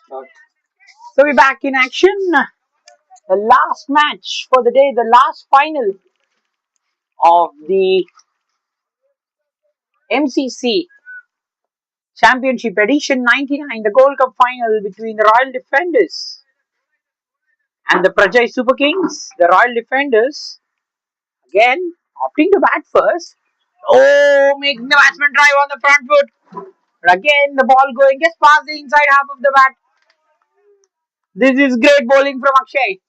So we're back in action. The last match for the day, the last final of the M.C.C. Championship Edition 99, the Gold Cup final between the Royal Defenders and the Prajay Super Kings. The Royal Defenders again opting to bat first. Oh, making the batsman drive on the front foot. But again, the ball going just past the inside half of the bat. This is great bowling from Akshay.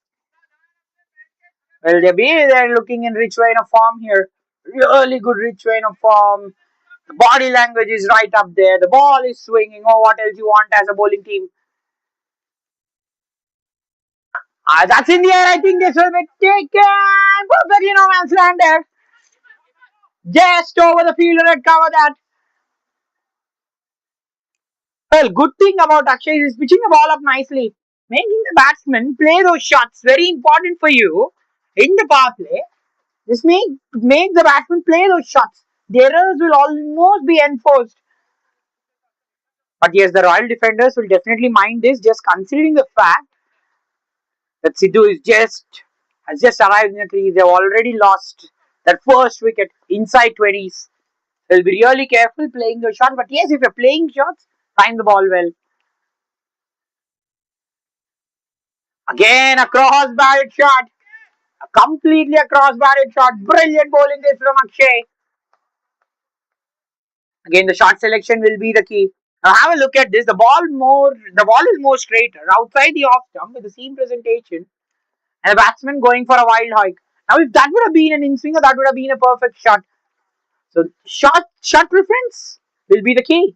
Well, they're looking in rich vein of form here. Really good rich vein of form. The body language is right up there. The ball is swinging. Oh, what else you want as a bowling team? That's in the air. I think this will be taken. Perfect, man's land there. Just over the fielder and cover that. Well, good thing about Akshay is pitching the ball up nicely. Making the batsman play those shots. Very important for you in the power play. Just make the batsman play those shots. The errors will almost be enforced. But yes, the Royal Defenders will definitely mind this, just considering the fact that Sidhu has just arrived in the crease. They've already lost that first wicket inside 20s. They'll be really careful playing those shots. But yes, if you're playing shots, time the ball well. Again, a cross-barred shot. A completely a cross-barred shot. Brilliant bowling this from Akshay. Again, the shot selection will be the key. Now have a look at this. The ball is more straighter outside the off stump with the seam presentation, and the batsman going for a wild hike. Now, if that would have been an in swinger, that would have been a perfect shot. So, shot preference will be the key.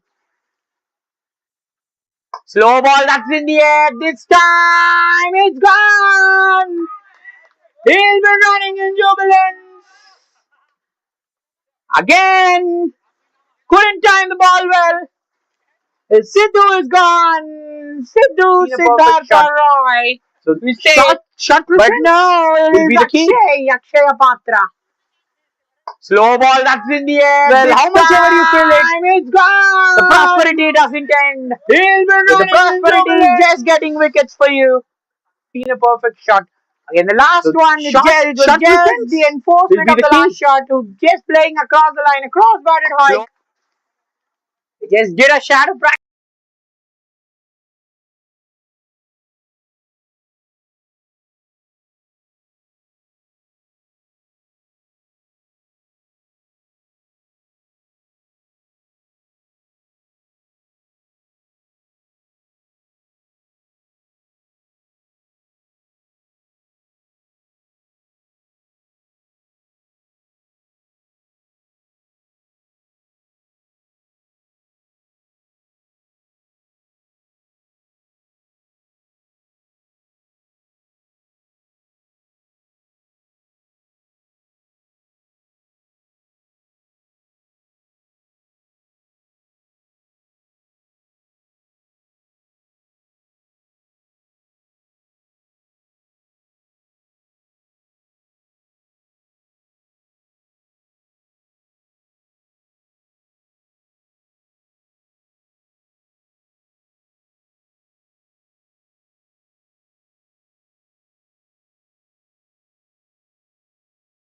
Slow ball, that's in the air. This time it's gone. He'll be running in jubilance. Again, couldn't time the ball well. Sidhu is gone. Siddhartha Roy. So we say shot preference. But no, it is Akshay Patra. Slow ball, that's in the air. Well, how much ever you feel it, it's gone. The prosperity doesn't end. The prosperity is just getting wickets for you. Been a perfect shot. Again, the last one, it was just the enforcement of the last shot, who just playing across the line, a cross-barred hike. It just did a shadow practice.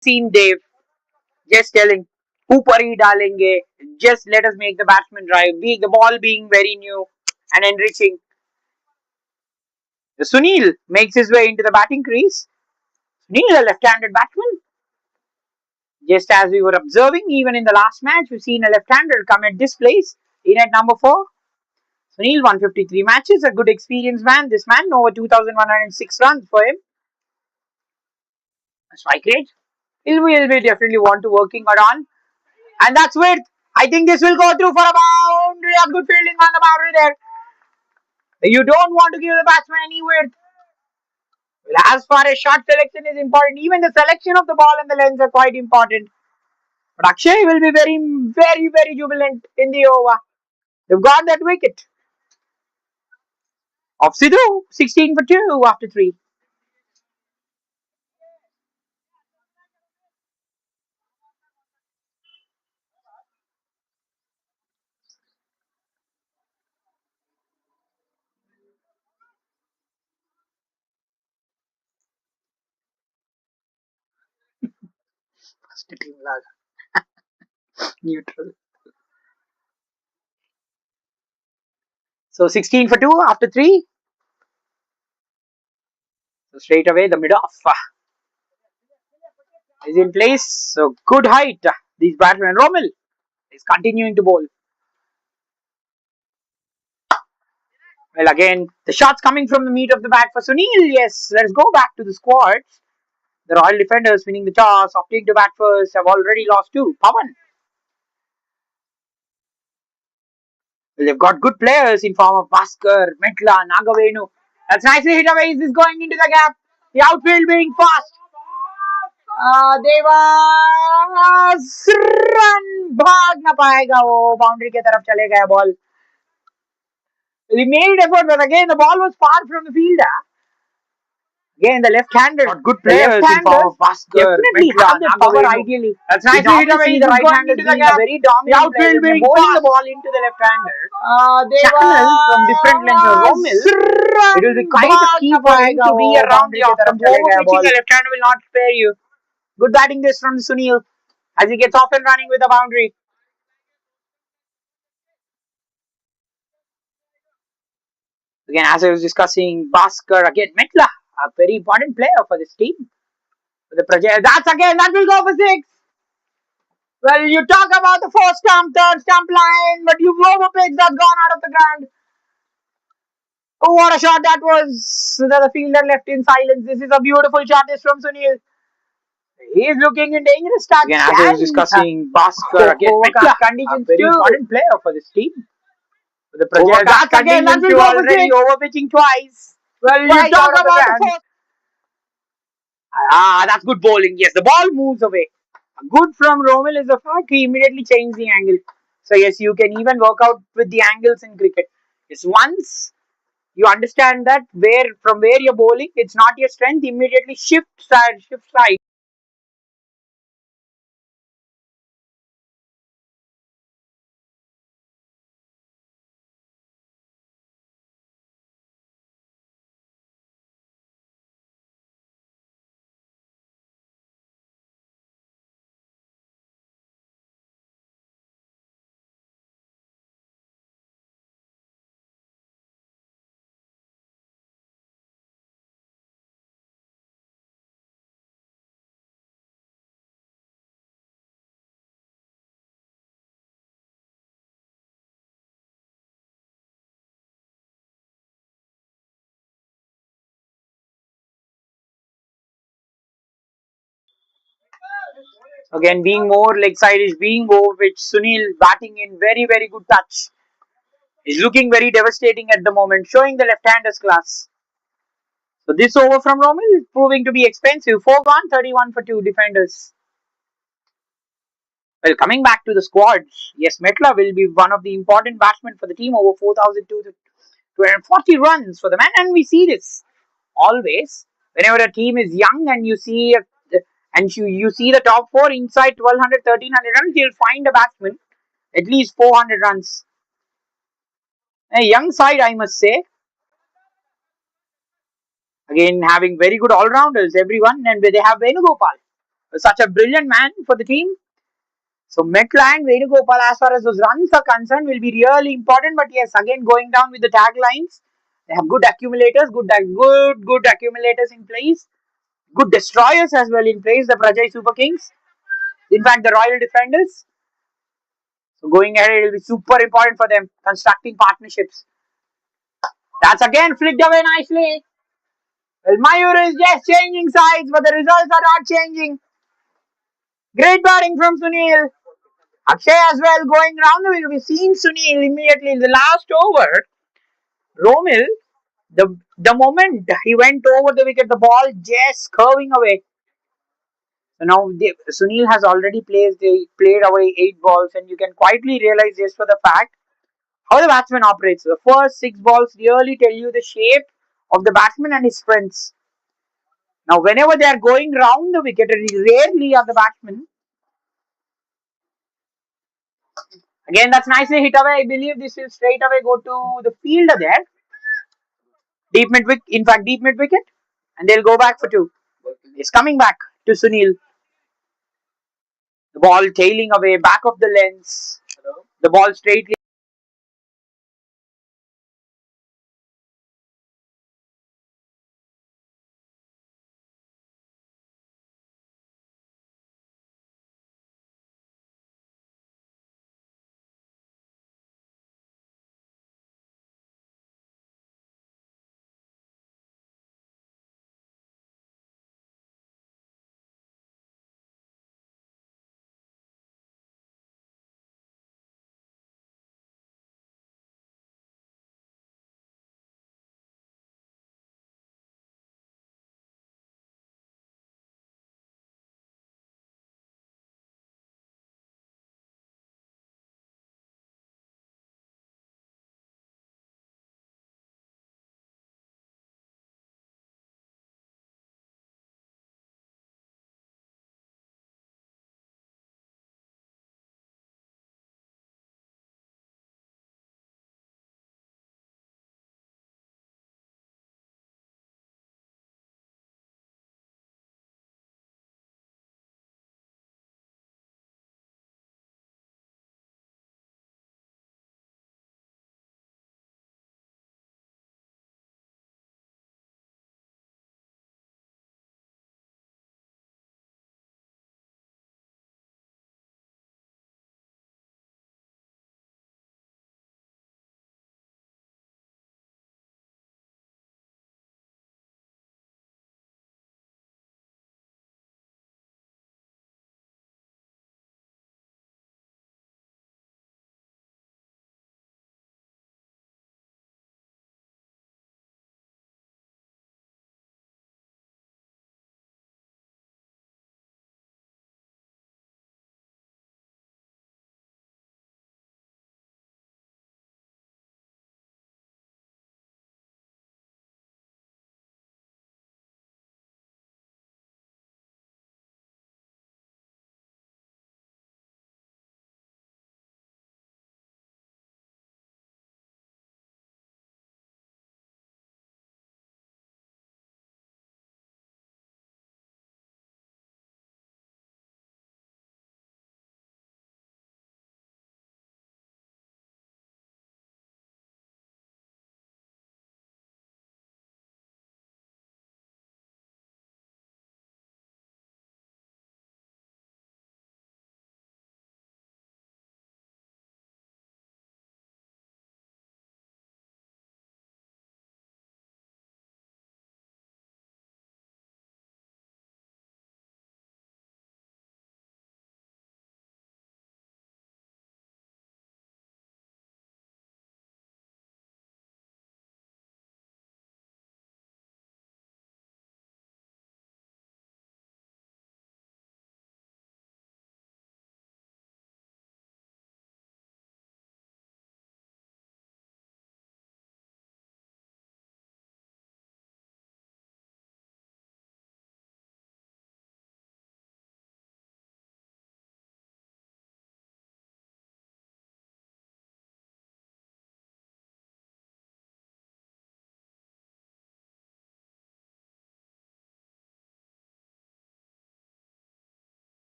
Seen Dave just telling ऊपर ही डालेंगे, just let us make the batsman drive, the ball being very new and enriching. The Sunil makes his way into the batting crease. Sunil, a left-handed batsman. Just as we were observing, even in the last match, we've seen a left-hander come at this place in at number 4. Sunil, 153 matches, a good experienced man. This man, over 2,106 runs for him. A strike rate. He'll be definitely want to working on. And that's width. I think this will go through for a boundary. A good fielding on the boundary there. You don't want to give the batsman any width. Well, as far as shot selection is important, even the selection of the ball and the lens are quite important. But Akshay will be very, very, very jubilant in the over. They've got that wicket of Sidhu, 16 for 2 after 3. team neutral. So 16 for 2 after 3. So straight away the mid off is in place. So good height. These batsmen. Romil is continuing to bowl. Well, again, the shots coming from the meat of the bat for Sunil. Yes, let's go back to the squads. The Royal defenders winning the toss, opting to bat first, have already lost 2. Pawan. Well, they've got good players in form of Bhaskar, Metla, Nagavenu. That's nicely hit away. Is this going into the gap? The outfield being fast. Dewas run भाग ना पाएगा वो boundary की तरफ चले गया ball. He made effort, but again the ball was far from the fielder. Again, the left-hander, good players in form of Bhaskar, definitely have the power ideally. That's nicely hit away. The right-hander being a very dominant outfield being bowling the ball into the left-hander. Channel from different lengths of Romil. It will be quite a key for him to be around the off-stump. Pitching the left-hander will not spare you. Good batting this from Sunil as he gets off and running with a boundary. Again, as I was discussing, Bhaskar, again, Metla, a very important player for this team. The Prajay, that will go for 6. Well, you talk about the 4th stump, 3rd stump line, but you've overpitched, that's gone out of the ground. Oh, what a shot that was. The fielder left in silence. This is a beautiful shot, this from Sunil. He is looking in dangerous touch. Again, as I was discussing, Bhaskar, again, Metla, a very important player for this team. The Prajay, that will go for 6. Overpitching twice. Well, you talk about the 4th. That's good bowling. Yes, the ball moves away. Good from Romil is the fact he immediately changed the angle. So yes, you can even work out with the angles in cricket. Yes, once you understand that from where you're bowling, it's not your strength. Immediately shift side. Again, being more leg side is being over which Sunil batting in very, very good touch. He's looking very devastating at the moment, showing the left-hander's class. So this over from Romil is proving to be expensive. 4 gone, 31 for 2 defenders. Well, coming back to the squads, yes, Metla will be one of the important batsmen for the team, over 4,240 runs for the man, and we see this always whenever a team is young and you see you see the top 4 inside 1,200, 1,300 runs, you'll find a batsman at least 400 runs. A young side, I must say. Again, having very good all-rounders, everyone, and they have Venugopal, such a brilliant man for the team. So Metla and Venugopal, as far as those runs are concerned, will be really important. But yes, again going down with the taglines, they have good accumulators, good accumulators in place, good destroyers as well in place. The Prajay Super Kings, in fact, the Royal Defenders. So going ahead, it will be super important for them constructing partnerships. That's again flicked away nicely. Well, Mayur is just changing sides, but the results are not changing. Great batting from Sunil. Akshay as well going round the wicket. We've seen Sunil immediately in the last over. Romil, the moment he went over the wicket, the ball just curving away. So now Sunil has already played away 8 balls, and you can quietly realize just for the fact how the batsman operates. The first 6 balls really tell you the shape of the batsman and his strengths. Now, whenever they are going round the wicket, rarely are the batsmen. Again, that's nicely hit away. I believe this will straight away go to the fielder there. Deep mid wicket, in fact, deep mid wicket, and they'll go back for 2. It's coming back to Sunil. The ball tailing away, back of the lens. The ball straightly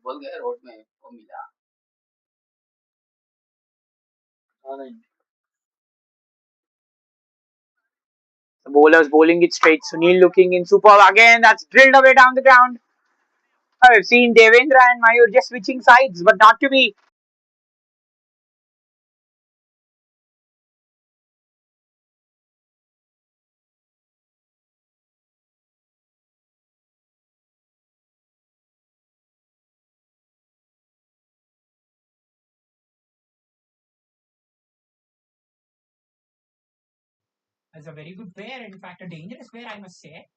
The bowler's bowling it straight. Sunil looking in superb again. That's drilled away down the ground. I've seen Devendra and Mayur just switching sides, but not to be. As a very good player, in fact, a dangerous player, I must say.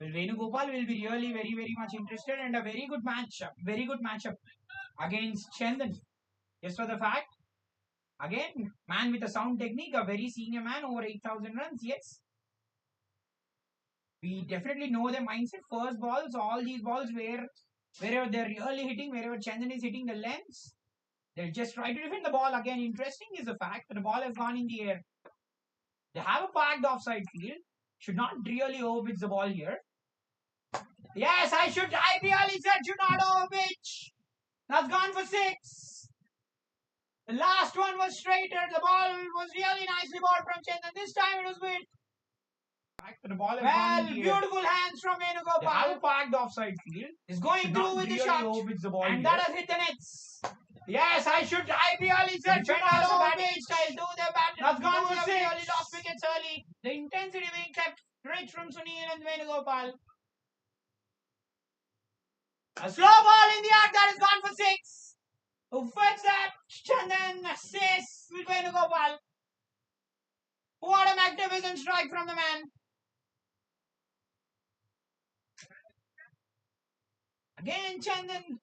Well, Venugopal will be really very, very much interested and a very good matchup against Chandan. Just for the fact, again, man with a sound technique, a very senior man, over 8,000 runs, yes. We definitely know their mindset. First balls, all these balls wherever they're really hitting, wherever Chandan is hitting the lens, they'll just try to defend the ball. Again, interesting is the fact that the ball has gone in the air. They have a packed offside field. Should not really overpitch the ball here. Yes, I really said should not overpitch. That's gone for 6. The last one was straighter. The ball was really nicely bowled from Chandan. This time it was with. The ball has well, beautiful hands from Venugopal. They have a parked offside field. Is going through with the shot. The ball and here. That has hit the nets. Yes, I really said should not overpitch. Style do their bat. That's gone for 6. Really lost wickets early. The intensity being kept rich from Sunil and Venugopal. A slow ball in the air that is gone for 6. Who fetched that? Chandan assists with Venugopal. What a magnificent strike from the man. Again, Chandan.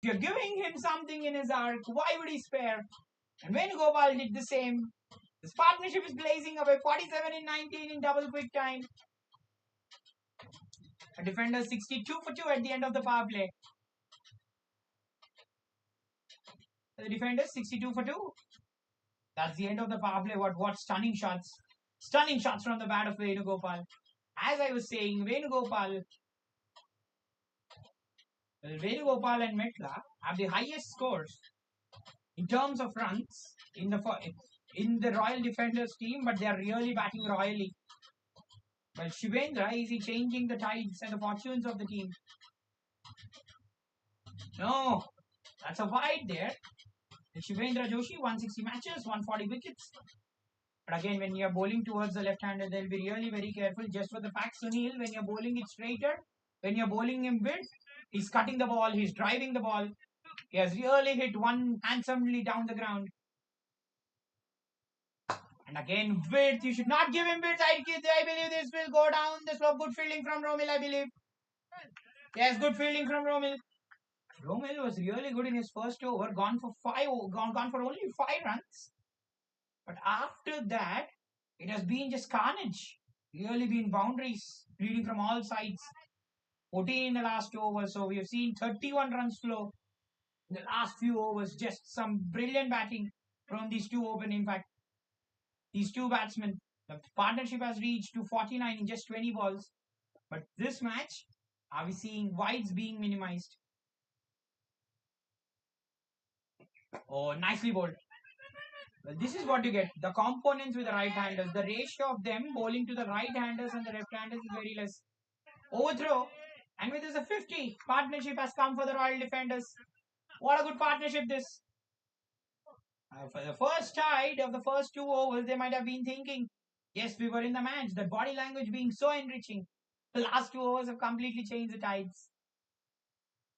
If you're giving him something in his arc, why would he spare? And Venugopal did the same. This partnership is blazing away. 47 in 19 in double quick time. A defender 62 for 2 at the end of the power play. The defender 62 for 2. That's the end of the power play. What stunning shots. Stunning shots from the bat of Venugopal. As I was saying, Venugopal and Metla have the highest scores in terms of runs in the Royal Defenders team, but they are really batting royally. Well, Shivendra, is he changing the tides and the fortunes of the team? No, that's a wide there. Shivendra Joshi, 160 matches, 140 wickets. But again, when you're bowling towards the left-hander, they'll be really very careful. Just for the fact, Sunil, when you're bowling it straighter, when you're bowling him width, he's cutting the ball, he's driving the ball. He has really hit one handsomely down the ground. And again, width. You should not give him width. I believe this will go down. This was good fielding from Romil, I believe. Yes, good fielding from Romil. Romil was really good in his first over. Gone for only 5 runs. But after that, it has been just carnage. Really been boundaries leading from all sides. 14 in the last over. So we have seen 31 runs flow in the last few overs. Just some brilliant batting from these two in fact, these two batsmen. The partnership has reached to 49 in just 20 balls. But this match, are we seeing wides being minimized? Oh, nicely bowled. Well, this is what you get. The components with the right-handers. The ratio of them bowling to the right-handers and the left-handers is very less. Overthrow. And with this a 50. Partnership has come for the Royal Defenders. What a good partnership this. For the first tide of the first 2 overs, they might have been thinking, yes, we were in the match. The body language being so enriching. The last 2 overs have completely changed the tides.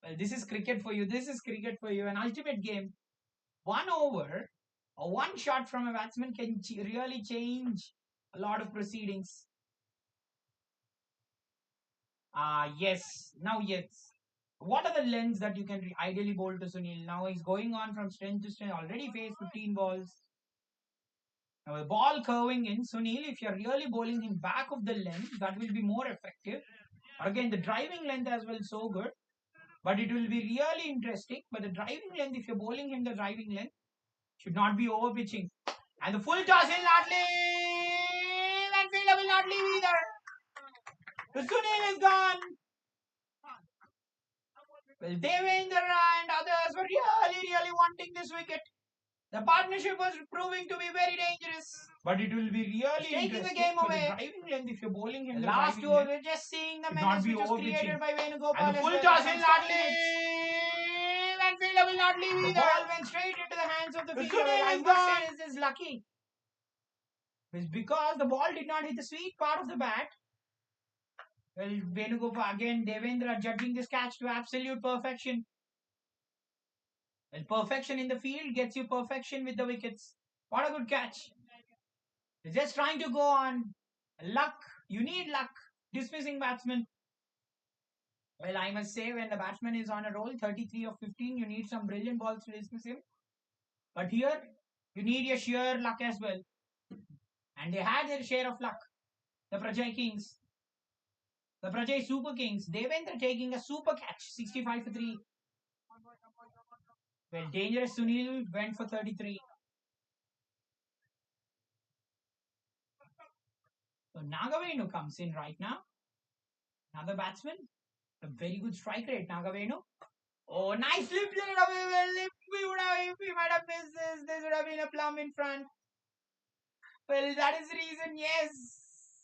Well, this is cricket for you. This is cricket for you. An ultimate game. 1 over or one shot from a batsman can really change a lot of proceedings. Yes. Now, yes. What are the lengths that you can ideally bowl to Sunil? Now he's going on from strength to strength. Already faced 15 balls. Now the ball curving in, Sunil, if you're really bowling him back of the length, that will be more effective. Again, the driving length as well, so good. But it will be really interesting. But the driving length, if you're bowling him the driving length, should not be over pitching. And the full toss will not leave. And fielder will not leave either. The Sunil is gone. Well, Devendra and others were really wanting this wicket. The partnership was proving to be very dangerous. But it will be really taking the game away. The driving length, if you're bowling him, the last over, we're just seeing the menace which was created by Venugopal. And the full toss will not leave. And fielder will not leave either. The ball went straight into the hands of the fielder. I must say this is lucky. It's because the ball did not hit the sweet part of the bat. Well, Venugopal again, Devendra judging this catch to absolute perfection. And perfection in the field gets you perfection with the wickets. What a good catch. He's just trying to go on. Luck. You need luck. Dismissing batsman. Well, I must say, when the batsman is on a roll, 33 of 15, you need some brilliant balls to dismiss him. But here, you need your sheer luck as well. And they had their share of luck. The Prajay Kings. The Prajay Super Kings. Devendra taking a super catch. 65 for 3. Well, dangerous Sunil went for 33. So Nagavenu comes in right now. Another batsman. A very good strike rate, Nagavenu. Oh, nice slip there. Well, if we might have missed this would have been a plum in front. Well, that is the reason, yes.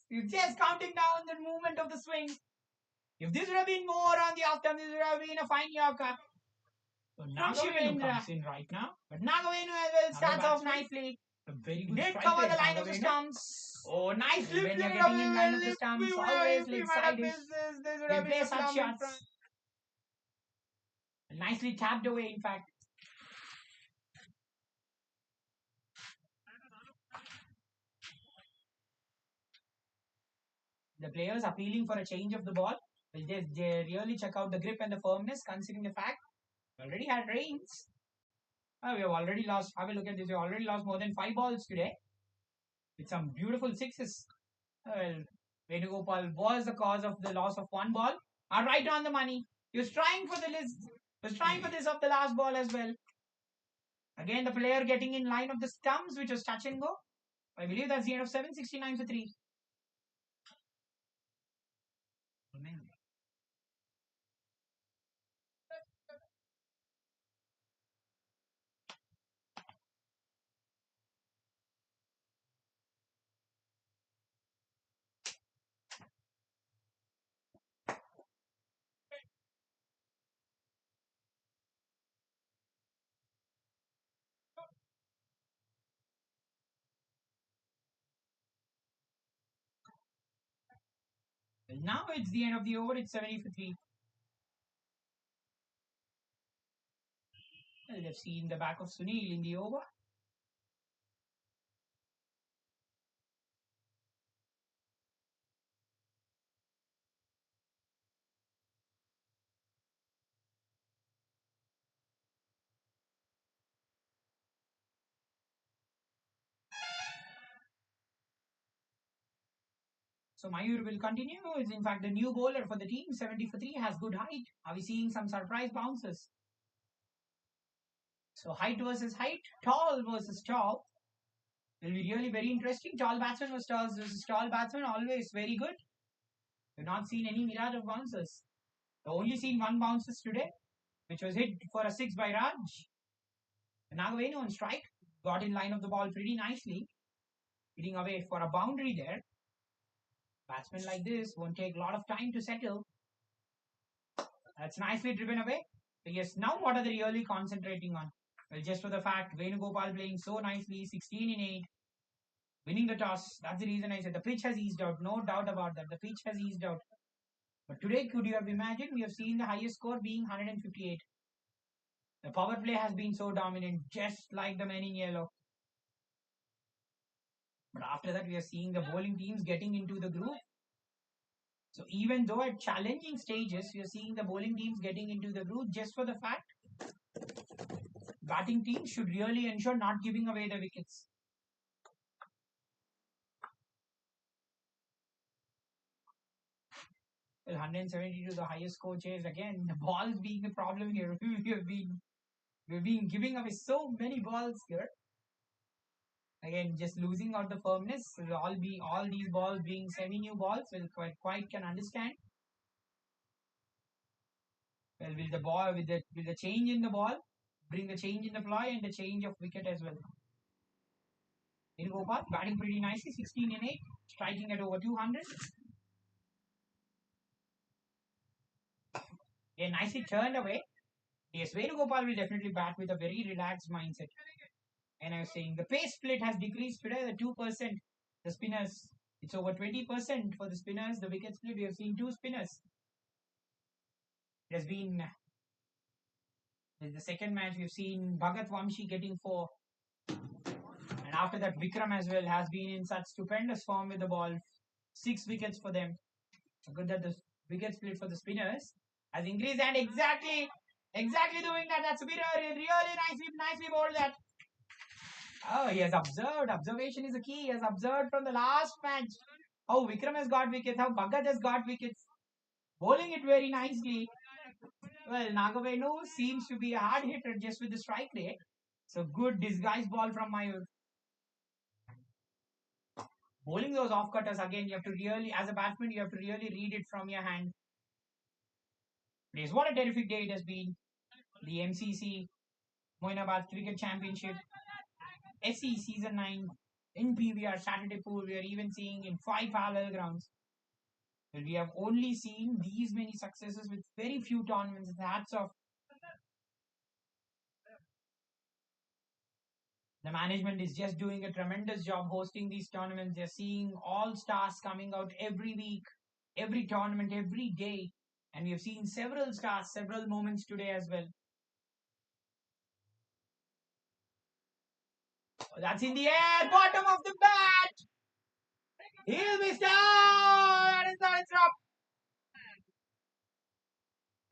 You're just counting down the movement of the swing. If this would have been more on the off turn, this would have been a fine Yorker. So Nagavenu comes in right now. But Nagavenu as well starts off nicely. A very good did cover the line of the stumps. Oh, nice slip. When you're getting in line of the stumps, always late side-ish. They play such shots. Nicely tapped away, in fact. The players appealing for a change of the ball. They really check out the grip and the firmness, considering the fact we already had rains. We have already lost. Have a look at this. We already lost more than 5 balls today. With some beautiful sixes. Well, Venugopal was the cause of the loss of 1 ball. Right on the money. He was trying for the list. He was trying for this of the last ball as well. Again, the player getting in line of the stumps, which was touch and go. I believe that's the end of 7, 69 for 3. Amen. Well, now it's the end of the over. It's 70 for 3. Well, they've seen the back of Sunil in the over. So Mayur will continue. It's in fact the new bowler for the team. 70 for 3 has good height. Are we seeing some surprise bounces? So height versus height, tall versus tall. Will be really very interesting. Tall batsman versus tall batsman, always very good. We've not seen any mirage of bounces. We've only seen 1 bounces today, which was hit for a 6 by Raj. Nagavenu on strike, got in line of the ball pretty nicely, hitting away for a boundary there. Batsmen like this won't take a lot of time to settle. That's nicely driven away. So yes, now what are they really concentrating on? Well, just for the fact Venugopal playing so nicely, 16 in 8, winning the toss. That's the reason I said the pitch has eased out. No doubt about that. The pitch has eased out. But today, could you have imagined? We have seen the highest score being 158. The power play has been so dominant, just like the men in yellow. But after that, we are seeing the bowling teams getting into the groove. So even though at challenging stages, we are seeing the bowling teams getting into the groove just for the fact batting teams should really ensure not giving away the wickets. Well, 172 the highest score chase. Again, the balls being the problem here. We've been giving away so many balls here. Again, just losing out the firmness. All these balls being semi-new balls. Well, quite can understand. Well, will the change in the ball bring the change in the ploy and the change of wicket as well? Venugopal batting pretty nicely, 16 and 8, striking at over 200. Yeah, nicely turned away. Yes, Venugopal will definitely bat with a very relaxed mindset. And I was saying the pace split has decreased today, the 2%. The spinners, it's over 20% for the spinners. The wicket split, we have seen two spinners. It has been in the second match, we've seen Bhagat Vamshi getting 4. And after that, Vikram as well has been in such stupendous form with the ball. 6 wickets for them. So good that the wicket split for the spinners has increased and exactly doing that. That's Spinner really nicely bowled that. Oh, he has observed. Observation is the key. He has observed from the last match how Vikram has got wickets, how Bhagat has got wickets, bowling it very nicely. Well, Nagavenu seems to be a hard hitter just with the strike rate. So good disguised ball from Mayur. Bowling those off cutters again, you have to really, as a batsman, you have to really read it from your hand. Please, what a terrific day it has been. The M.C.C. Moinabad Cricket Championship, SE Season 9 in PVR Saturday pool. We are even seeing in 5 parallel grounds. Well, we have only seen these many successes with very few tournaments. Hats off. The management is just doing a tremendous job hosting these tournaments. They're seeing all stars coming out every week, every tournament, every day. And we have seen several stars, several moments today as well. Oh, that's in the air, bottom of the bat. He'll be down. And it's not, it's dropped.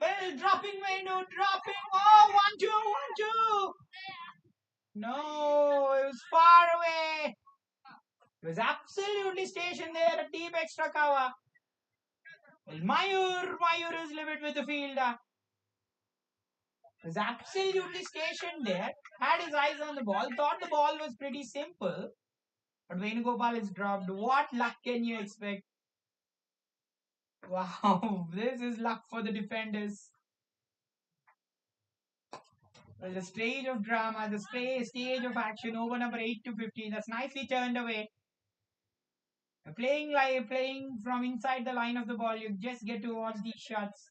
Well, dropping window, dropping. Oh, 1-2, 1-2. No, it was far away. It was absolutely stationed there, a deep extra cover. Well, Mayur is livid with the fielder. He was absolutely stationed there, had his eyes on the ball, thought the ball was pretty simple. But Venugopal is dropped. What luck can you expect? Wow, this is luck for the defenders. Well, the stage of drama, the stage of action over number 8 to 15. That's nicely turned away. Playing from inside the line of the ball, you just get to watch these shots.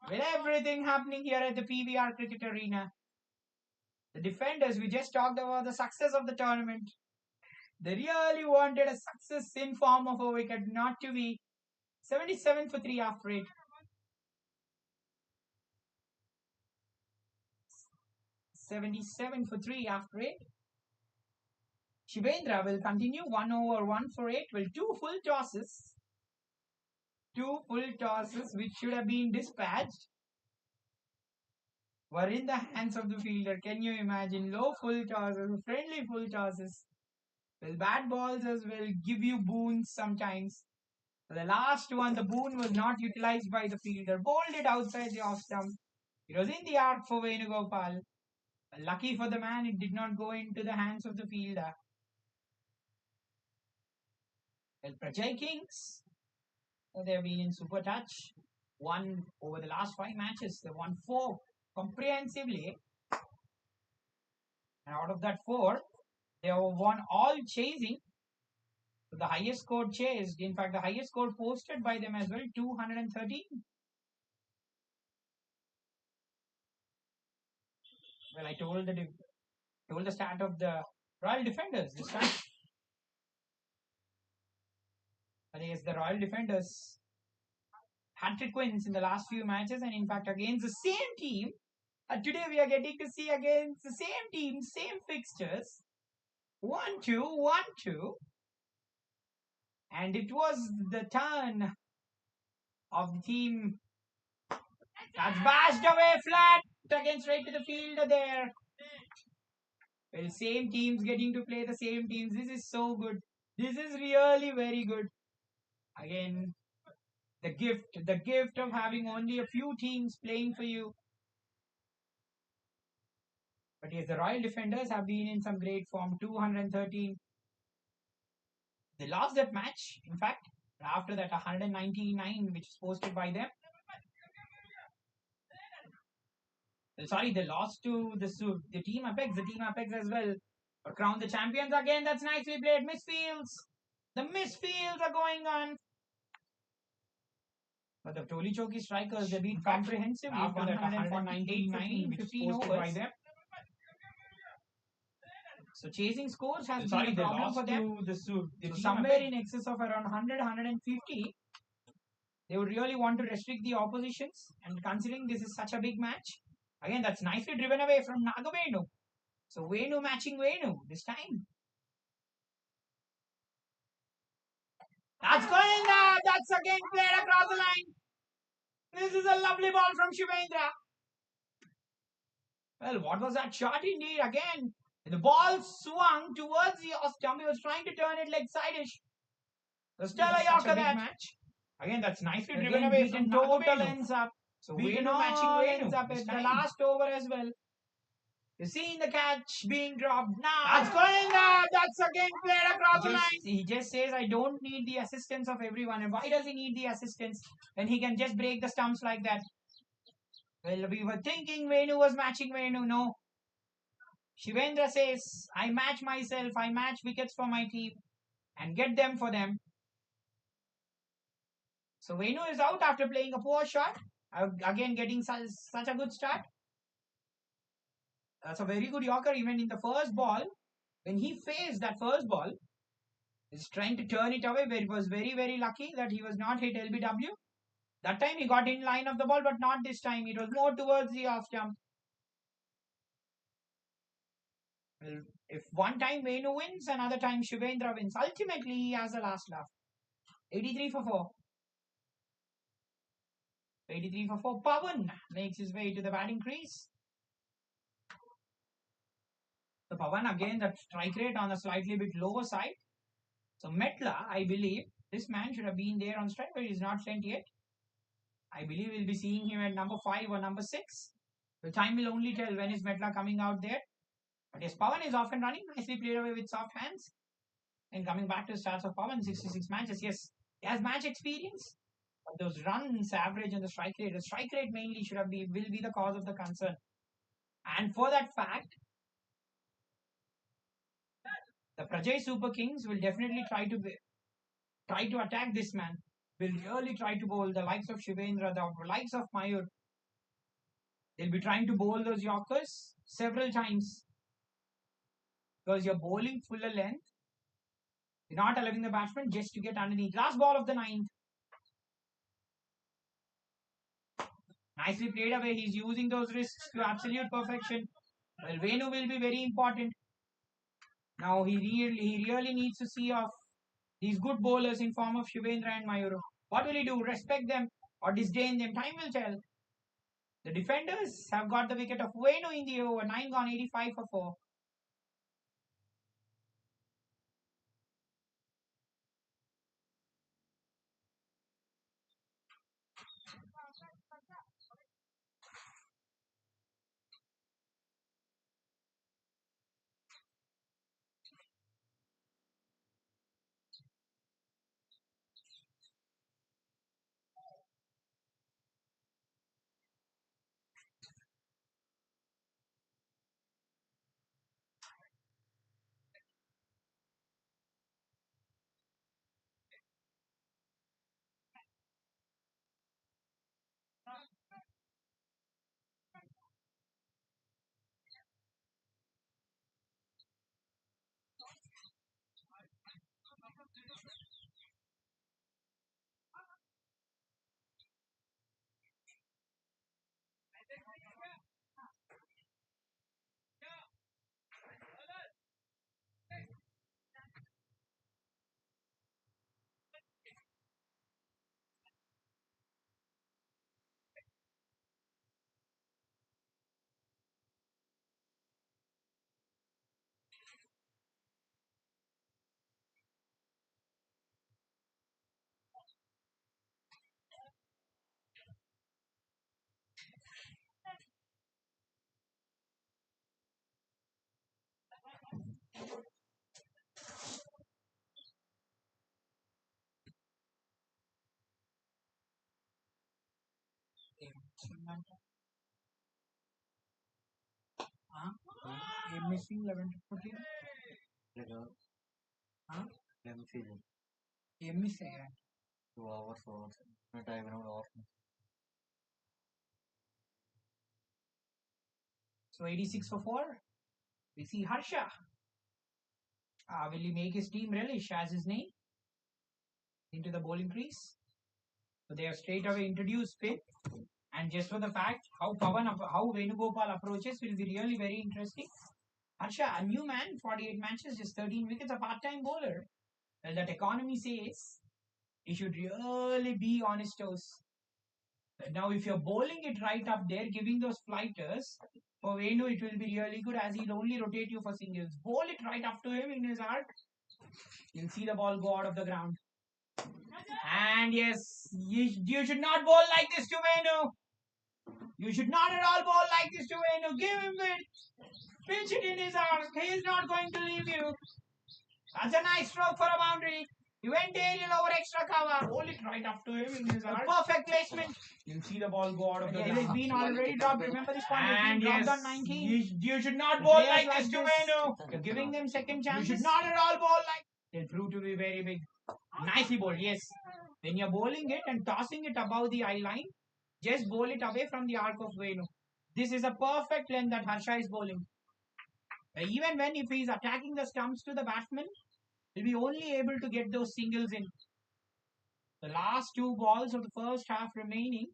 With everything happening here at the PVR Cricket Arena, the defenders, we just talked about the success of the tournament. They really wanted a success in form of a wicket, not to be 77 for 3 after 8. 77 for 3 after 8. Shivendra will continue 1 over 1 for 8. Well, two full tosses which should have been dispatched were in the hands of the fielder. Can you imagine? Low full tosses, friendly full tosses. Well, bad balls as well give you boons sometimes. The last one, the boon was not utilized by the fielder. Bowled it outside the off stump. It was in the arc for Venugopal. Lucky for the man, it did not go into the hands of the fielder. Well, Prajay Kings, they have been in super touch. Won over the last 5 matches. They won 4 comprehensively. And out of that 4, they have won all chasing. So the highest score chased, in fact, the highest score posted by them as well, 213. Well, I told the start of the Royal Defenders this time. But yes, the Royal Defenders hat-trick wins in the last few matches, and in fact against the same team. Today we are getting to see against the same team, same fixtures. 1-2, 1-2. And it was the turn of the team that's bashed away flat again straight to the fielder there. Well, same teams getting to play the same teams. This is so good. This is really very good. Again, the gift of having only a few teams playing for you. But yes, the Royal Defenders have been in some great form. 213. They lost that match, in fact. After that, 199, which is posted by them. Sorry, they lost to the Team Apex. The Team Apex as well. But crown the champions again. That's nicely played. Misfields. The misfields are going on. But the Toli Choki strikers, they beat comprehensively. After that, 199, which is posted by them. So chasing scores has been a problem for them. So somewhere in excess of around 100, 150, they would really want to restrict the oppositions. And considering this is such a big match, again, that's nicely driven away from Nagavenu. So Venu matching Venu this time. That's going in there. That's again played across the line. This is a lovely ball from Shivendra. Well, what was that shot indeed? Again, the ball swung towards the off stump. He was trying to turn it leg side-ish. So still a Yorker that match. Again, that's nicely driven away from total ends up. So Venu matching Venu ends up at the last over as well. You see the catch being dropped now. That's going in there. That's again played across the line. He just says, I don't need the assistance of everyone. And why does he need the assistance when he can just break the stumps like that? Well, we were thinking Venu was matching Venu. No. Shivendra says, I match myself. I match wickets for my team and get them for them. So Venu is out after playing a poor shot. Again, getting such a good start. That's a very good Yorker even in the first ball. When he faced that first ball, he's trying to turn it away, where it was very, very lucky that he was not hit LBW. That time he got in line of the ball, but not this time. It was more towards the off jump. Well, if one time Venu wins, another time Shivendra wins. Ultimately, he has the last laugh. 83 for 4. 83 for 4. Pawan makes his way to the batting crease. So Pawan again, that strike rate on a slightly bit lower side. So Metla, I believe, this man should have been there on strike, but he's not sent yet. I believe we'll be seeing him at number 5 or number 6. The time will only tell when is Metla coming out there. But yes, Pawan is off and running. Nicely played away with soft hands. And coming back to the stats of Pawan, 66 matches. Yes, he has match experience. But those runs, average, and the strike rate mainly will be the cause of the concern. And for that fact, the Prajay Super Kings will definitely try to attack this man. Will really try to bowl the likes of Shivendra, the likes of Mayur. They'll be trying to bowl those Yorkers several times. Because you're bowling fuller length. You're not allowing the batsman just to get underneath. Last ball of the 9th. Nicely played away. He's using those wrists to absolute perfection. Well, Venu will be very important. Now he really needs to see off these good bowlers in form of Shivendra and Mayuru. What will he do? Respect them or disdain them? Time will tell. The defenders have got the wicket of Venu in the over. 9 gone, 85 for 4. missing 11 to 14. M.C.C. M.C.C. 2 hours hours. No time around hours. So 86 for 4. We see Harsha. Will he make his team relish as his name into the bowling crease? So they have straight away introduced spin. And just for the fact how how Venugopal approaches will be really very interesting. Harsha, a new man, 48 matches, just 13 wickets, a part-time bowler. Well, that economy says he should really be on his toes. Now, if you're bowling it right up there, giving those flighters, for Venu it will be really good as he'll only rotate you for singles. Bowl it right up to him in his arc. You'll see the ball go out of the ground. And yes, you should not bowl like this to Venu. You should not at all bowl like this to Venu. Give him it. Pitch it in his arms. He is not going to leave you. That's a nice stroke for a boundary. He went aerial over extra cover. Hold it right up to him in his arm. Perfect placement. You'll see the ball go out of the ground. It has been already dropped. Remember this point has been dropped on 19. You should not bowl like this to Venu. You're giving them second chances. You should not at all bowl like. They'll prove to be very big. Nicely bowled, yes. When you're bowling it and tossing it above the eye line, just bowl it away from the arc of Venu. This is a perfect length that Harsha is bowling. Even when if he's attacking the stumps to the batsman, he'll be only able to get those singles in. The last 2 balls of the first half remaining.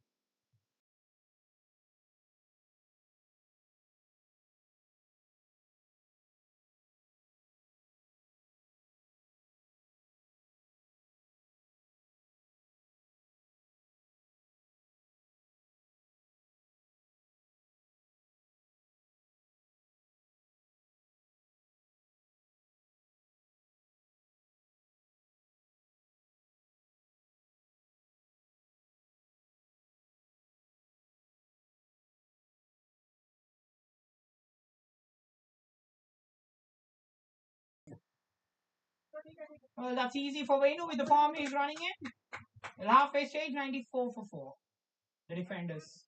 Well, that's easy for Venu with the form he's running in. Well, halfway stage, 94 for 4. The defenders.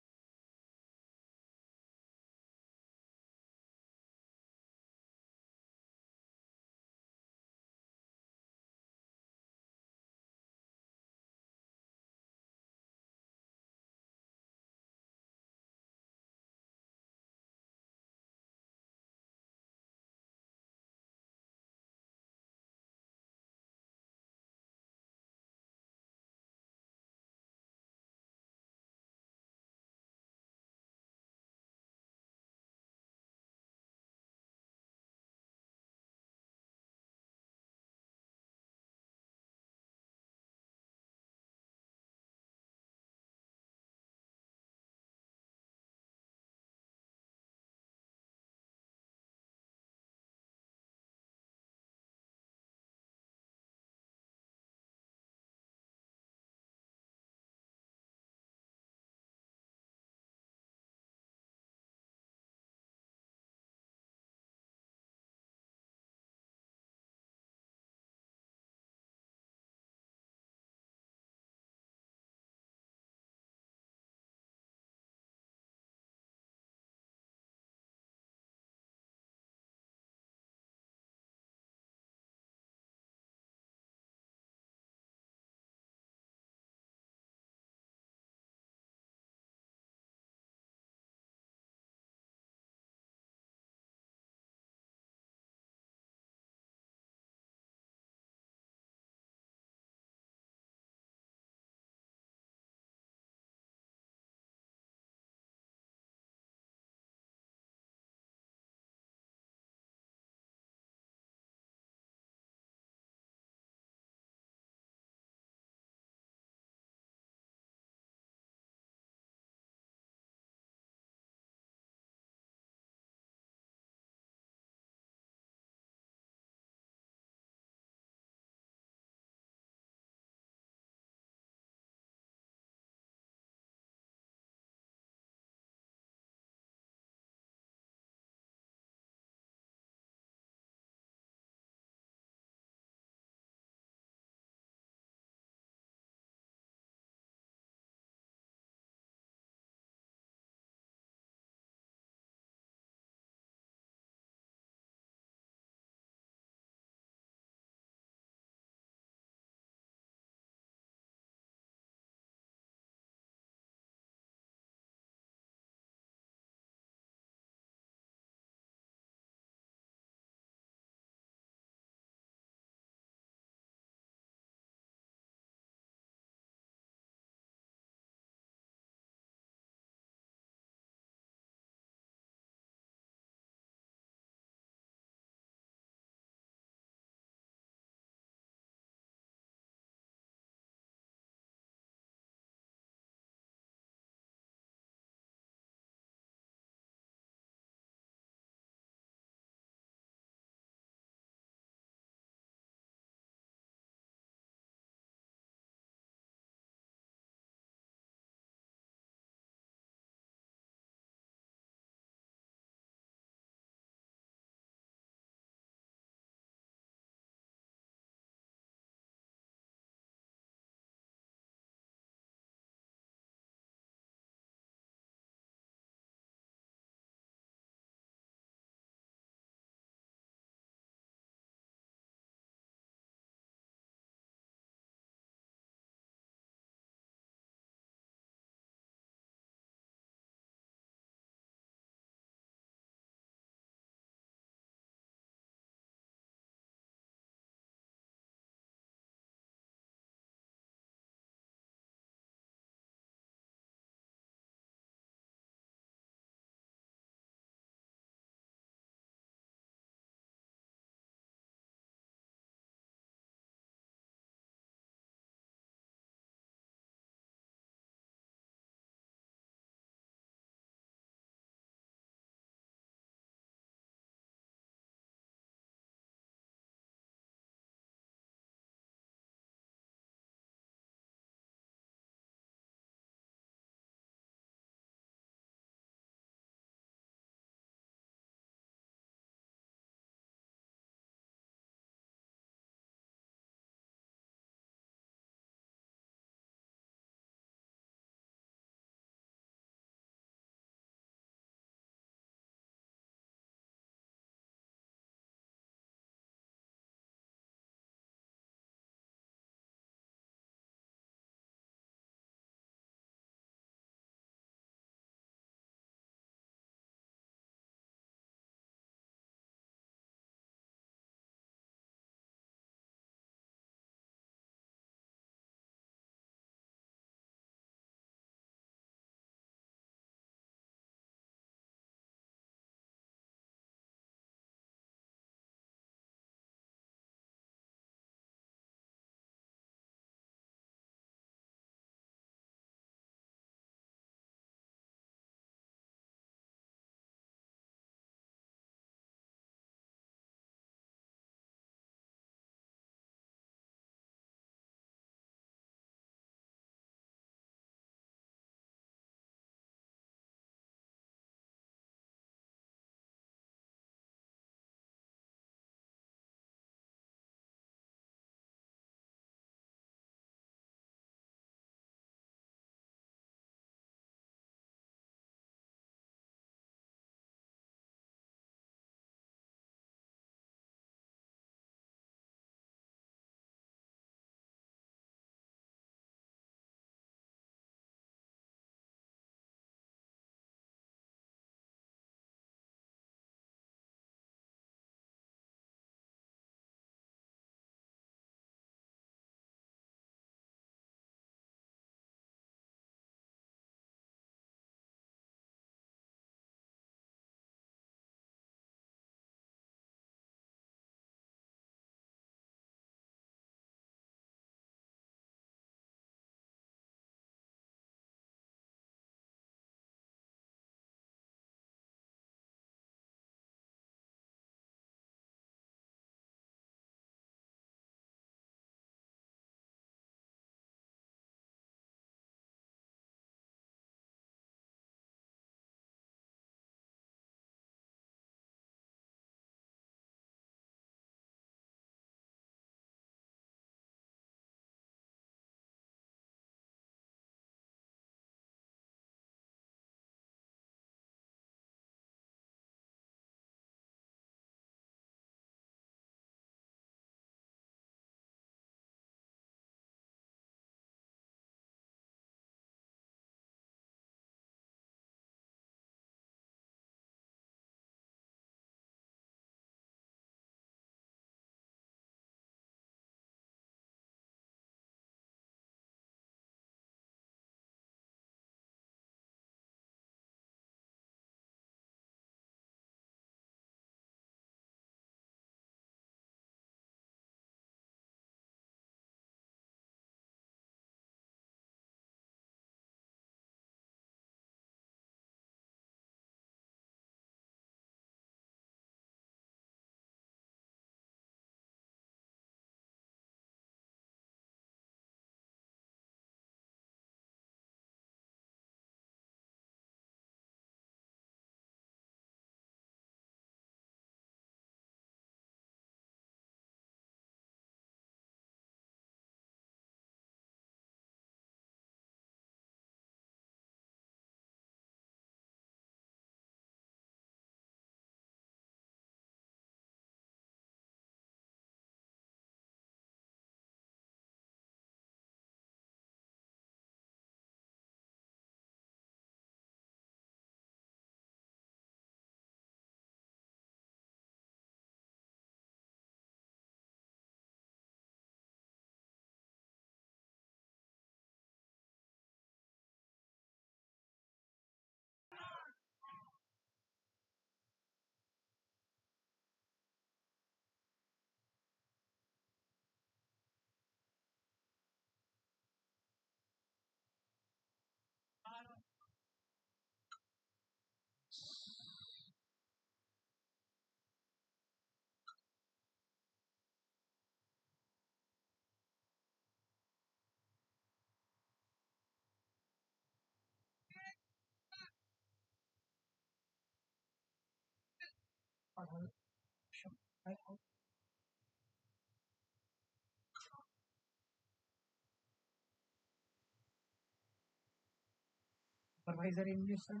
Supervisor English, sir.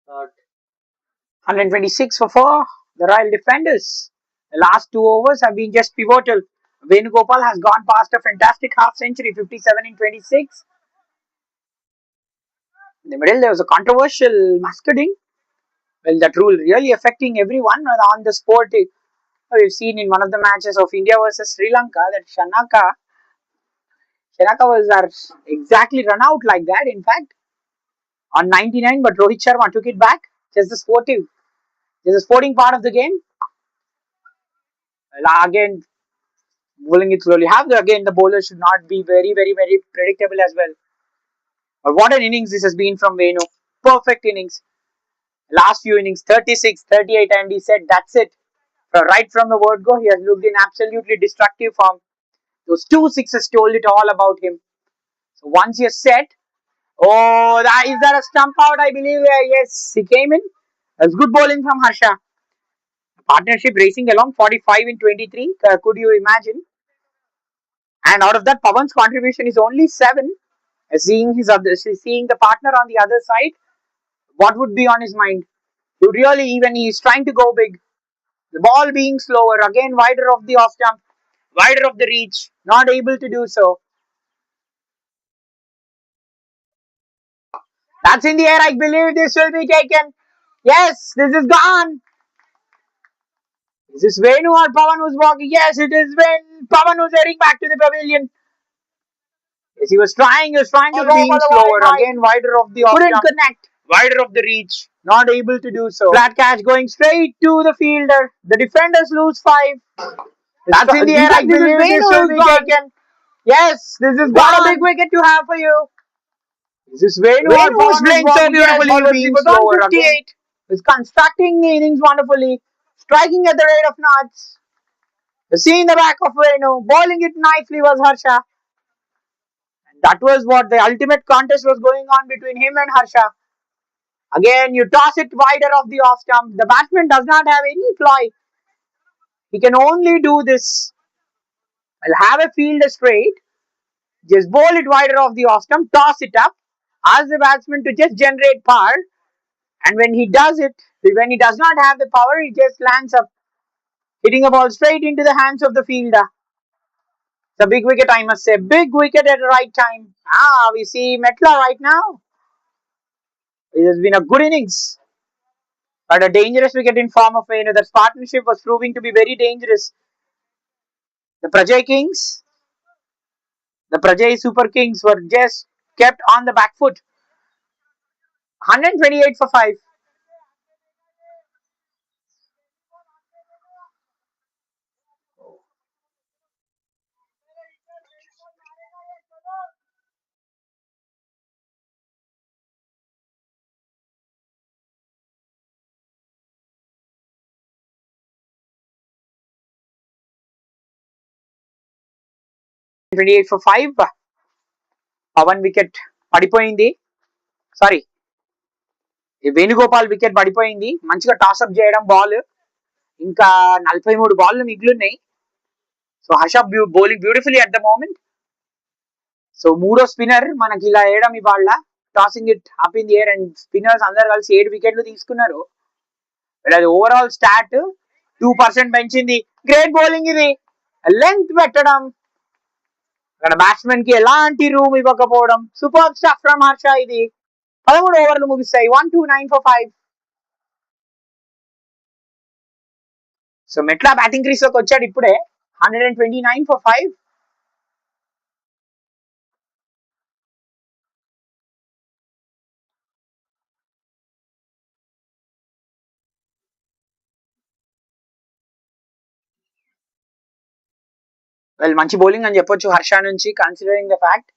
But 126 for 4, the Royal Defenders. The last 2 overs have been just pivotal. Venugopal has gone past a fantastic half century, 57 in 26. In the middle, there was a controversial muscading. Well, that rule really affecting everyone on the sport. We've seen in one of the matches of India versus Sri Lanka that Shanaka was exactly run out like that. In fact, on 99, but Rohit Sharma took it back. Just the sporting part of the game. Well, again, bowling it slowly. Again, the bowler should not be very, very, very predictable as well. But what an innings this has been from Venu. Perfect innings. Last few innings, 36, 38, and he said, that's it. Right from the word go, he has looked in absolutely destructive form. Those 2 sixes told it all about him. So once you're set, is that a stump out? I believe, yes, he came in. That's good bowling from Harsha. Partnership racing along 45 in 23. Could you imagine? And out of that, Pawan's contribution is only 7. Seeing the partner on the other side, what would be on his mind? He's trying to go big. The ball being slower, again wider of the off stump, wider of the reach, not able to do so. That's in the air. I believe this will be taken. Yes, this is gone. Is this Venu or Pawan who's walking? Yes, it is Pawan who's heading back to the pavilion. Yes, he was trying to go being slower. Again, wider of the off couldn't jump, connect. Wider of the reach, not able to do so. Flat catch going straight to the fielder. The defenders lose 5. That's in the air. I believe this will be taken. Yes, this is what a big wicket to have for you. This is Venu was playing so beautifully. He was on 58. He's constructing the innings wonderfully, striking at the rate of knots. You see in the back of Venu, bowling it nicely was Harsha. And that was what the ultimate contest was going on between him and Harsha. Again, you toss it wider of the off stump. The batsman does not have any ploy. He can only do this. I'll have a field straight. Just bowl it wider off the off stump, toss it up, ask the batsman to just generate power, and when he does not have the power, he just lands up, hitting a ball straight into the hands of the fielder. It's a big wicket, I must say. Big wicket at the right time. We see Metla right now. It has been a good innings, but a dangerous wicket in form of Venu. That partnership was proving to be very dangerous. The Prajay Kings, the Prajay Super Kings were just kept on the back foot. 128 for 5. Twenty-eight for 5. Pavan wicket పడిపోయింది. Sorry, Venugopal wicket పడిపోయింది. మంచిగా toss up చేయడం ball. ఇంకా 43 ball మిగిలిన్నాయి. So Harsha bowling beautifully at the moment. So మూడో spinner మనకి ఇలా వేయడం ఇవాళ, tossing it up in the air, and spinners అందరు కలిసి 7 వికెట్లు తీసుకున్నారు. అది ఓవరాల్ స్టాట్ 2% పెంచింది. గ్రేట్ బౌలింగ్ ఇది. లెంగ్త్ పెట్టడం, అక్కడ బ్యాట్స్మెన్ కి ఎలాంటి రూమ్ ఇవ్వకపోవడం. సూపర్ స్టఫ్ ఫ్రమ్ హర్ష ఇది. 13 ఓవర్లు ముగిస్తాయి. 129 for 5. సో మెట్లా బ్యాటింగ్ క్రీస్ లోకి వచ్చాడు ఇప్పుడే. 129 for 5. వెల్ మంచి బౌలింగ్ అని చెప్పొచ్చు హర్ష నుంచి, కన్సిడరింగ్ ద ఫ్యాక్ట్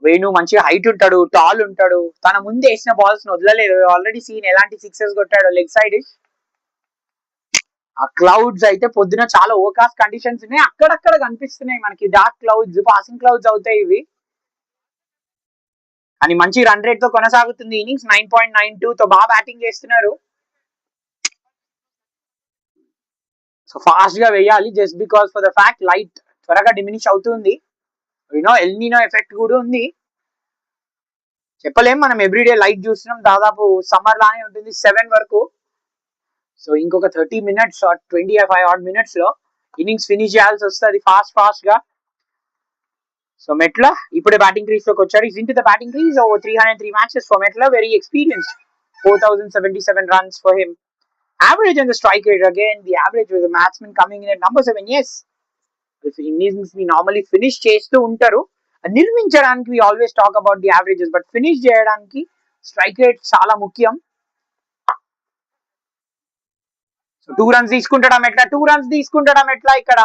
వేణు మంచి హైట్ ఉంటాడు, టాల్ ఉంటాడు. తన ముందు వేసిన బాల్స్ వదలలేదు. ఆల్రెడీ సీన్ ఎలాంటి సిక్సెస్ కొట్టాడు లెగ్ సైడ్. ఆ క్లౌడ్స్ అయితే పొద్దున చాలా ఓవర్కాస్ట్ కండిషన్స్ ఉన్నాయి, అక్కడక్కడ కనిపిస్తున్నాయి మనకి డార్క్ క్లౌడ్స్, పాసింగ్ క్లౌడ్స్ అవుతాయి ఇవి. అని మంచి రన్ రేట్ తో కొనసాగుతుంది ఇన్నింగ్స్. 9.92 తో బాగా బ్యాటింగ్ చేస్తున్నారు. సో ఫాస్ట్ గా వేయాలి just because for the fact light త్వరగా డిమినిష్ అవుతుంది. యూనో ఎల్నినో ఎఫెక్ట్ కూడా ఉంది. చెప్పలేం, మనం ఎవ్రీడే లైట్ చూస్తున్నాం. దాదాపు సమ్మర్ లానే ఉంటుంది 7 వరకు. సో ఇంకొక 30 minutes 25 odd minutes లో ఇన్నింగ్స్ ఫినిష్ చేయాల్సి వస్తుంది ఫాస్ట్ గా. సో మెట్లా ఇప్పుడే బ్యాటింగ్ క్రీజ్ లోకి వచ్చాడు. Is in to the batting crease. Over 303 matches for Metla. Very experienced. 4077 runs for him. Average and the strike rate again. The average was a batsman coming in at number 7. Yes, innings ని normally finish చేస్తూ ఉంటారు. నిర్మించడానికి we always talk about the averages, but finish చేయడానికి strike rate చాలా ముఖ్యం. So 2 runs తీసుకుంటాడా మెట్లా. 2 runs తీసుకుంటాడా మెట్లా ఇక్కడ.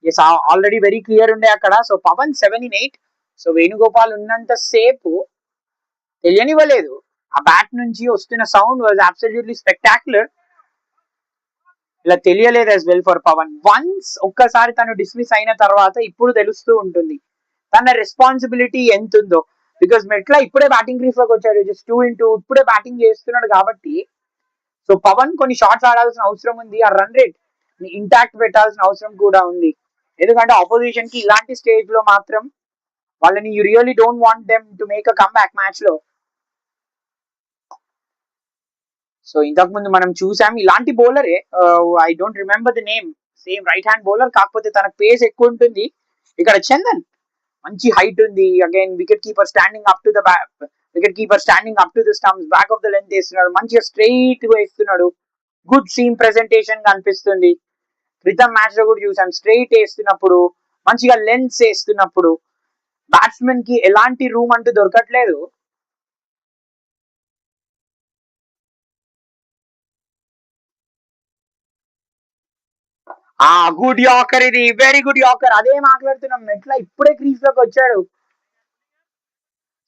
ఎస్ ఆల్రెడీ వెరీ క్లియర్ ఉండే అక్కడ. So Pavan 7 in 8. So Venugopal ఉన్నంత సేపు తెలియనివ్వలేదు. ఆ బ్యాట్ నుంచి వస్తున్న సౌండ్ వాజ్ అబ్సల్యూట్లీ స్పెక్టాక్యులర్. ఇలా తెలియలేదు as well for Pavan. Once ఒక్కసారి తను డిస్మిస్ అయిన తర్వాత ఇప్పుడు తెలుస్తూ ఉంటుంది తన రెస్పాన్సిబిలిటీ ఎంత ఉందో. బికాస్ మెట్లా ఇప్పుడే బ్యాటింగ్ క్రీజ్ లోకి వచ్చాడు. జస్ట్ 2 in 2 ఇప్పుడే బ్యాటింగ్ చేస్తున్నాడు కాబట్టి సో పవన్ కొన్ని షాట్స్ ఆడాల్సిన అవసరం ఉంది. ఆ రన్ రేట్ ఇంటాక్ట్ పెట్టాల్సిన అవసరం కూడా ఉంది. ఎందుకంటే ఆపోజిషన్ కి ఇలాంటి స్టేజ్ లో మాత్రం వాళ్ళని you really don't want them to make a comeback match లో. సో ఇంతకు ముందు మనం చూసాం ఇలాంటి బౌలరే. I don't remember the name. Same right hand bowler, కాకపోతే తన పేస్ ఎక్కువ ఉంటుంది. ఇక్కడ చందన్ మంచి హైట్ ఉంది. Again wicket keeper standing up to the stumps, back of the length వేస్తున్నాడు. మంచిగా స్ట్రైట్ గా వేస్తున్నాడు. గుడ్ సీమ్ ప్రెజెంటేషన్ కనిపిస్తుంది. క్రితం మ్యాచ్ లో కూడా చూసాం స్ట్రైట్ వేస్తున్నప్పుడు, మంచిగా లెన్స్ వేస్తున్నప్పుడు బ్యాట్స్మెన్ కి ఎలాంటి రూమ్ అంటూ దొరకట్లేదు. గుడ్ యాకర్, ఇది వెరీ గుడ్ యాకర్. అదే మాట్లాడుతున్నాం, మెట్లా ఇప్పుడే క్రీజ్ లోకి వచ్చాడు.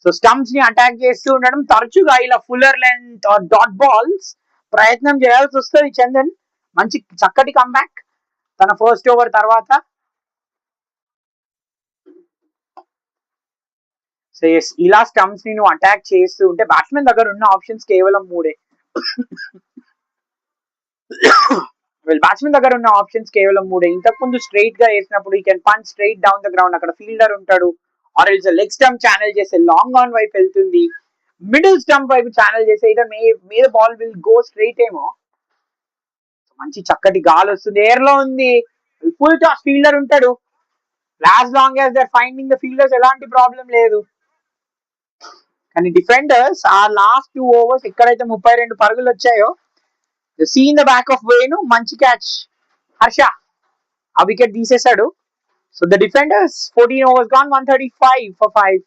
సో స్టంప్స్ ని అటాక్ చేస్తూ ఉండడం, తరచుగా ఇలా ఫుల్లర్ లెంత్ డాట్ బాల్స్ ప్రయత్నం చేయాల్సి వస్తుంది చందన్. మంచి చక్కటి కంబ్యాక్ తన ఫస్ట్ ఓవర్ తర్వాత. సో ఎస్, ఇలా స్టంప్స్ ని నువ్వు అటాక్ చేస్తూ ఉంటే బ్యాట్స్మెన్ దగ్గర ఉన్న ఆప్షన్స్ కేవలం 3. బ్యాట్స్మెన్ దగ్గర ఉన్న ఆప్షన్స్ కేవలం 3. ఇంతకు ముందు స్ట్రైట్ గా వేసినప్పుడు ఈ can punch straight down the ground, అక్కడ ఫీల్డర్ ఉంటాడు. Or else leg stump channel చేస్తే లాంగ్ ఆన్ వైపు వెళ్తుంది, మిడిల్ స్టంప్ వైపు ఛానల్ చేస్తే ఇదర్ మీద బాల్ విల్ గో స్ట్రైట్ ఏమో. మంచి చక్కటి గాలి వస్తుంది, ఎయిర్ లో ఉంది, ఫుల్ టాస్ ఫీల్డర్ ఉంటాడు. As long as they're finding the fielders ఎలాంటి ప్రాబ్లం లేదు. కానీ డిఫెండర్స్ ఆ లాస్ట్ 2 overs ఎక్కడైతే 32 పరుగులు వచ్చాయో, see in the back of Venu, మంచి క్యాచ్ హర్ష ఆ వికెట్ తీసేశాడు. So the defenders 14 overs gone, 135 for 5.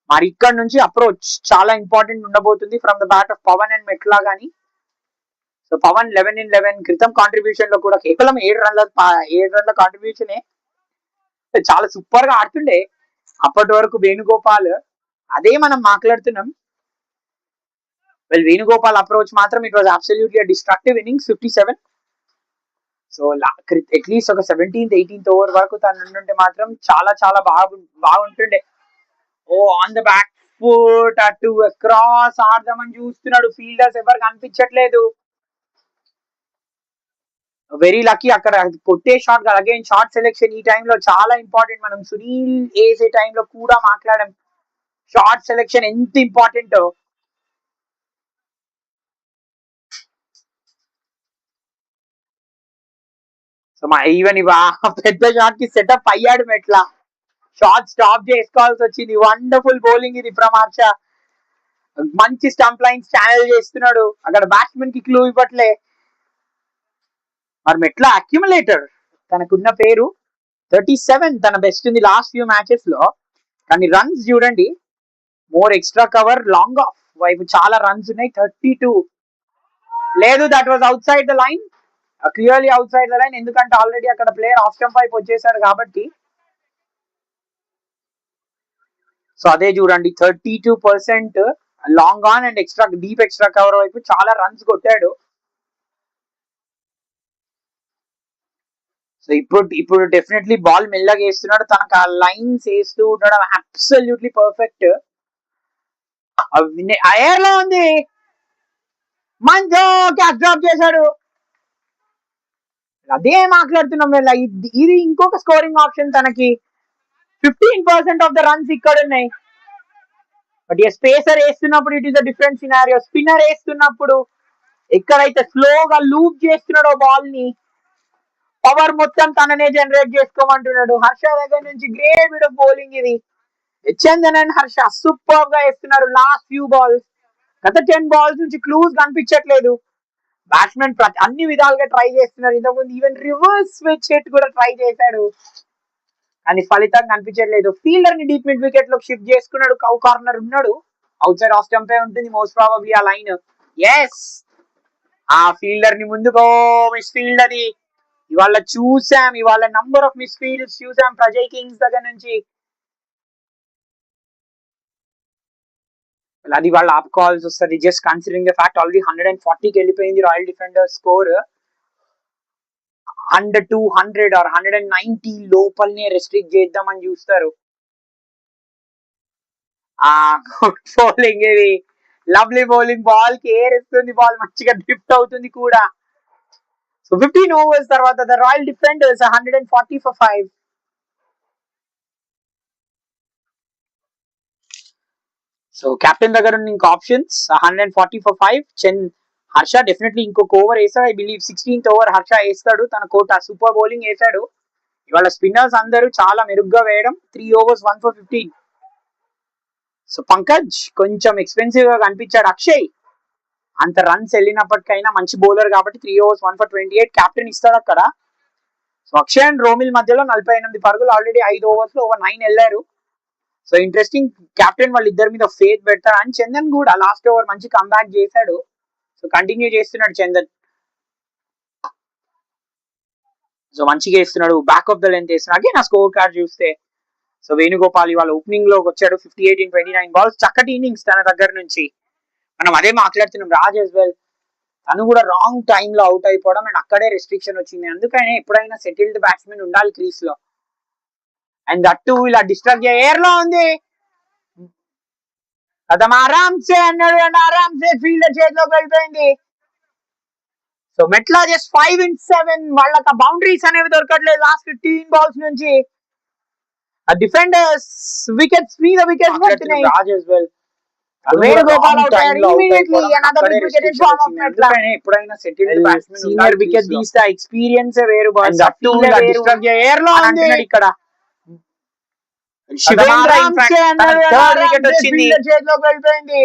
మరి ఇక్కడ నుంచి అప్రోచ్ చాలా ఇంపార్టెంట్ ఉండబోతుంది from the bat of Pavan and Metla గానీ. So Pavan 11 in 11. క్రితం కాంట్రిబ్యూషన్ లో కూడా కేవలం 7 రన్ల కాంట్రిబ్యూషనే. చాలా సూపర్ గా ఆడుతుండే అప్పటి వరకు వేణుగోపాల్. అదే మనం మాట్లాడుతున్నాం. వెల్ వేణుగోపాల్ అప్రోచ్ మాత్రం it was absolutely destructive innings. 57. So at least ఒక 17th 18th ఓవర్ వరకు తను ఉంటుంటే మాత్రం చాలా చాలా బాగుంటుండే. ఓ ఆన్ ద బ్యాక్ ఫుట్ అటు క్రాస్ ఆడదామని చూస్తున్నాడు, ఫీల్డర్స్ ఎవరు కనిపించట్లేదు. వెరీ లక్కీ అక్కడ కొట్టే షాట్ కాదు, అగైన్ షార్ట్ సెలెక్షన్ ఈ టైంలో చాలా ఇంపార్టెంట్. మనం సునీల్ వేసే టైంలో కూడా మాట్లాడాం షార్ట్ సెలెక్షన్ ఎంత ఇంపార్టెంట్. సో ఈవెన్ పెద్ద షాట్ కి సెటప్ అయ్యాడు మెట్లా. షాట్ స్టాప్ చేసుకోవాల్సి వచ్చింది. వండర్ఫుల్ బౌలింగ్ ఇది ఫ్రమ్ హర్ష. మంచి స్టంప్ లైన్స్ ఛానల్ చేస్తున్నాడు. అక్కడ బ్యాట్స్మెన్ కి క్లూ ఇవ్వట్లే. మరి మెట్ల అక్యుములేటర్ తనకున్న పేరు 37, తన బెస్ట్ ఉంది లాస్ట్ ఫ్యూ మ్యాచెస్ లో. కానీ రన్స్ చూడండి, more extra cover long off వైపు చాలా రన్స్ ఉన్నాయి. 32 లేదు, that was out side the line, clearly out side the line. ఎందుకంటే ఆల్రెడీ అక్కడ ప్లేయర్ ఆఫ్ స్టంప్ వైపు వచ్చేసాడు కాబట్టి. సో అదే చూడండి, 32% long on and extra deep extra cover వైపు చాలా రన్స్ కొట్టాడు. సో ఇప్పుడు డెఫినెట్లీ బాల్ మెల్లగా వేస్తున్నాడు. తనకు ఆ లైన్స్ వేస్తూ ఉండడం అబ్సల్యూట్లీ పర్ఫెక్ట్. ఎయిర్ లో ఉంది, మంచి క్యాచ్ డ్రాప్ చేశాడు. అదే మాట్లాడుతున్నాం వీళ్ళ. ఇది ఇంకొక స్కోరింగ్ ఆప్షన్ తనకి. 15% ఆఫ్ ద రన్స్ ఇక్కడ ఉన్నాయి. బట్ ఈ స్పేసర్ వేస్తున్నప్పుడు it is a different scenario. Spinner వేస్తున్నప్పుడు ఎక్కడైతే స్లోగా లూప్ చేస్తున్నాడో బాల్ ని, పవర్ మొత్తం తననే జనరేట్ చేసుకోమంటున్నాడు. హర్ష దగ్గర నుంచి గ్రేట్ బిట్ ఆఫ్ బౌలింగ్ ఇది. చందన్ అండ్ హర్ష సూపర్ గా వేస్తున్నారు లాస్ట్ ఫ్యూ బాల్స్. గత 10 balls నుంచి క్లూస్ కనిపించట్లేదు. బ్యాట్స్మెన్ అన్ని విధాలుగా ట్రై చేస్తున్నారు. ఇంతకుముందు ఈవెన్ రివర్స్ స్విచ్ హిట్ కూడా ట్రై చేశాడు, కానీ ఫలితం కనిపించట్లేదు. ఫీల్డర్ ని డీప్ మిడ్ వికెట్ లో షిఫ్ట్ చేసుకున్నాడు. కౌ కార్నర్ ఉన్నాడు, అవుట్ సైడ్ ఆఫ్ స్టంపే ఉంటుంది మోస్ట్ ప్రాబబ్లీ ఆ లైన్. ఎస్, ఆ ఫీల్డర్ ని ముందుకో మిస్ ఫీల్డ్ అది. ఇవాళ చూసాం, ఇవాళ నంబర్ ఆఫ్ మిస్ ఫీల్డ్స్ చూసాం ప్రజయ్ కింగ్స్ దగ్గర నుంచి. అది వాళ్ళు ఆపుకోవాల్సి వస్తుంది. Just considering the fact already 140కి వెళ్ళిపోయింది రాయల్ డిఫెండర్ స్కోర్. 200 ఆర్ 190 లోపలనే రెస్ట్రిక్ట్ చేద్దామని చూస్తారు. ఆ బౌలింగ్ ఇది, లవ్లీ బౌలింగ్. బాల్ కి ఏర్ ఇస్తుంది, బాల్ మంచిగా డ్రిఫ్ట్ అవుతుంది కూడా. సో 15 overs తర్వాత the royal defenders 140 for 5. So captain దగ్గర ఉన్న ఇంకో ఆప్షన్స్ 140 for 5. హర్ష డెఫినెట్లీ ఇంకొక ఓవర్ వేస్తాడు. I believe 16th over Harsha వేస్తాడు. తన కోట సూపర్ బౌలింగ్ వేసాడు. ఇవాళ స్పిన్నర్స్ అందరూ చాలా మెరుగ్గా వేయడం. 3 overs 1 for 15. సో పంకజ్ కొంచెం ఎక్స్పెన్సివ్ గా కనిపించాడు. అక్షయ్ అంత రన్స్ వెళ్ళినప్పటికైనా మంచి బౌలర్ కాబట్టి 3 overs 1 for 28 కెప్టెన్ ఇస్తాడు అక్కడ. సో అక్షయ్ అండ్ రోమిల్ మధ్యలో 48 పరుగులు. ఆల్రెడీ 5 overs లో ఓవర్ 9 వెళ్ళారు. సో ఇంట్రెస్టింగ్, కెప్టెన్ వాళ్ళ ఇద్దరి మీద ఫేత్ పెడతారు. అండ్ చందన్ కూడా లాస్ట్ ఓవర్ మంచి కంబ్యాక్ చేశాడు. సో కంటిన్యూ చేస్తున్నాడు చందన్. సో మంచిగా వేస్తున్నాడు, బ్యాక్ ఆఫ్ ద లెంత్ వేస్తున్నాడు. అగే నా స్కోర్ కార్డ్ చూస్తే, సో వేణుగోపాల్ ఇవాళ ఓపెనింగ్ లోకి వచ్చాడు. 58 in 29 balls. చక్కటి ఇన్నింగ్స్ తన దగ్గర నుంచి. మనం అదే మాట్లాడుతున్నాం. రాజ్ as well, తను కూడా రాంగ్ టైమ్ లో అవుట్ అయిపోవడం అండ్ అక్కడే రెస్ట్రిక్షన్ వచ్చింది. అందుకనే ఎప్పుడైనా సెటిల్డ్ బ్యాట్స్మెన్ ఉండాలి క్రీస్ లో. అండ్ దట్టు ఇలా డిస్టర్బ్ ఎయిర్ లో ఉంది, అతను ఆరామ్సే అన్నాడు అండ్ ఆరామ్సే ఫీల్డర్ చేతిలోకి వెళ్ళిపోయింది. So Metla just 5 in 7. వాళ్ళకి బౌండరీస్ అనేవి దొరకట్లేదు లాస్ట్ 15 balls నుంచి. డిఫెండర్స్ వికెట్స్ మీద వికెట్స్ పడుతున్నాయి. Raj as well, Venugopal out అయ్యారు. Immediately another wicket in form of Metla. ఎప్పుడైనా సెటిల్డ్ బ్యాట్స్మెన్ సీనియర్ వికెట్ తీస్తే ఎక్స్పీరియన్స్ వేరు. బాస్ దట్టు ఇలా డిస్టర్బ్ ఎయిర్ లో ఉంది ఇక్కడ. శివేంద్ర థర్డ్ వికెట్ వచ్చింది, చేతిలోకి వెళ్ళిపోయింది.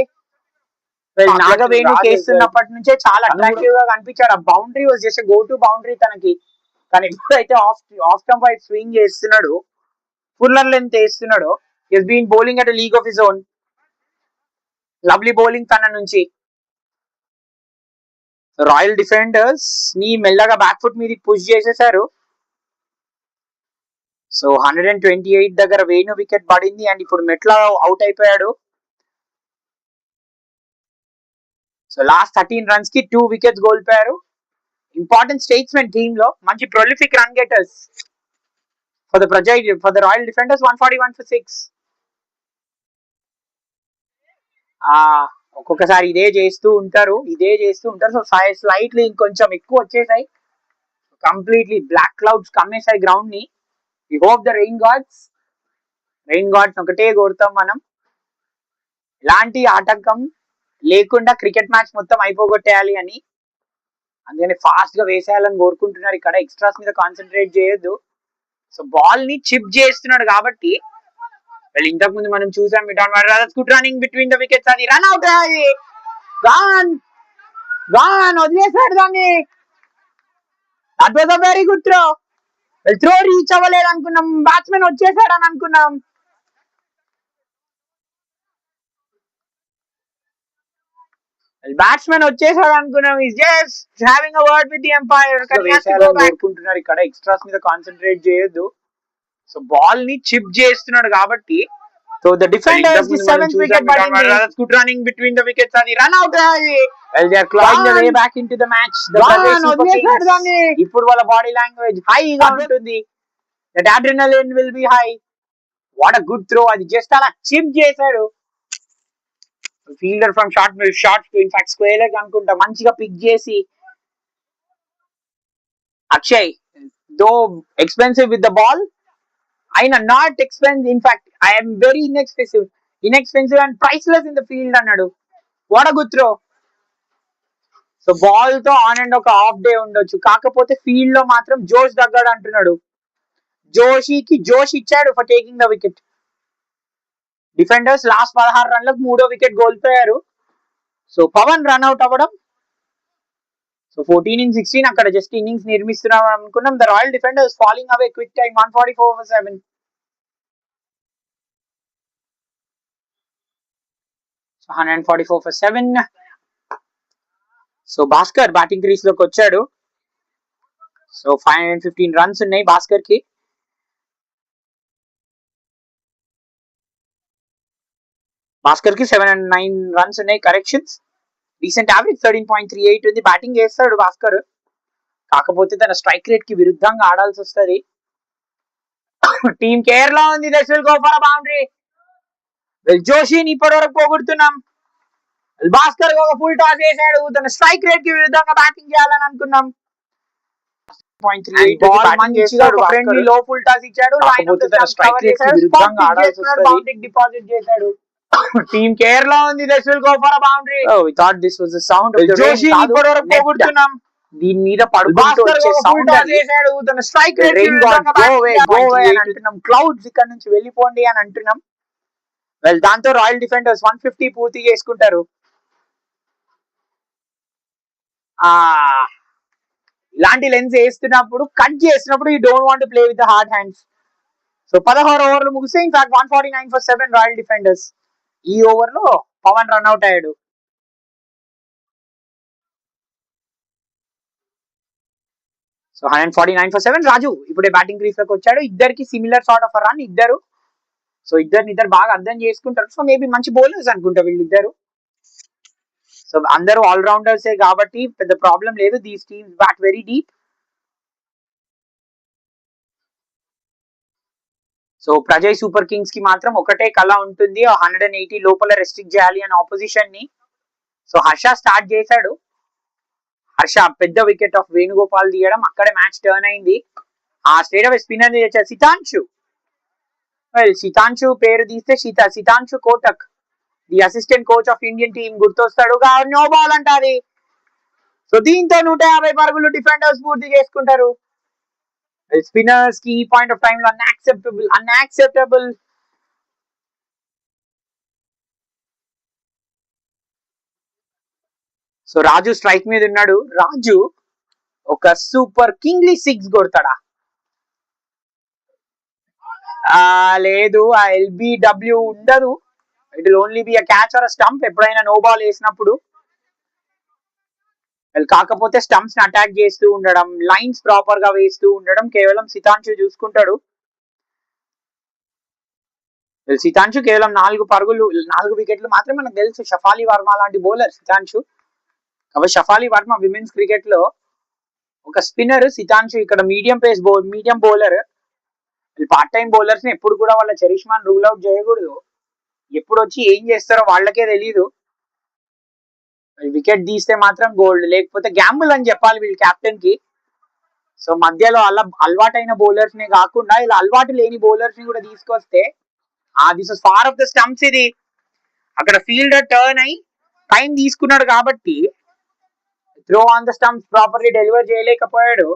నాగవేణు కేస్తున్నప్పటి నుంచే చాలా అట్రాక్టివ్ గా కనిపించాడు. ఆ boundary was just go to boundary తనకి. కానీ ఎప్పుడైతే ఆఫ్ స్టంప్ వైపు స్వింగ్ చేస్తున్నాడు, ఫుల్లర్ లెంత్ వేస్తున్నాడు, he has been bowling at league of his own. Lovely bowling తన నుంచి. రాయల్ డిఫెండర్స్ ని మెల్లగా బ్యాక్ ఫుట్ మీదకి పుష్ చేసేసారు. సో 128 దగ్గర వేణు వికెట్ పడింది అండ్ ఇప్పుడు మెట్ల అవుట్ అయిపోయాడు. సో లాస్ట్ 13 runs కి 2 wickets కోల్పోయారు. ఇంపార్టెంట్ స్టేట్స్మెన్ టీమ్ లో, మంచి prolific run getters for the Prajay, for the royal defenders. 141 for 6. ఒక్కొక్కసారి ఇదే చేస్తూ ఉంటారు. సో స్లైట్లీ ఇంకొంచెం ఎక్కువ వచ్చేసాయి. కంప్లీట్లీ బ్లాక్ క్లౌడ్స్ కమ్మేసాయి గ్రౌండ్ ని. We hope the rain gods ఒకటే కోరుతాం మనం, ఎలాంటి ఆటంకం లేకుండా క్రికెట్ మ్యాచ్ మొత్తం అయిపోగొట్టేయాలి అని. అందుకని ఫాస్ట్ గా వేసేయాలని కోరుకుంటున్నారు. ఇక్కడ ఎక్స్ట్రాస్ మీద కాన్సన్ట్రేట్ చేయొద్దు. సో బాల్ ని చిప్ చేస్తున్నాడు కాబట్టి Well, ఇంతకు ముందు మనం చూసాం mid on brothers good running between the wickets, అది రన్ అవుట్, అది గాన్ వదిలేసాడు దాన్ని. That was a very good throw. Throw reach అవ్వలేదు అనుకున్నాం, బ్యాట్స్మెన్ వచ్చేసాడు అని అనుకున్నాం. బ్యాట్స్మెన్ వచ్చేసాడు అనుకున్నాం. Is just having a word with the umpire. కోరుకుంటున్నారు ఇక్కడ, ఎక్స్ట్రాస్ మీద కాన్సన్ట్రేట్ చేయొద్దు. సో బాల్ ని చిప్ చేస్తున్నాడు కాబట్టి. So the defenders the 7th wicket good running between the wickets, అది రన్ అవుట్, అది well they are clawing their way back into the match. The Prajay Super Kings, ఇప్పుడు వాళ్ళ body language హైగా ఉంటుంది. That adrenaline will be high. What a good throw, అది just అలా chip చేశాడు. Fielder from short in fact square leg అనుకుంటా, మంచిగా pick చేసి. Akshay though expensive with the ball, అయినా not expensive, in fact I'm very inexpensive and priceless in the field అన్నాడు. What a good throw. So ball తో on and ఒక half day ఉండొచ్చు, కాకపోతే field లో మాత్రం జోష్ తగ్గాడు అంటున్నాడు. జోష్ ఇచ్చాడు for taking the wicket. Defenders last 16 రన్లకు 3వ వికెట్ కోల్పోయారు. సో పవన్ రన్అట్ అవ్వడం. సో 14 in 16 అక్కడ జస్ట్ ఇన్నింగ్స్ నిర్మిస్తున్నాం అనుకున్నాం. The royal defenders falling away quick time 144 for 7. So 144 for 7. So Bhaskar batting crease లోకి వచ్చాడు. సో 515 రన్స్ ఉన్నాయి భాస్కర్ కి. భాస్కర్ కి 709 రన్స్ ఉన్నాయి. కరెక్షన్స్, రీసెంట్ యావరేజ్ 13.38 ఉంది. బ్యాటింగ్ చేస్తాడు భాస్కర్, కాకపోతే తన స్ట్రైక్ రేట్ కి విరుద్ధంగా ఆడాల్సి వస్తుంది. టీమ్ కేర్ లో ఉంది. That will go for a boundary. Joshini ఇప్పటి వరకు పోగొడుతున్నాం. భాస్కర్ ఒక ఫుల్ టాస్ వేసాడు. తన స్ట్రైక్ రేట్ కి విరుద్ధంగా బ్యాటింగ్ చేయాలని అనుకున్నాం. లో ఫుల్ టాస్ ఇచ్చాడు. డిపాజిట్ చేశాడు. టీమ్ కేర్ లో ఉంది. That will go for a boundary. We thought this was the sound of the Joshi. ఇప్పటి వరకు పోగొడుతున్నాం. దీని మీద పడుకుంటూ వచ్చే సౌండ్ చేశాడు. తన స్ట్రైక్ రేట్ కి విరుద్ధంగా బ్యాటింగ్ అంటున్నాం. క్లౌడ్స్ ఇక్కడ నుంచి వెళ్ళిపోండి అని అంటున్నాం. వెల్, దాంతో రాయల్ డిఫెండర్స్ 150 పూర్తి చేసుకుంటారు. ఇలాంటి లెన్స్ వేస్తున్నప్పుడు, కట్ చేస్తున్నప్పుడు you don't want to play with the hard hands. So 16 ఓవర్లు ముగిస్తే ఇన్ఫాక్ట్ 149 for 7 రాయల్ డిఫెండర్స్. ఈ ఓవర్ లో పవన్ రన్అట్ అయ్యాడు. So 149 for 7. రాజు ఇప్పుడే బ్యాటింగ్ క్రీజ్ లోకి వచ్చాడు. ఇద్దరికి సిమిలర్ సార్ట్ ఆఫ్ రన్ ఇద్దరు. సో ఇద్దరు బాగా అర్థం చేసుకుంటారు. సో మేబీ మంచి బౌలర్స్ అనుకుంటా వీళ్ళిద్దరు. సో అందరూ ఆల్రౌండర్సే కాబట్టి పెద్ద ప్రాబ్లం లేదు. These teams bat very deep. So Prajay super kings కి మాత్రం ఒకటే కళ ఉంటుంది, 180 లోపల రెస్ట్రిక్ట్ చేయాలి అని ఆపోజిషన్ ని. సో హర్ష స్టార్ట్ చేశాడు. హర్ష పెద్ద వికెట్ ఆఫ్ వేణుగోపాల్ తీయడం, అక్కడే మ్యాచ్ టర్న్ అయింది. ఆ స్ట్రేట్ అవే స్పిన్నర్ చేశారు సితాంశు. సితాంశు పేరు తీస్తే Sitanshu Kotak, the assistant coach of Indian team గుర్తొస్తాడు. నో బాల్ అంటాది. సో దీంతో 150 పరుగులు డిఫెండర్స్ పూర్తి చేసుకుంటారు. స్పిన్నర్స్ కి ఈ పాయింట్ ఆఫ్ టైమ్ లో అన్యాక్సెప్టబుల్. సో రాజు స్ట్రైక్ మీద ఉన్నాడు. రాజు ఒక సూపర్ కింగ్లీ 6 కొడతాడా? లేదు, ఆ LBW ఉండదు. It will only be a catch or a stump ఎప్పుడైనా నో బాల్ వేసినప్పుడు. కాకపోతే స్టంప్స్ ని అటాక్ చేస్తూ ఉండడం, లైన్స్ ప్రాపర్ గా వేస్తూ ఉండడం కేవలం సితాంశు చూసుకుంటాడు. సితాంశు కేవలం 4 వికెట్లు మాత్రమే మనకు తెలుసు. షఫాలి వర్మ లాంటి బౌలర్ సితాంశు. కాబట్టి షఫాలి వర్మ విమెన్స్ క్రికెట్ లో ఒక స్పిన్నర్. సితాంశు ఇక్కడ medium bowler. Part time bowlers ని ఎప్పుడు కూడా వాళ్ళ చరిష్మాన్ రూల్ అవుట్ చేయకూడదు. ఎప్పుడు వచ్చి ఏం చేస్తారో వాళ్ళకే తెలీదు. వికెట్ తీస్తే మాత్రం గోల్డ్, లేకపోతే గ్యాంబుల్ అని చెప్పాలి వీళ్ళ కెప్టెన్ కి. సో మధ్యలో అలవాటైన బౌలర్స్ నే కాకుండా ఇలా అలవాటు లేని బౌలర్స్ ని కూడా తీసుకొస్తే this is far of the stumps. ఇది అక్కడ ఫీల్డర్ టర్న్ అయి టైం తీసుకున్నాడు కాబట్టి throw on the stumps properly deliver చేయలేకపోయాడు.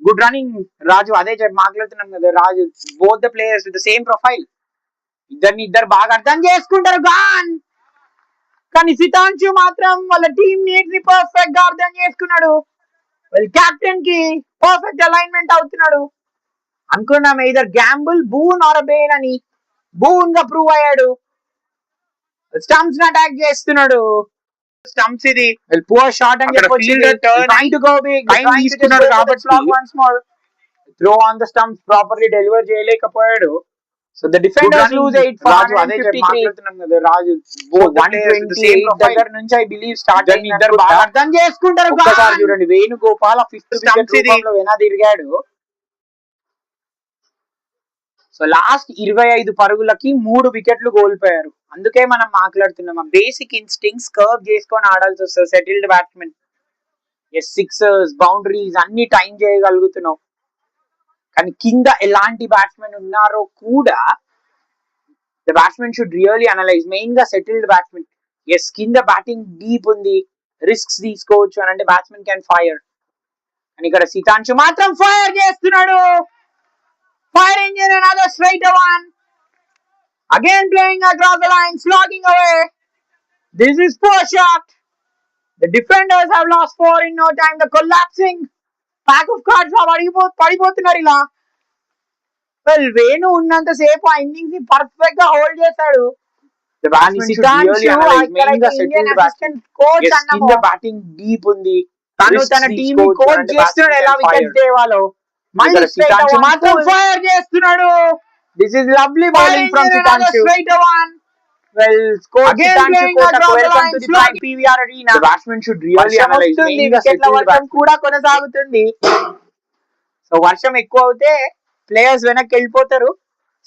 Good running Raju. అదే మాట్లాడుతున్నాం కదా, Raju both the players with the same profile. ఇద్దరు బాగా అర్థం చేసుకుంటారు గాన్. కానీ సితాంశు మాత్రం వాళ్ళ టీమ్ నీట్ ని పర్ఫెక్ట్ గా అర్థం చేసుకున్నాడు. వాళ్ళ కెప్టెన్ కి పర్ఫెక్ట్ అలైన్మెంట్ అవుతున్నాడు. అనుకున్నాం either Gamble boon are ben అని. బూన్ గా ప్రూవ్ అయ్యాడు. స్టంప్స్ ని అటాక్ చేస్తున్నాడు. స్టంప్స్ ఇది పువర్ షాట్ అని చెప్పొచ్చు. Trying to go big, trying to తీసుకున్నాడు కాబట్టి once more throw on the stumps properly deliver చేయలేకపోయాడు. So the defenders lose 8 for 153. Raju 128 దగ్గర నుంచి ఐ బిలీవ్ స్టార్ట్ అయింది. ఇద్దరు బాగా అర్థం చేసుకుంటారు. ఒకసారి చూడండి వేణుగోపాల్ 5th వికెట్ రూపంలో వెనా తిరిగాడు. సో లాస్ట్ 25 పరుగులకి 3 వికెట్లు కోల్పోయారు. అందుకే మనం మాట్లాడుతున్నాం ఆ బేసిక్ ఇన్స్టింగ్స్ కర్వ్ చేసుకొని ఆడాల్సి వస్తుంది. సెటిల్డ్ బ్యాట్స్మెన్ సిక్సర్స్ బౌండరీస్ అన్ని టైం చేయగలుగుతున్నాం. కానీ కింద ఎలాంటి బ్యాట్స్మెన్ ఉన్నారో కూడా the batsmen should really analyse. Main గా సెటిల్డ్ బ్యాట్స్మెన్ కింద బ్యాటింగ్ డీప్ ఉంది, రిస్క్స్ తీసుకోవచ్చు అని అంటే బ్యాట్స్మెన్ క్యాన్ ఫైర్. అని ఇక్కడ సితాంశు మాత్రం ఫైర్ చేస్తున్నాడు. Firing in another straight one. Again playing across the line, slogging away. This is poor shot. The defenders have lost 4 in no time. The collapsing pack of cards పడిపోతున్నారు ఇలా. Well Venu ఉన్నంత సేపు ఆ innings ని perfect గా hold చేశాడు. Batting deep ఉంది, తను తన టీమ్ కోచ్ చేస్తున్నాడు ఎలా వికెట్స్ తేవాలో. మాత్రం ఫైర్ చేస్తున్నాడు. This is lovely bowling from Sitanshu. Well score Sitanshu Kotak welcome to the PVR arena. The batsmen should really analyse. వికెట్ల వర్షం కూడా కొనసాగుతుంది. సో వర్షం ఎక్కువ అవుతే ప్లేయర్స్ వెనక్కి వెళ్ళిపోతారు.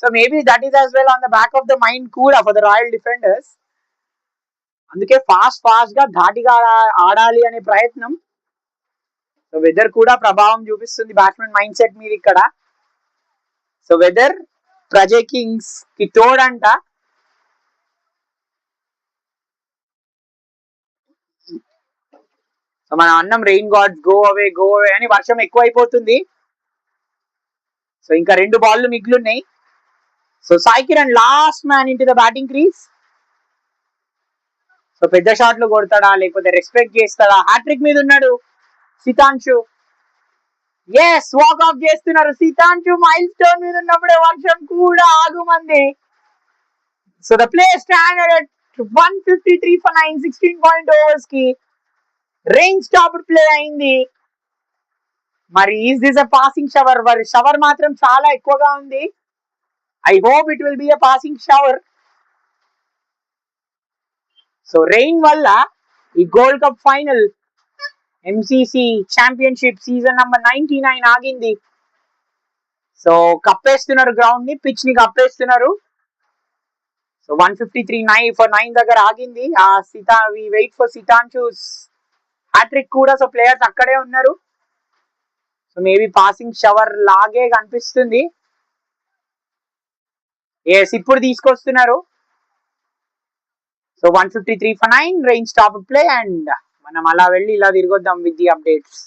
So maybe that is as well on the back of the mind కూడా ఫర్ ద రాయల్ డిఫెండర్స్. అందుకే ఫాస్ట్ గా ధాటిగా ఆడాలి అనే ప్రయత్నం. సో వెదర్ కూడా ప్రభావం చూపిస్తుంది బ్యాట్స్మెన్ మైండ్ సెట్ మీద ఇక్కడ. సో వెదర్ ప్రజయ్ కింగ్స్ కి తోడంట. సో మనం అన్నం రెయిన్ గాడ్స్ గో అవే అని వర్షం ఎక్కువ అయిపోతుంది. సో ఇంకా 2 బాల్లు మిగిలిన్నాయి. So Sai Kiran last man in to the batting crease. So పెద్ద షాట్లు కొడతాడా లేకపోతే రెస్పెక్ట్ చేస్తాడా? హ్యాట్రిక్ మీద ఉన్నాడు సితాంశు. వాక్ ఆఫ్ చేస్తున్నారు. సితాంశు మైల్ స్టోన్ మీద ఉన్నప్పుడే వర్షం కూడా ఆగుమంది. So the play standard at 153 for 9, 16 point overs కి రెయిన్ స్టాప్ ప్లే అయింది. మరి is this a passing shower? Shower మాత్రం చాలా ఎక్కువగా ఉంది. I hope it will be a passing shower. So rain వల్ల ఈ gold cup final M.C.C championship season number 99 ఆగింది. సో కప్పేస్తున్నారు గ్రౌండ్ ని, పిచ్ ని కప్పేస్తున్నారు. సో 153 for 9 దగ్గర ఆగింది. వి వెయిట్ ఫర్ సితాంశుస్ హ్యాట్రిక్ కూడా. సో ప్లేయర్స్ అక్కడే ఉన్నారు. సో మేబీ పాసింగ్ షవర్ లాగే కనిపిస్తుంది. ఇప్పుడు తీసుకొస్తున్నారు. So 153 for 9 rain stop play. And మనం అలా వెళ్ళి ఇలా తిరిగొద్దాం with the updates.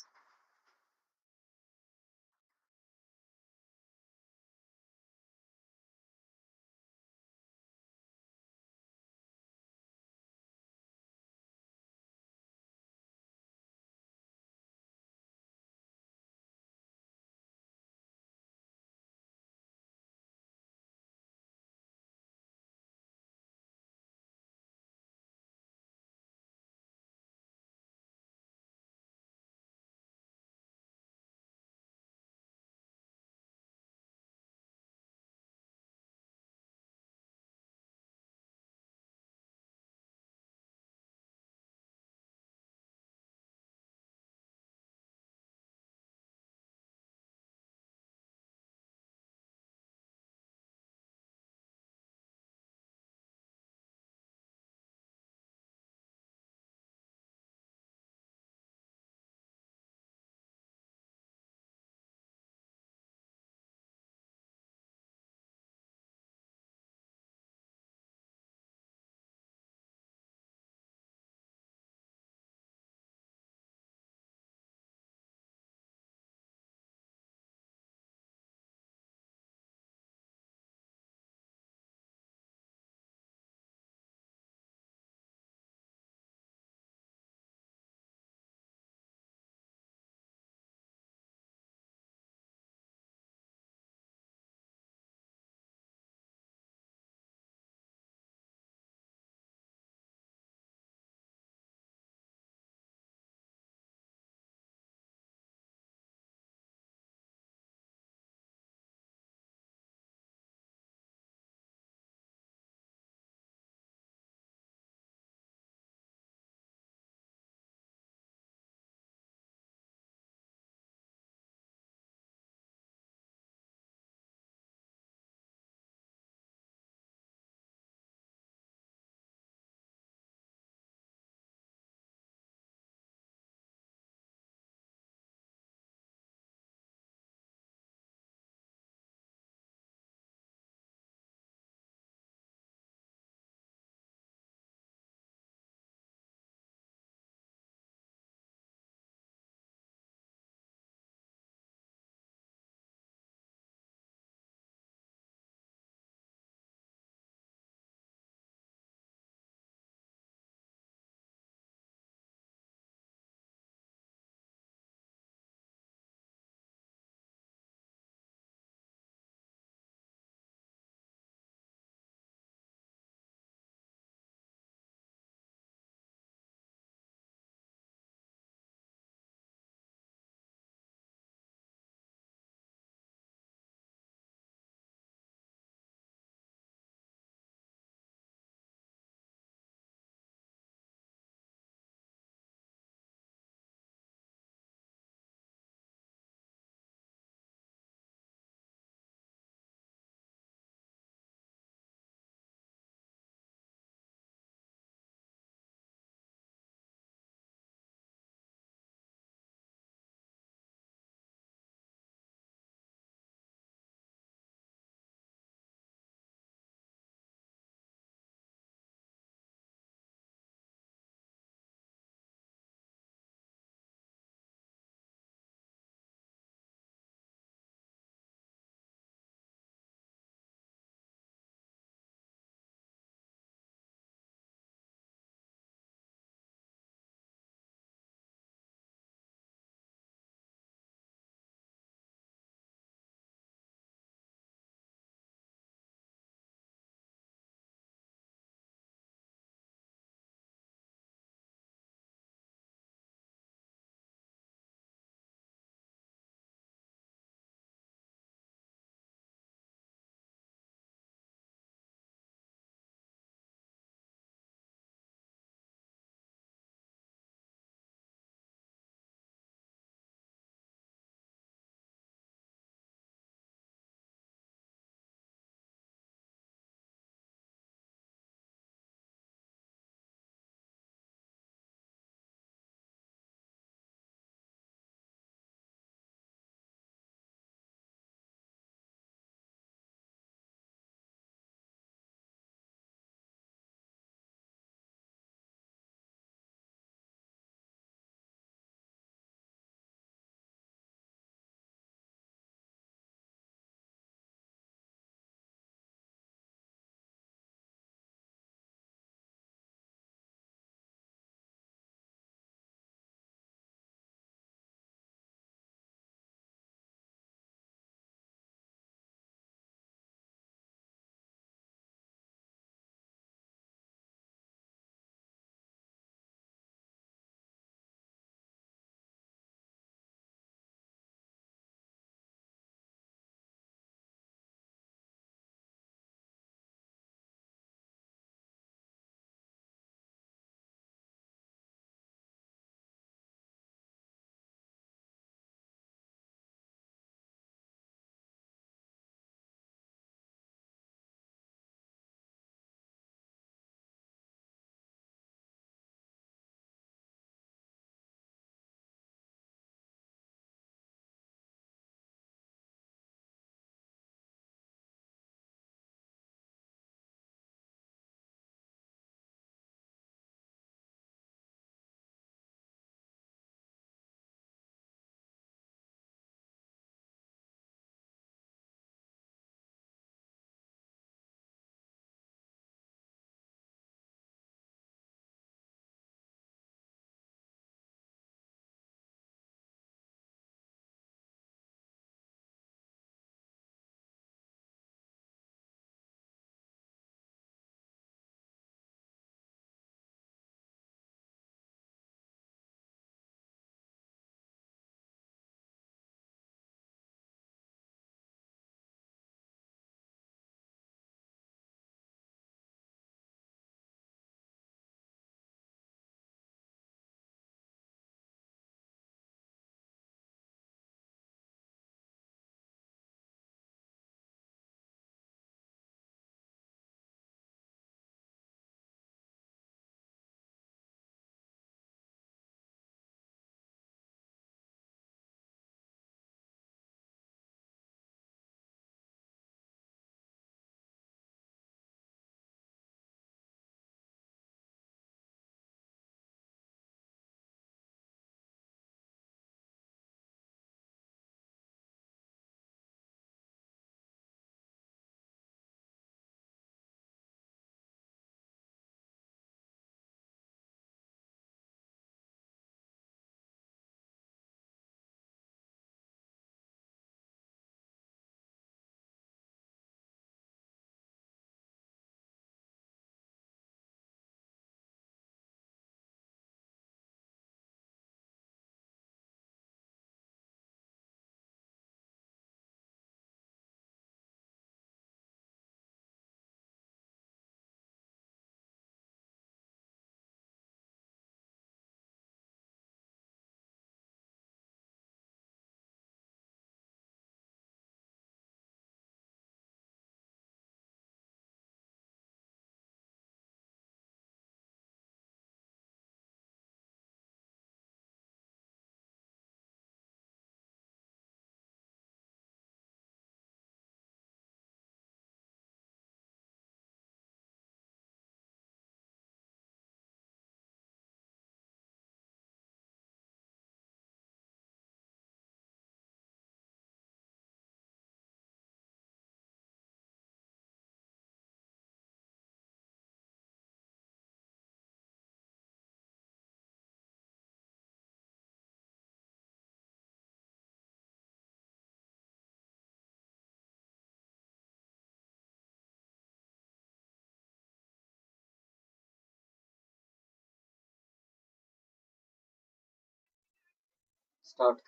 Start.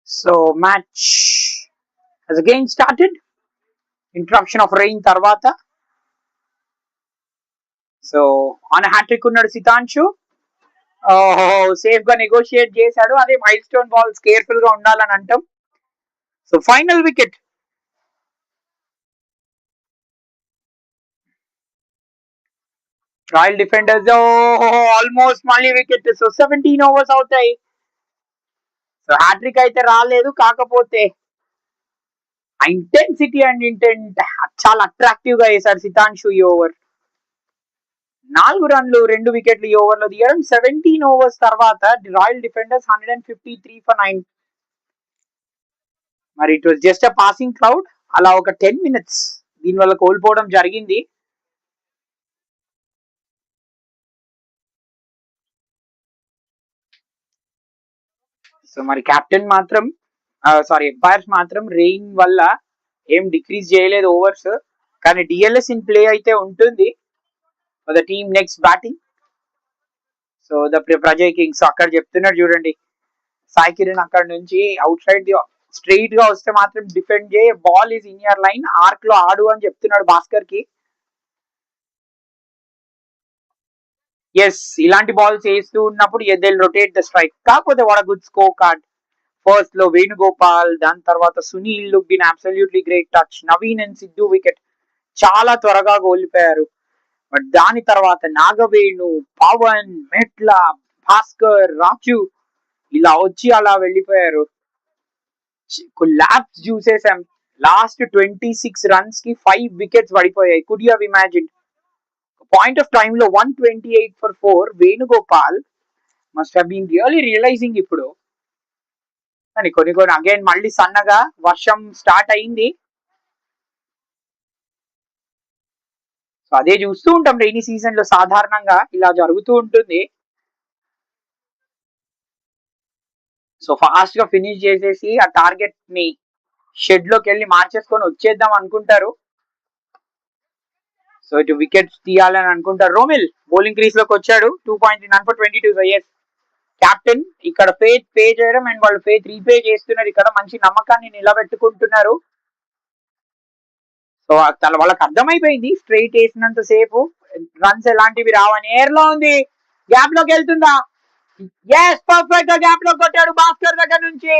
So match has again started. Interruption of rain tarvata. So on a hat trick ఉన్నాడు సితాంశు. సేఫ్ గా నెగోషియేట్ చేశాడు. అదే మైల్ స్టోన్ బాల్స్ కేర్ఫుల్ గా ఉండాలని అంటాం. So final wicket. Royal defenders almost మళ్ళీ వికెట్. సో 17 ఓవర్స్ అవుతాయి. So hattrick అయితే రాలేదు, కాకపోతే ఇంటెన్సిటీ అండ్ ఇంటెంట్ చాలా అట్రాక్టివ్ గా వేశాడు సితాంశు ఈ ఓవర్. 4 రన్లు 2 వికెట్లు ఈ ఓవర్ లో తీయడం. 17 ఓవర్స్ తర్వాత రాయల్ డిఫెండర్స్ 153 ఫర్ 9. మరి it was just a passing cloud. అలా ఒక 10 మినిట్స్ దీనివల్ల కోల్పోవడం జరిగింది. సో మరి కెప్టెన్ మాత్రం ఎంపైర్స్ మాత్రం రెయిన్ వల్ల ఏం డిక్రీజ్ చేయలేదు ఓవర్స్. కానీ డిఎల్ఎస్ ఇన్ ప్లే అయితే ఉంటుంది for the team next batting. So the Prajay kings అక్కడ చెప్తున్నాడు చూడండి, సాయి కిరణ్ అక్కడ నుంచి అవుట్ సైడ్ ది స్ట్రైట్ గా వస్తే మాత్రం డిఫెండ్ చేయి, ball is in your line, arc లో ఆడు అని చెప్తున్నాడు భాస్కర్ కి. ఎస్, ఇలాంటి బాల్స్ వేస్తూ ఉన్నప్పుడు దే రొటేట్ ద స్ట్రైక్. కాకపోతే what good score card. First లో వేణుగోపాల్, దాని తర్వాత Sunil look been absolutely great touch. Naveen and Siddhu wicket చాలా త్వరగా కోల్పోయారు. బట్ దాని తర్వాత నాగవేణు, పవన్, మెట్ల, భాస్కర్, రాజు ఇలా వచ్చి అలా వెళ్ళిపోయారు. ల్యాబ్స్ చూసేసాం. లాస్ట్ 26 రన్స్ కి 5 వికెట్స్ పడిపోయాయి. Could you have imagine? Point of time లో 128 for 4. Venugopal must have been realising ఇప్పుడు. కానీ కొన్ని అగైన్ మళ్ళీ సన్నగా వర్షం స్టార్ట్ అయింది. సో అదే చూస్తూ ఉంటాం రైనీ సీజన్ లో, సాధారణంగా ఇలా జరుగుతూ ఉంటుంది. సో ఫాస్ట్ గా ఫినిష్ చేసేసి ఆ టార్గెట్ ని షెడ్ లోకి వెళ్ళి మార్చేసుకొని వచ్చేద్దాం అనుకుంటారు. సో ఇటు వికెట్స్ తీయాలని అనుకుంటారు. రోమిల్ బౌలింగ్ క్రీజ్ లోకి వచ్చాడు. 2.9 ఫర్ 22. సో ఎస్, కెప్టెన్ ఇక్కడ ఫేత్ పే చేయడం అండ్ వాళ్ళు ఫేత్ రీపే చేస్తున్నారు. ఇక్కడ మంచి నమ్మకాన్ని నిలబెట్టుకుంటున్నారు. సో వాళ్ళకి అర్థమైపోయింది స్ట్రైట్ వేసినంత సేపు రన్స్ ఎలాంటివి రావని. ఎయిర్ లో ఉంది, గ్యాప్ లోకి వెళ్తుందా? ఎస్, పర్ఫెక్ట్ గా గ్యాప్ లో కొట్టాడు భాస్కర్ దగ్గర నుంచి.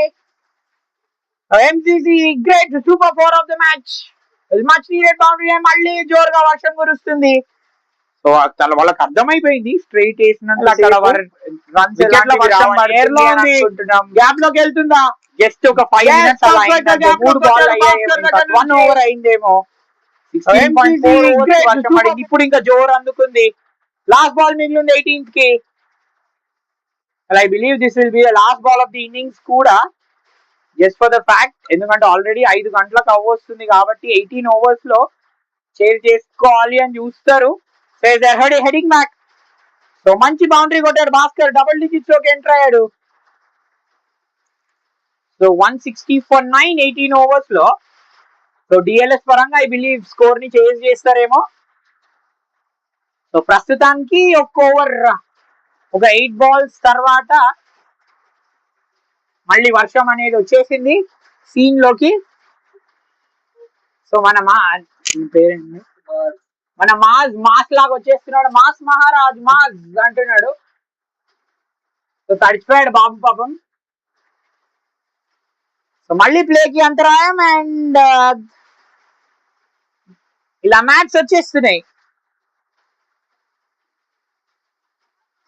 M.C.C great super 4 of the match. Much needed boundary. మళ్ళీ జోరుగా వర్షం కురుస్తుంది. సో వాళ్ళకి అర్థమైపోయింది స్ట్రైట్ వేసినంత అక్కడ రన్స్ గ్యాప్ లోకి వెళ్తుందా? జస్ట్ ఒక 5 మినిట్స్ 3 బాల్ అయ్యాయి, 1 ఓవర్ అయిందేమో. 16.4 ఓవర్స్ వర్షం పడింది. ఇప్పుడు ఇంకా జోరు అందుకుంది. లాస్ట్ బాల్ మిగిలింది 18th కి. I believe this will be the last ball of the innings కూడా, జస్ట్ ఫర్ ద ఫ్యాక్ట్. ఎందుకంటే ఆల్రెడీ 5 గంటలకు అవ్వొస్తుంది కాబట్టి 18 ఓవర్స్ లో చేర్ చేసుకోవాలి అని చూస్తారు. Heading back. సో మంచి బౌండరీ కొట్టాడు భాస్కర్. డబుల్ డిజిట్స్ లోకి ఎంటర్ అయ్యాడు. సో 160 ఫర్ 9 18 ఓవర్స్ లో. సో డిఎల్ఎస్ పరంగా ఐ బిలీవ్ స్కోర్ ని చేంజ్ చేస్తారేమో. సో ప్రస్తుతానికి ఒక 8 బాల్స్ తర్వాత మళ్ళీ వర్షం అనేది వచ్చేసింది సీన్ లోకి. సో మన పేరేంటి, మన మాస్ లాగా వచ్చేస్తున్నాడు. మాస్ మహారాజ్ మాస్ అంటున్నాడు. సో తడిచిపోయాడు బాబు పాపం. సో మళ్ళీ ప్లేకి అంతరాయం అండ్ ఇలా మ్యాచ్ వచ్చేస్తున్నాయి.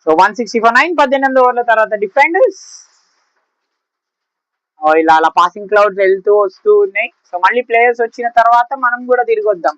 సో 160 ఫర్ 9 18 ఓవర్ల తర్వాత డిఫెండర్స్ ఇలా అలా పాసింగ్ క్లౌడ్స్ వెళ్తూ వస్తూ ఉన్నాయి. సో మళ్ళీ ప్లేయర్స్ వచ్చిన తర్వాత మనం కూడా తిరిగి వద్దాం.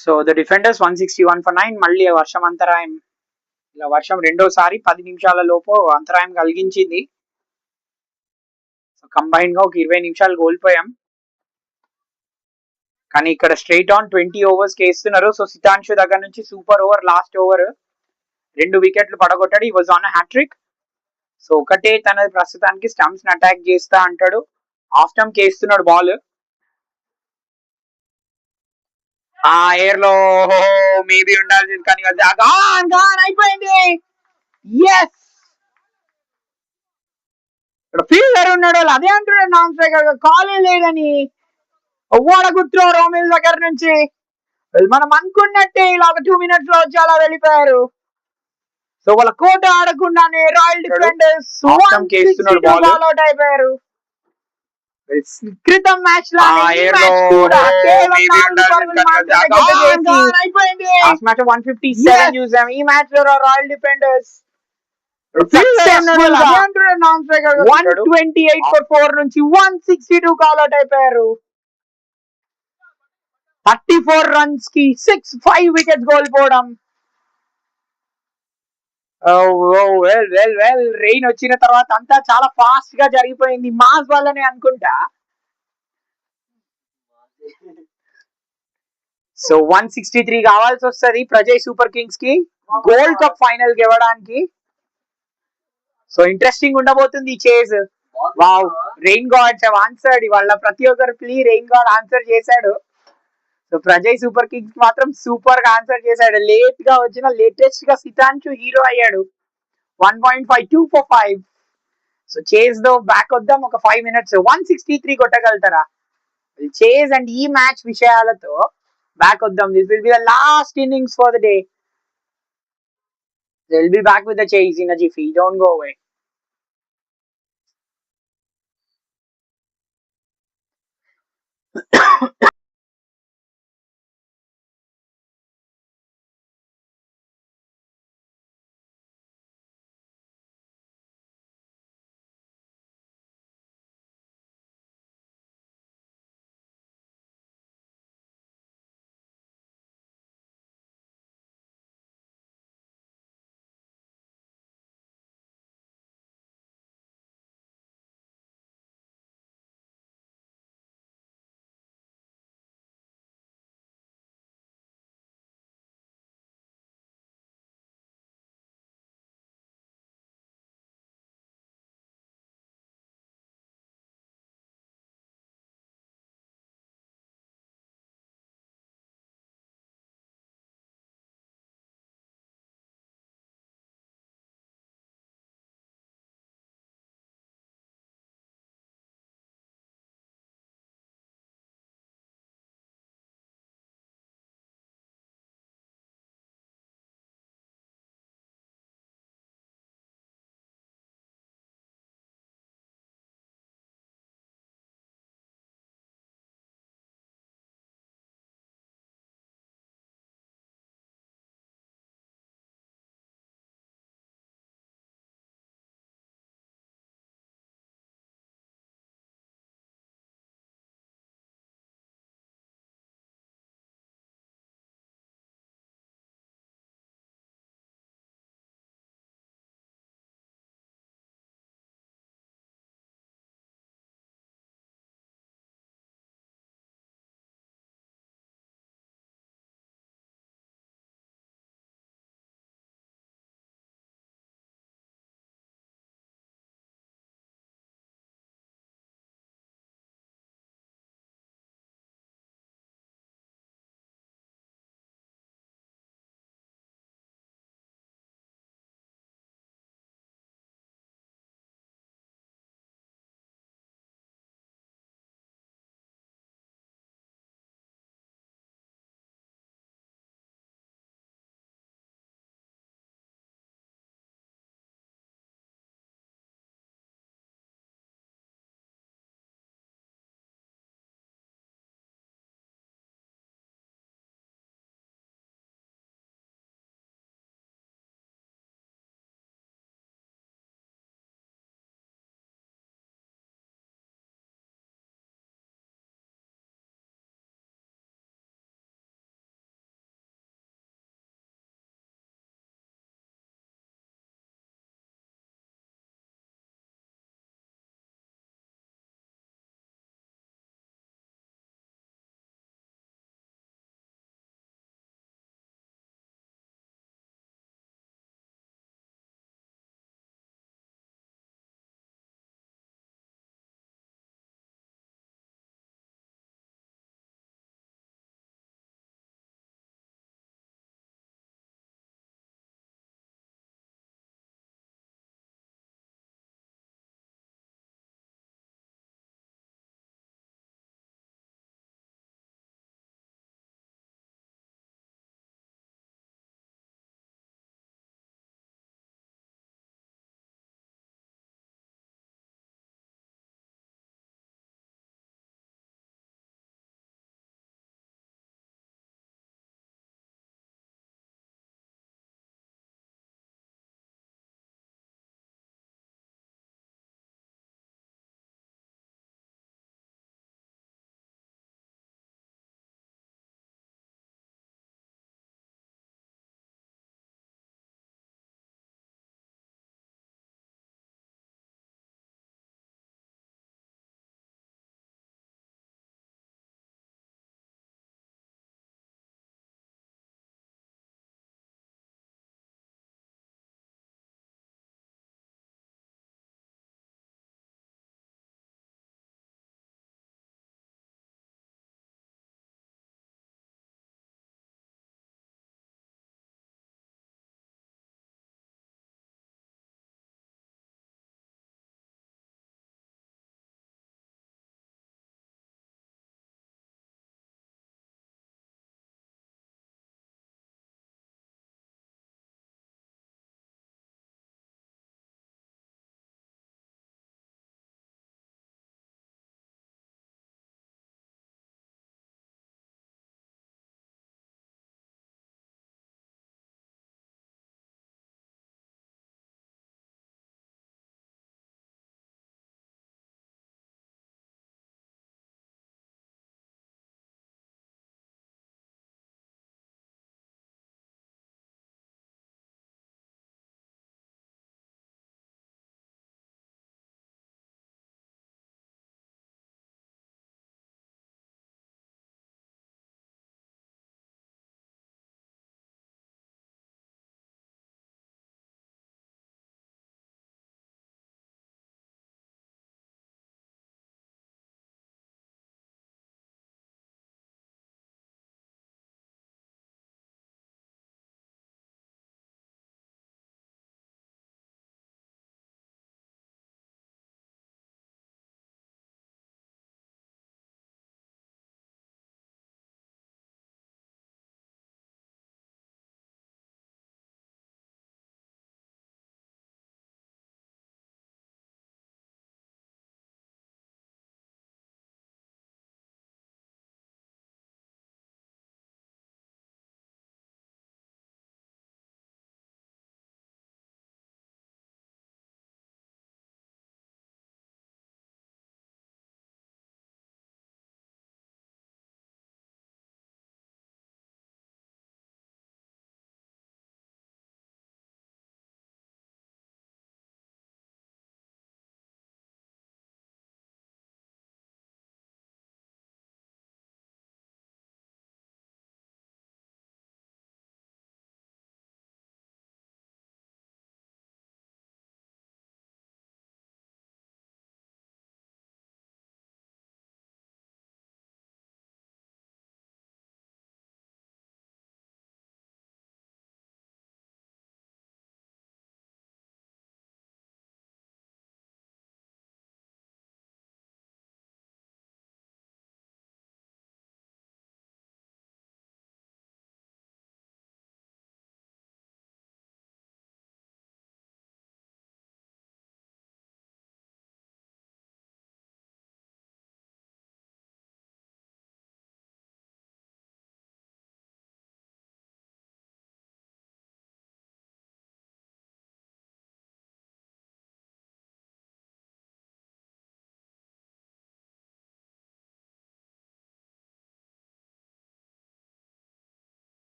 So the defenders 161 for 9. మళ్ళీ వర్షం అంతరాయం, ఇలా వర్షం రెండోసారి 10 నిమిషాల లోపు అంతరాయం కలిగించింది. సో కంబైన్ గా ఒక 20 నిమిషాలు కోల్పోయాం. కానీ ఇక్కడ స్ట్రైట్ ఆన్ 20 overs వేస్తున్నారు. సో సితాంశు దగ్గర నుంచి సూపర్ ఓవర్, లాస్ట్ ఓవర్ 2 వికెట్లు పడగొట్టాడు. ఈ వాజ్ ఆన్ హ్యాట్రిక్. సో ఒకటే తనది ప్రస్తుతానికి స్టంప్స్ ని అటాక్ చేస్తా అంటాడు. ఆఫ్ స్టంప్ వేస్తున్నాడు బాల్. ఆ ఎయిర్ లో మేబీ ఉండాల్సింది కానీ అయిపోయింది. ఎస్, ఇక్కడ ఫీల్డర్ ఉన్నాడు, అదే అంటున్నాడు నాన్ స్ట్రైకర్ కాలే లేదని. ఓడగుట్లో రోమిల్ దగ్గర నుంచి మనం అనుకున్నట్టే ఇలా ఒక 2 minutes లో వచ్చి అలా వెళ్ళిపోయారు. సో వాళ్ళ కోట ఆడకుండానే రాయల్ డిఫెండర్స్ అవుట్ అయిపోయారు. క్రితం మ్యాచ్ లో అయిపోయింది. 157 చూసాం. ఈ మ్యాచ్ లో రాయల్ డిఫెండర్స్ 128 for 4 నుంచి 162 కాల్అవుట్ అయిపోయారు. 34 runs కి 5 wickets కోల్పోవడం. రెయిన్ వచ్చిన తర్వాత అంతా చాలా ఫాస్ట్ గా జరిగిపోయింది. మాస్ వల్లనే అనుకుంటా. సో 163 కావాల్సి వస్తుంది ప్రజయ్ సూపర్ కింగ్స్ కి గోల్డ్ కప్ ఫైనల్ కి ఇవ్వడానికి. సో ఇంట్రెస్టింగ్ ఉండబోతుంది ఈ chase. Wow, rain gods have answered. వాళ్ళ ప్రతి ఒక్కరు రెయిన్ గాడ్ ఆన్సర్ చేశాడు. సో ప్రజయ్ సూపర్ కింగ్స్ మాత్రం సూపర్ గా ఆన్సర్ చేశాడు. లేట్ గా వచ్చిన లేటెస్ట్ గా సితాంశు హీరో అయ్యాడు. 1.5 2 for 5. So chase though back వద్దాం ఒక 5 minutes. 163 కొట్టగలుగుతారా చేజ్? అండ్ ఈ మ్యాచ్ విషయాలతో బ్యాక్ వద్దాం. This will be the last innings for the day. They will be back with the chase in a జిఫీ. Don't go away.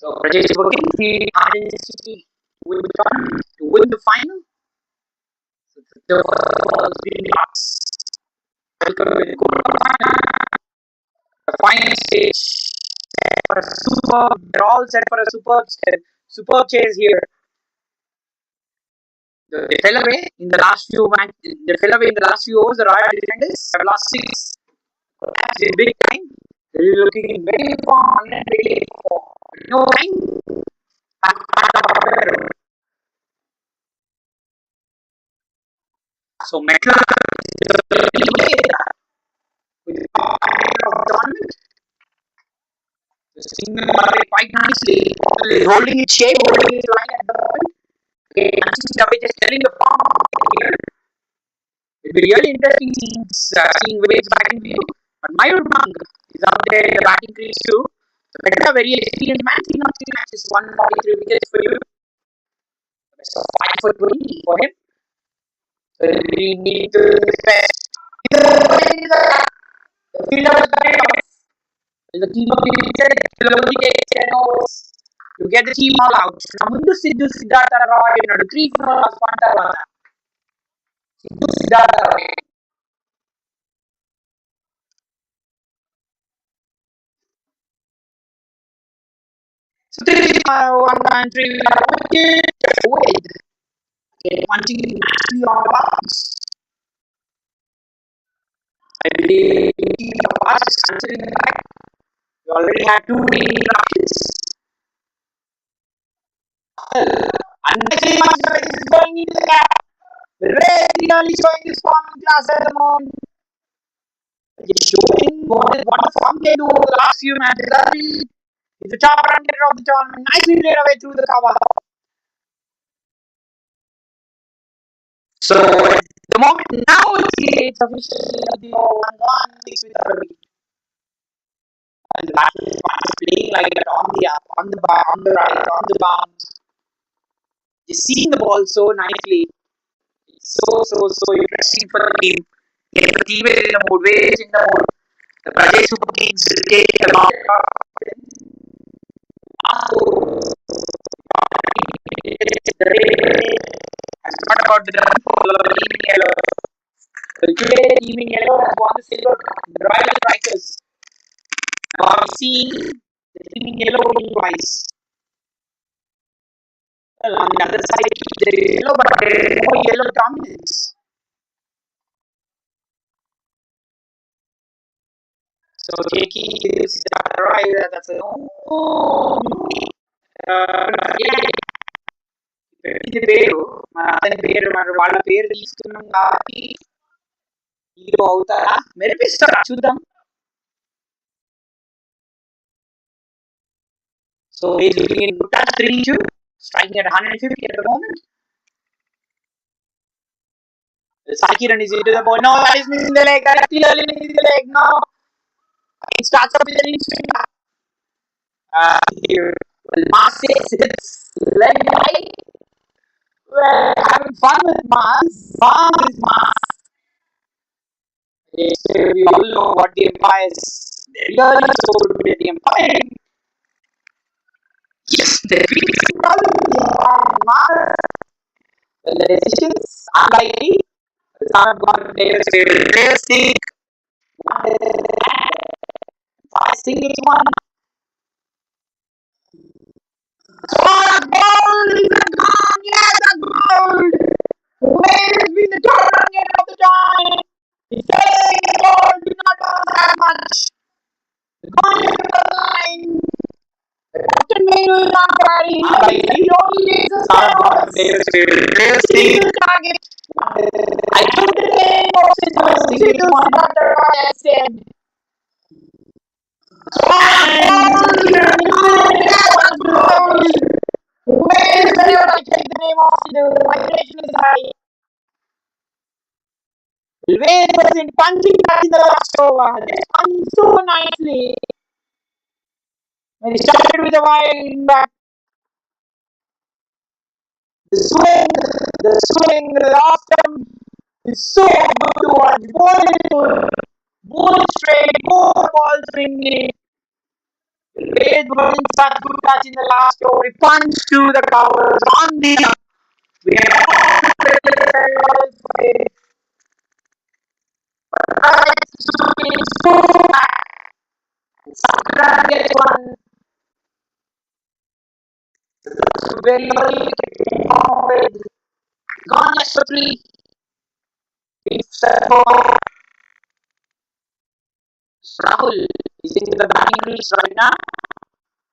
So Prajay Super Kings need RNCT to win the tournament, to win the final. So the first ball has been lost. Welcome to the quarterfinal, the final stage. For a superb, they're all set for a superb chase here. They fell away in the last few They fell away in the last few overs. The Royal defenders have lost six. That's a big time. They're looking in very form and really form. No time. So Metler is the with the tournament. The single quite nicely. Is holding its shape, holding its line at the moment. Okay, just telling the form here. It'll be really interesting seeing Wade's batting view. But Mayur Bang is out there in the batting crease too. So Mehta, very experienced man, 3 matches, 143 wickets for you. So 5 for 20 for him. So we need to best. The fielder was very tough. The team of the will only take 10 overs to get the team all out. Now Mundu Sidhu Siddhartha Roy, 3 for Pantawala. Sidhu Siddhartha Roy. So this is 1 3 wicket. Wade. Punching nicely on the bounce. I believe the pass is considering the fact we already had 2 winning rushes. Unlikely Master is going into the gap. Ray really showing his form in class at the moment. He's showing what the form they do over the last few matches. He's the top run getter of the tournament. Nicely played away through the cover. So at the moment now it's officially the 1-1 6 with a wicket. And the batsman is playing like that on the right, on the bounce. Just seeing the ball so nicely. It's so interesting for the team. If the team is in the mood, Wade is in the mood. The Prajay Super Kings will take a lot of confidence. It's not about the downfall of the team in yellow. Today, the team in yellow has won the silver cup. The Royal Strikers. Now I'm seeing the team in yellow winning twice. Well, on the other side, there is yellow, but there is more yellow dominance. So taking this right, that's a ఇది పేరు మన అతని పేరు మన వాళ్ళ పేరు తీసుకున్నాం కాబట్టి హీరో అవుతారా మెరిపిస్తారా చూద్దాం. So he's looking in good touch 3-2, striking at 150 at the moment. Sakiran is into the ball. No, that is missing the leg. That is clearly missing the leg. No. It starts up with an in-swing back. Here. Well, Mars hits leg high. Well, having fun with Mars. Mars is Mars. Yes, we all know what the umpires. They're really so good with the umpiring. Yes, they're really so good with the umpiring. Well, the decisions are likely. It's not going to be realistic. I think it's one. Oh, gold! It's a gold! Yes, a gold! Where has been the tournament of the time? He's saying the gold did not cost that much. The gold is the line. The captain Menu is not ready. He only needs a star. Single target. I took the name of Sidhu Siddhartha Roy and said, where is the I take the name of Sidhu? My relation is high. Wade was in punching back in the last over. They spun so nicely. When he started with a wide back. The swing, the off-stump is so good to watch. Ball is good. Ball straight, more ball swinging. Great bowling start, good catch in the last over. He punched to the covers on the up. We have gets one very early. Gone extra three. It's Rahul is in the batting crease right now.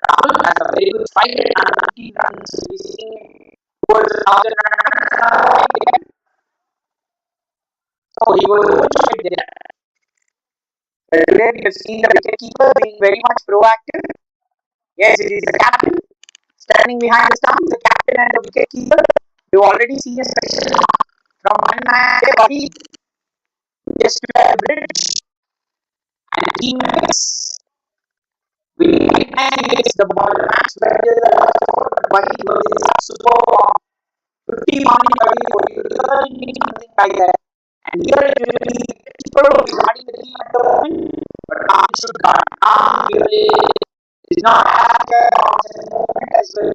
Rahul has a very good fight and 15 runs. He's sitting towards 1,000 runs again. So he was overjoyed there. But today we have seen the wicketkeeper being very much proactive. Yes, it is the captain standing behind the stumps, the captain and the wicketkeeper. You already seen a special from one man, Buddy, just to the bridge and teammates. We managed the ball match better than Buddy was in super form. 50 morning Buddy was something like that. And here it will be people regarding the team at the moment, but now it should not. Now really is not having a moment as well.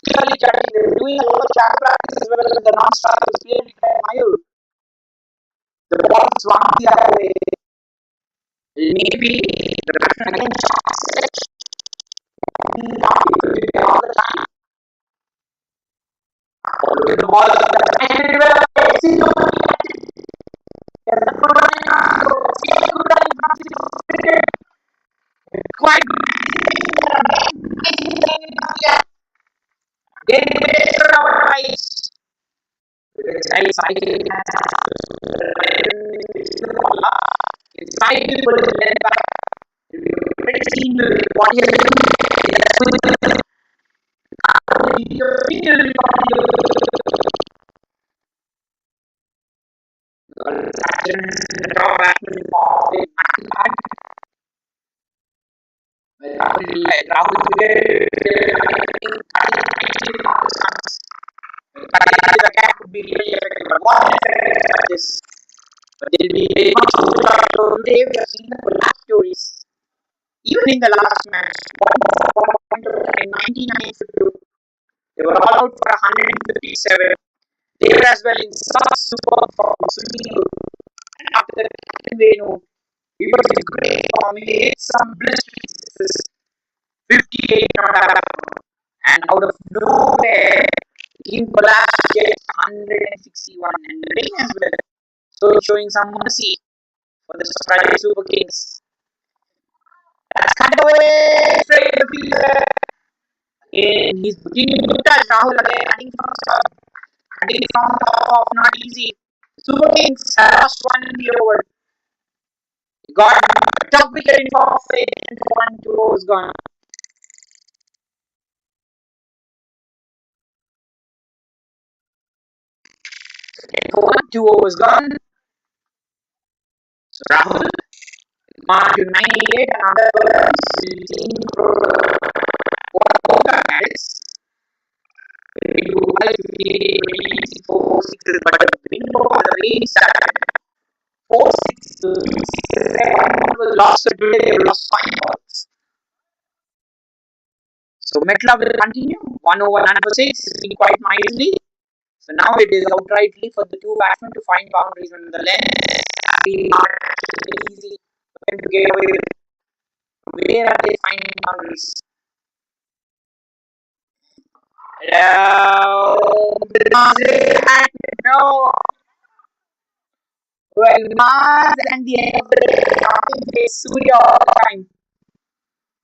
Clearly judging, they were doing a lot of shot practice as well as the non-stop was clearly Mayur. The ball swung the other way. Maybe the batsman again shot selection. Not able to get all the time. Look at the ball. Quite good. Then our eyes. It's excited people to let back. What is the gap would be really effective. But what effective like this? But they'll be very much so today we have seen the collapse stories. Even in the last match, in 99 they were all out for 157. They were as well in such superb form. And after the captain Venu, he was in great form. He hit some blistering sixes, 58 not out. And out of nowhere, the team collapsed gets 161 and the rain as well. So showing some mercy for the Prajay Super Kings. That's cut away straight to the fielder. And he's putting in good touch. Rahul again cutting from top. Cutting from top off, not easy. Super Kings have lost one in the over. Got a tough wicket in for fade and 1-2 overs gone. Second for 1-2 overs gone. So Rahul marked to 98 and other runs. What that is. We do 4 6, but the window of the range started 4 6 was lost, so today they lost 5 balls. So Metla will continue 1 over 9 for 6, is quite mildly. So now it is outrightly for the two batsmen to find boundaries when the length is not easy for them to get away with. Where are they finding boundaries? No. Well, Mars and the end of the day, talking face Surya all the time.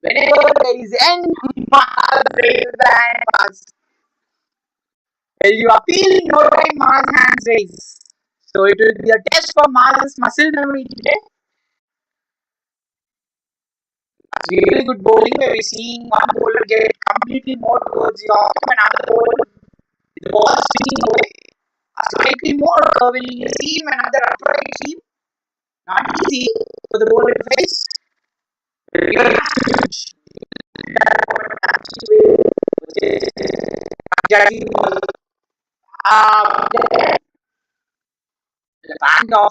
Whenever there is end, Mars raises the hand fast. Well, you appeal, no time Mars hands raise. So it will be a test for Mars' muscle memory today. It's really good bowling where we're seeing one bowler get completely more towards the off and another bowler, the ball swinging away. A slightly more curvilinear seam, another upright seam. Not easy for the bowler to face. Really huge. The band of I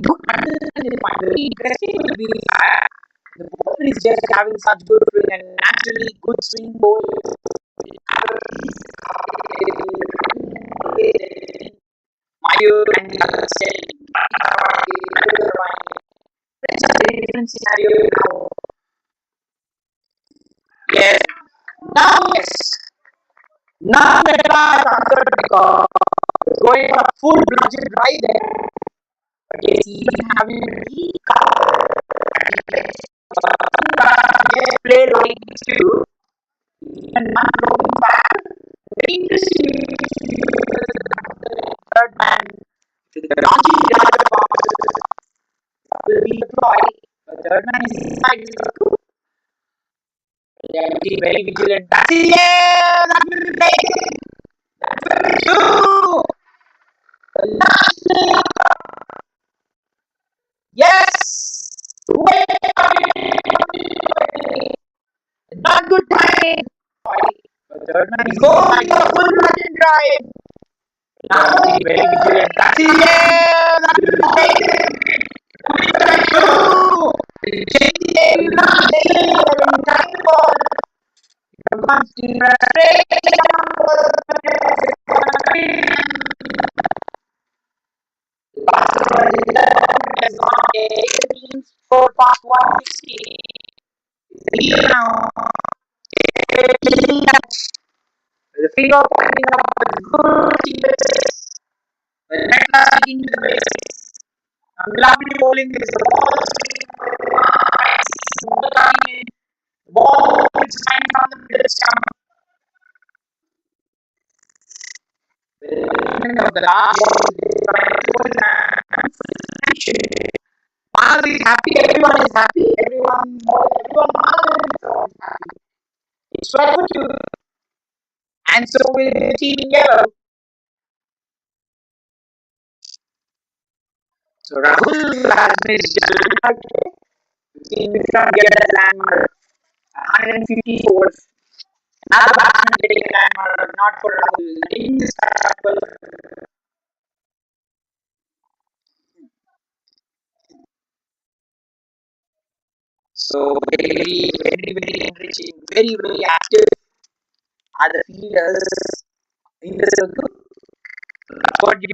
don't understand this point. Very interesting will be the is just having such good swing and naturally good swing ball. Mayu and the other side. It's a very different scenario now. Yes. Yes. Now the class answered because going for a full budget ride there. But yes, even having a weak car, just play like this too. And not going back. Very interesting. Third man. The launching the box will be deployed. The third man is inside. They are being very vigilant. That's it. Yeah, that's what we play. That's what we do. The last player. Yes. Not good time. The third man is going for a full margin drive. Now being very vigilant. That's it. Yeah, that's what we play. Change the aim. Time ball. Once the has gone 18 for past 160. Now, the finger pointing up the good bases. The net is sticking to the base. I'm lovely bowling this. The ball is flying from the middle stump. The last ball is Manav is happy, everyone is happy, everyone is happy. It's 12 for 2, and so will the team in yellow. So Rahul has missed the team is trying to get a landmark 154. Another batsman getting a landmark, not for Rahul. In this tackle. So very enriching, very active are the fielders in the circle. What you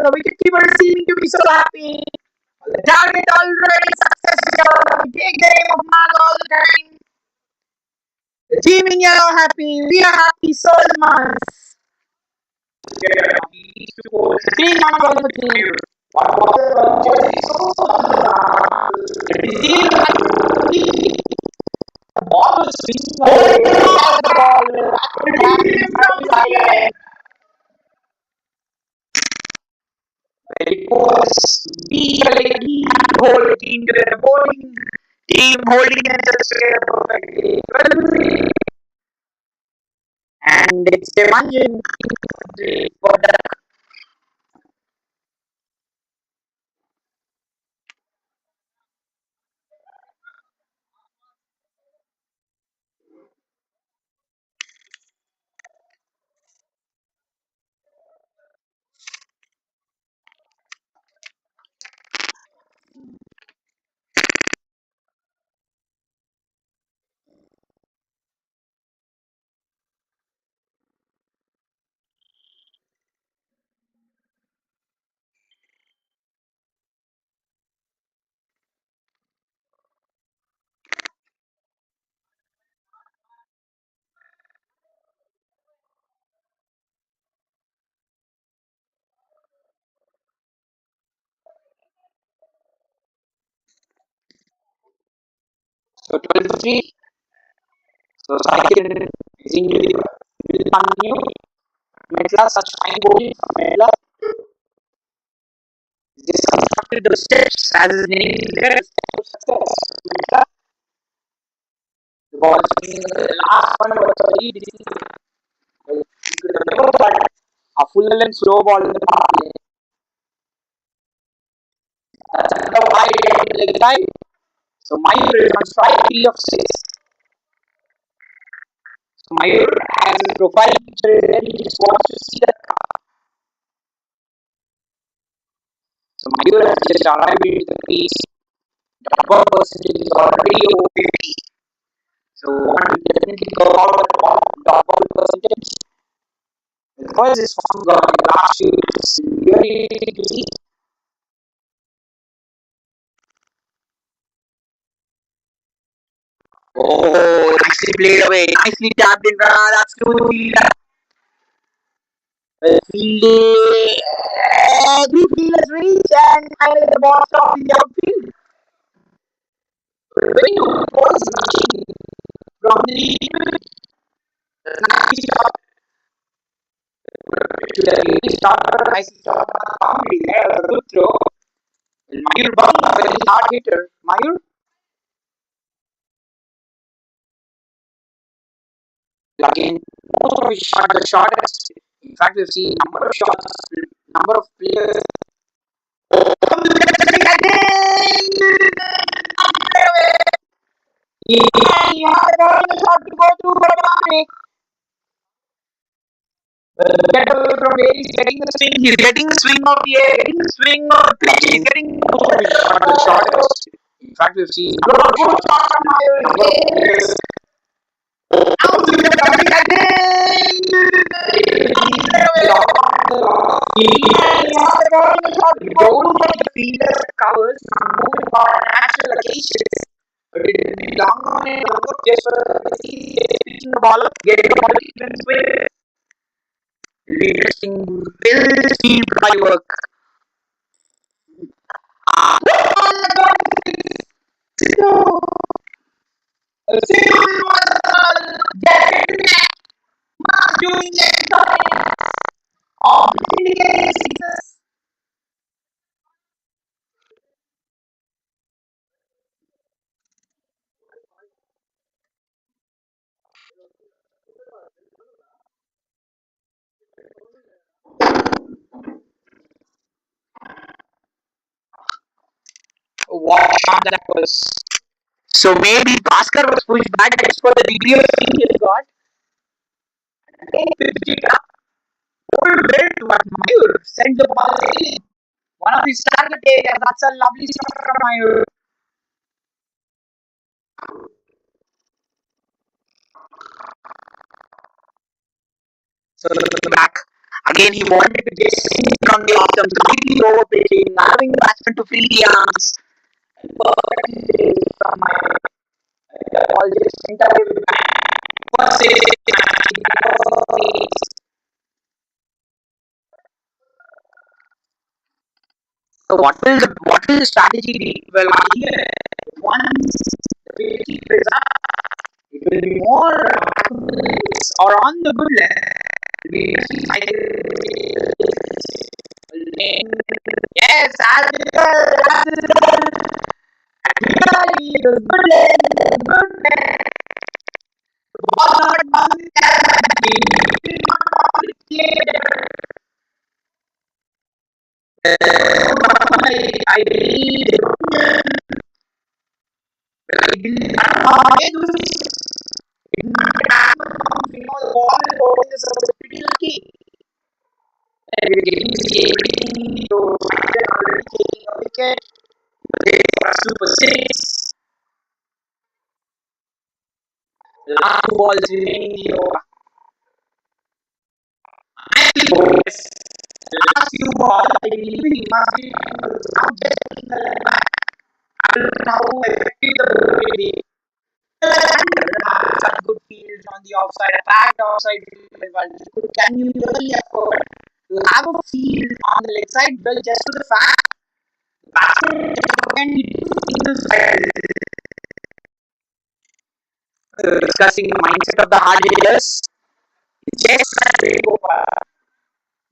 the wicketkeeper seeming to be so happy. The target already successful. We take the aim of Mark all the time. The team in yellow happy. We are happy. So is Mars. 3-1 for the team. The ball was swinging away. The ball will it was we whole team to the bowling team holding it just perfectly. And it's the one for the So 12 3. So cycle is will continue. Medla, such fine bowling from Medla. This constructed the steps as his name is there. Success. Medla. The ball is the last one was a very decisive. You could remember that a full length slow ball in the park. That's another wide on the leg side. So Mayur is on strike 3 of 6. So Mayur has his profile picture is there. He just wants to see that. So Mayur has just arrived into the crease. The rubber percentage is already over 50. So one will definitely go out with the rubber percentage. Because his form got in the last few years really to see. Oh, nicely played away. Nicely tapped in. That's two fielder. Fielding. Every fielders reach and finally the ball stopped in the outfield. When you was rushing from the nice shot to the starter, nice shot on the boundary there, a good throw. Mayur Bang, a very hard hitter. Mayur, again, most of his shot, the shortest. In fact, we've seen number of shots, number of players. Yeah, you have the ball in the shot to go through for a boundary. Get away from where he's getting the swing. He's getting the swing of the air, getting the swing of the pitch. He's getting the shortest. In fact, we've seen good shots from Mayur. The fielder covers moving for natural occasions. Long on and long just for pitching the ball up, getting the ball and swing. Interesting, well seen by work. So, doing it. What shot that was. So maybe Bhaskar was pushed back just for the degree of swing he got. Then pitched it up. Pulled bit, but Mayur sent the ball in. One of his target areas. That's a lovely shot from Mayur. So back. Again, he wanted to just swing from the off stump, completely over pitching, allowing the batsman to free the arms. Perfectly from Mayur. The ball just went away with the bat. First so what will the strategy be? Well, here once the pitch is up, it will be more or on the good lane. Yes, as it is the good lane, good lane. The ball not bouncing I believe the ball is going is pretty lucky. We're getting to already taking a wicket. For a super six. Last two balls remaining in the over. Last few balls, I believe he must be now just in the left back. I don't know how effective the ball will be. Such good fields on the offside, a packed offside field. Can you really afford to have a field on the leg side? Well, just for the fact, batsman can do single side. discussing the mindset of the hard hitters. Just they will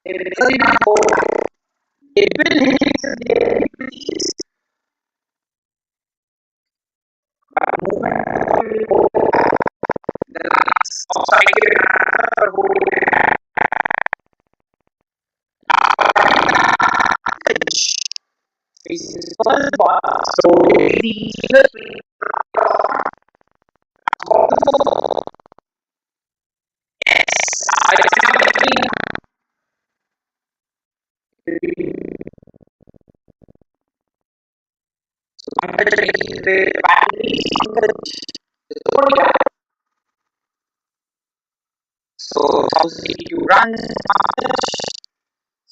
really not go. They will hit the lines of cycle first ball. So the I so 1082 runs,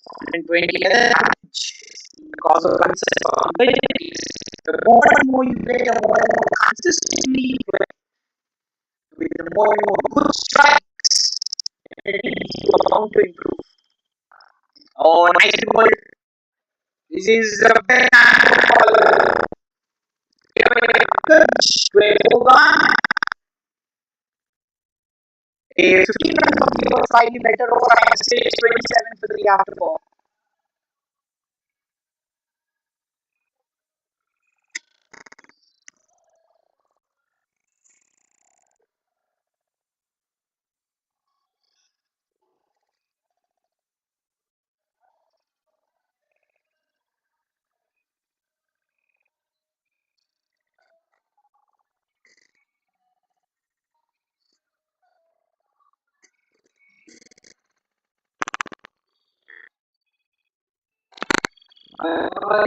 120 because of consistency. The more and more you play, the more and more consistently you play, with the more and more good strikes, you are bound to improve. Oh, nice ball. This is a very nice ball. A 15 runs from the was slightly better over, I must say 27 for the after ball. Uh,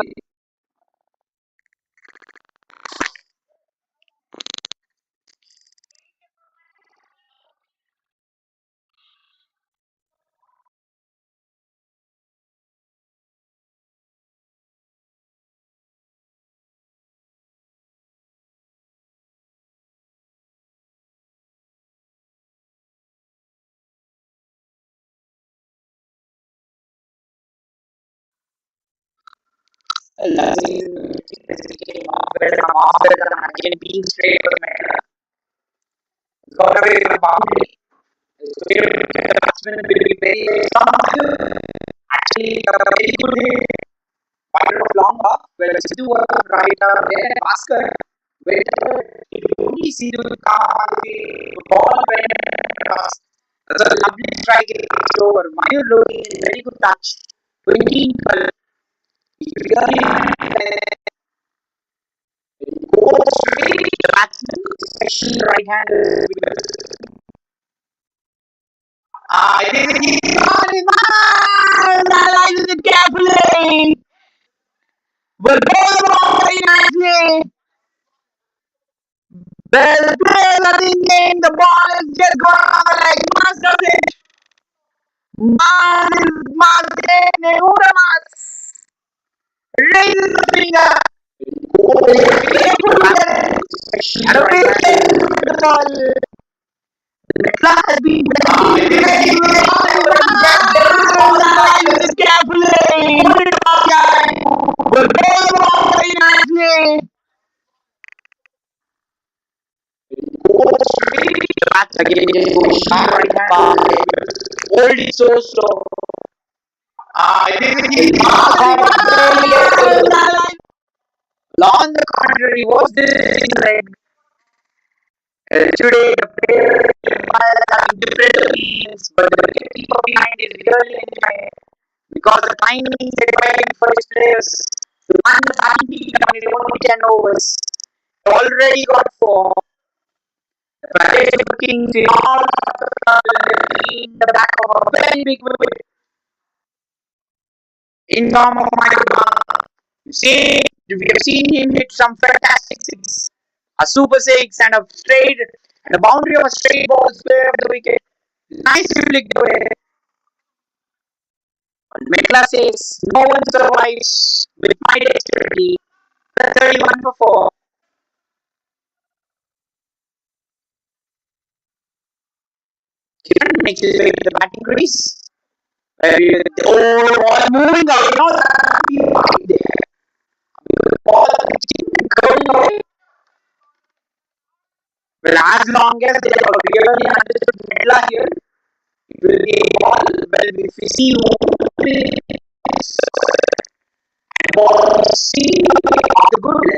again being straight for the matter. Got away with the boundary. So the batsman will be very actually a very good hit. Wide of long off, where Sidhu was right out there and Bhaskar went you could only see the ball went across. That's a lovely strike in the over. Mayur Lodi is very good touch. 20 12. He really goes straight to the batsman, especially right handed. I think he's on his mind. Analyzes it carefully. But ball very nicely. Well played, I think the ball is just going on the leg. Master it. Martin Neuramas raises the finger. And a big hit with the ball. The clock has been carefully. But ball very nicely. That's again right hand. Hold it so slow. I think he's on the contrary, was this in leg? Today the players having different opinions, but the wicketkeeper behind is really enjoying because the timing is required for his players to run the batting team on his own 10 overs. Already got 4. Prajay is looking to all in the back of a very big wicket in form of Moinabad. You see, we have seen him hit some fantastic six, a super six and a straight and a boundary of a straight ball square of the wicket. Nice flicked away. Mekla says no one survives with my dexterity. 31 for 4. Kiran makes his way to the batting crease. Ball moving away. Right there. Ball curling away. Well, as long as they have really understood Medla here, it will be a ball. Well, if we see who ball see the good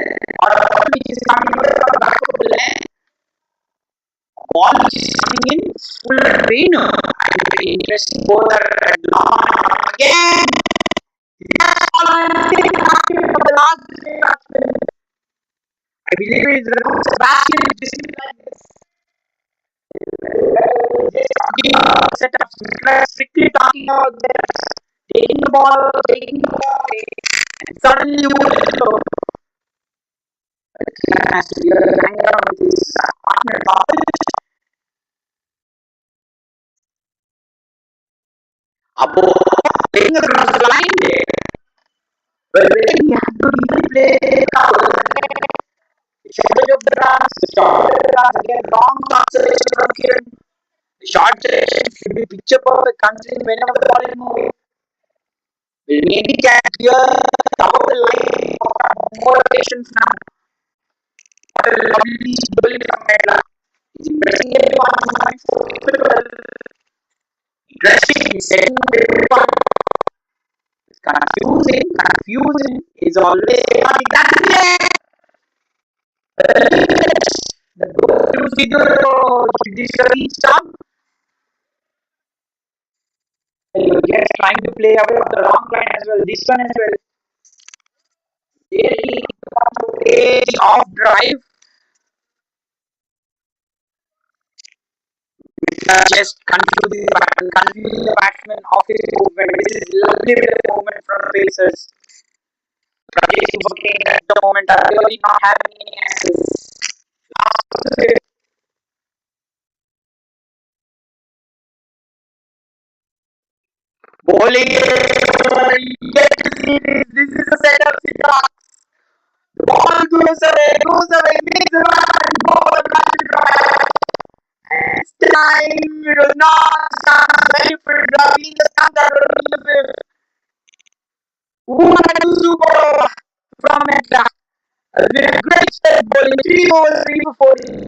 or which is coming from the back of the lane, ball which is coming in full rain and very interesting. Both are long again. That's all I'm saying for the last batsman. I believe it's Sebastian just like this. Setups, strictly talking about this. Taking the ball, and suddenly you will has to be hang around with his partner. Apo playing across the line there. But then he had to really play the shortage of the runs, again wrong acceleration from Kiran. The short selection should be picture perfect considering whenever the ball is moving. Will maybe can clear top of the line more patience now. What a lovely bowling from Medla. He's impressing everyone. Interesting, he's setting everyone. Confusing is always not exactly the go-to figure judiciary stuff. And you're just trying to play away on the wrong line as well. This one as well. Really the off drive. Just confusing the batsman off his movement. This is lovely bit of movement from Pacers. Prajay is working at the moment are really not having any answers. Bowling. Yes, this is a setup. The ball goes away, makes the run, ball comes to drive. This time it was not very for Ravi, the standard of the fifth. What a super from Medla. Has been a great step bowling 3 overs, 3 for 40.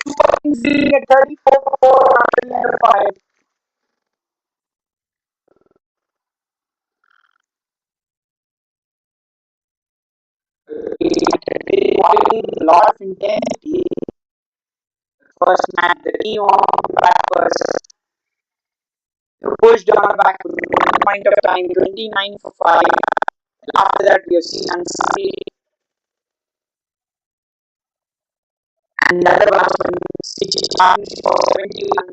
Super Kings leading at 34 for 4 after the end of 5. Bowling with a lot of intensity. First match, the team on back first. Pushed on back to one point of time, 29 for 5. And after that, we have seen Ansari and the other batsman, which is partnership for 71.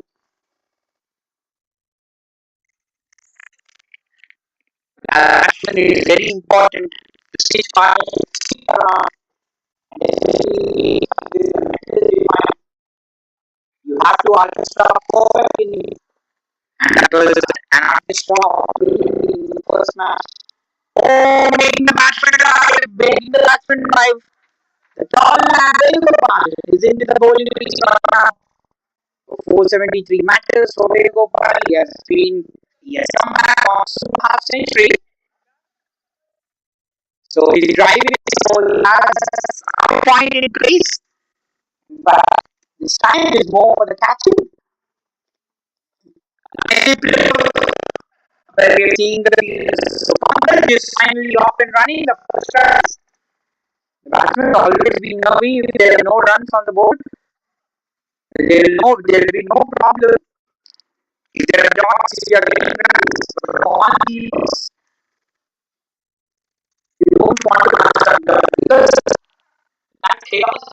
Batsman is very important to switch partnership around. And especially if this is a mental defined, you have to orchestra perfect in it. And that was an orchestra in the first match. Oh, making the batsman drive. The tall man, is into the bowling crease right now. 473 matches for Venugopal. He has come back on half century. So he's driving so he has a point in place. But this time is more for the catching. Where we are seeing the fielders. So Pankaj is finally off and running the first runs. The batsman will always be nervy if there are no runs on the board. There will be no problem if there are dogs, if you are getting runs. But on fields, you don't want to construct them because that's chaos.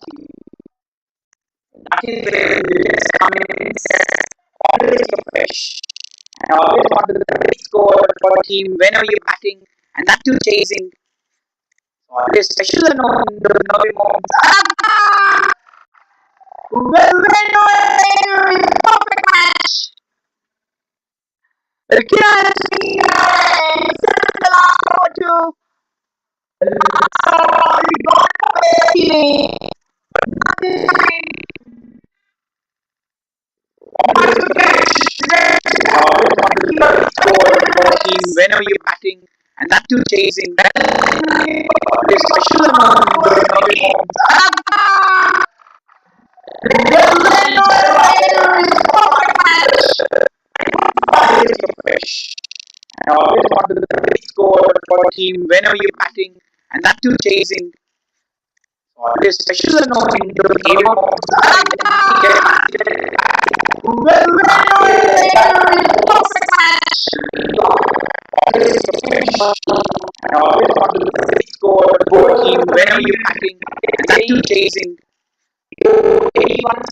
That is where the wickets come in. Always fresh and always want to the big score for a team whenever you're batting and that too chasing. Always special and on the nervy moments. Well, perfect match. The Kira has been the last over two. The last over, he got away. Nothing. Whenever you're batting and that too chasing that is special amount I always want the big score for a team whenever you're batting, and that too chasing. Always special and knowing into the game of well, perfect match. Always and always want the big score for a team whenever you're batting, and that too chasing. 81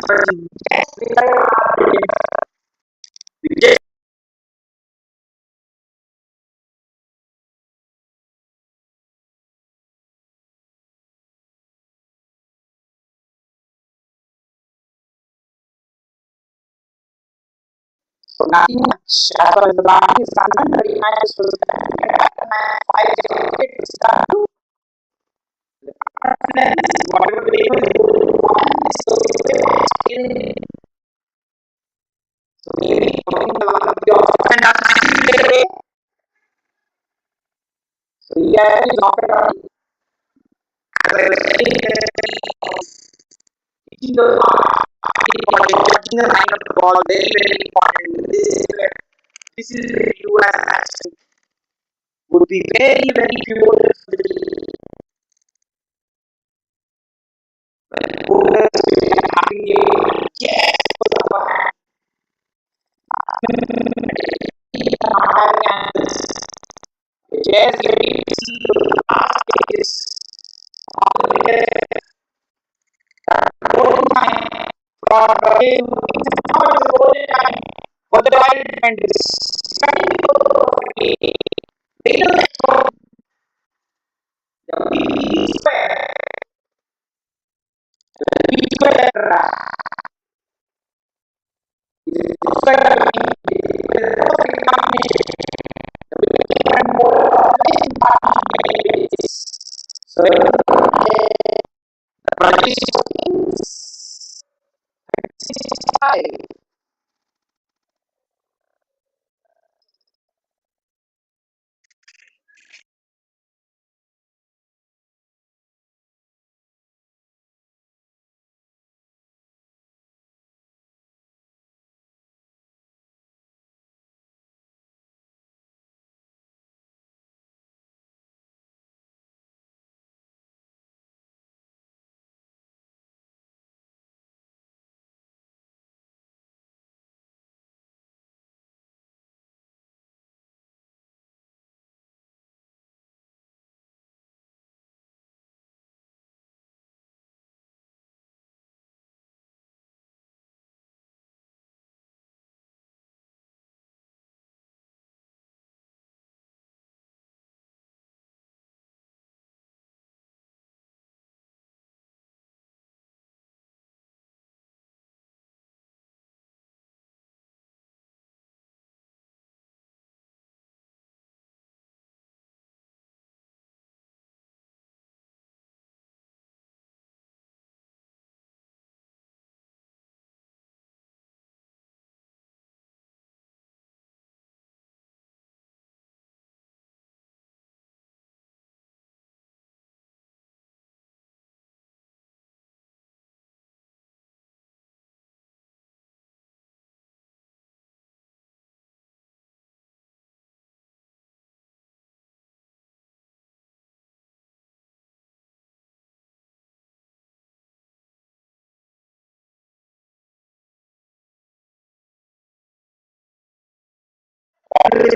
yes, so nothing much as far as the batting is concerned. 30 matches for the five wickets done. Whatever they do, so maybe putting the one of the off and up. So yeah, is often as I was saying, hitting the judging the line of the ball very very important. This is where you as a batsman would be very very pivotal for the team. Bowlers having a yes for the not having answers. Just getting to see the last stages of the wicket. Golden time for Prajay to win some power golden time for the Royal Defenders. Defending perfectly. They know that for the BB square. The BB square is a square with a perfect combination. The wicketkeeper and bowler are always in partnership. So the Prajay is 65. Always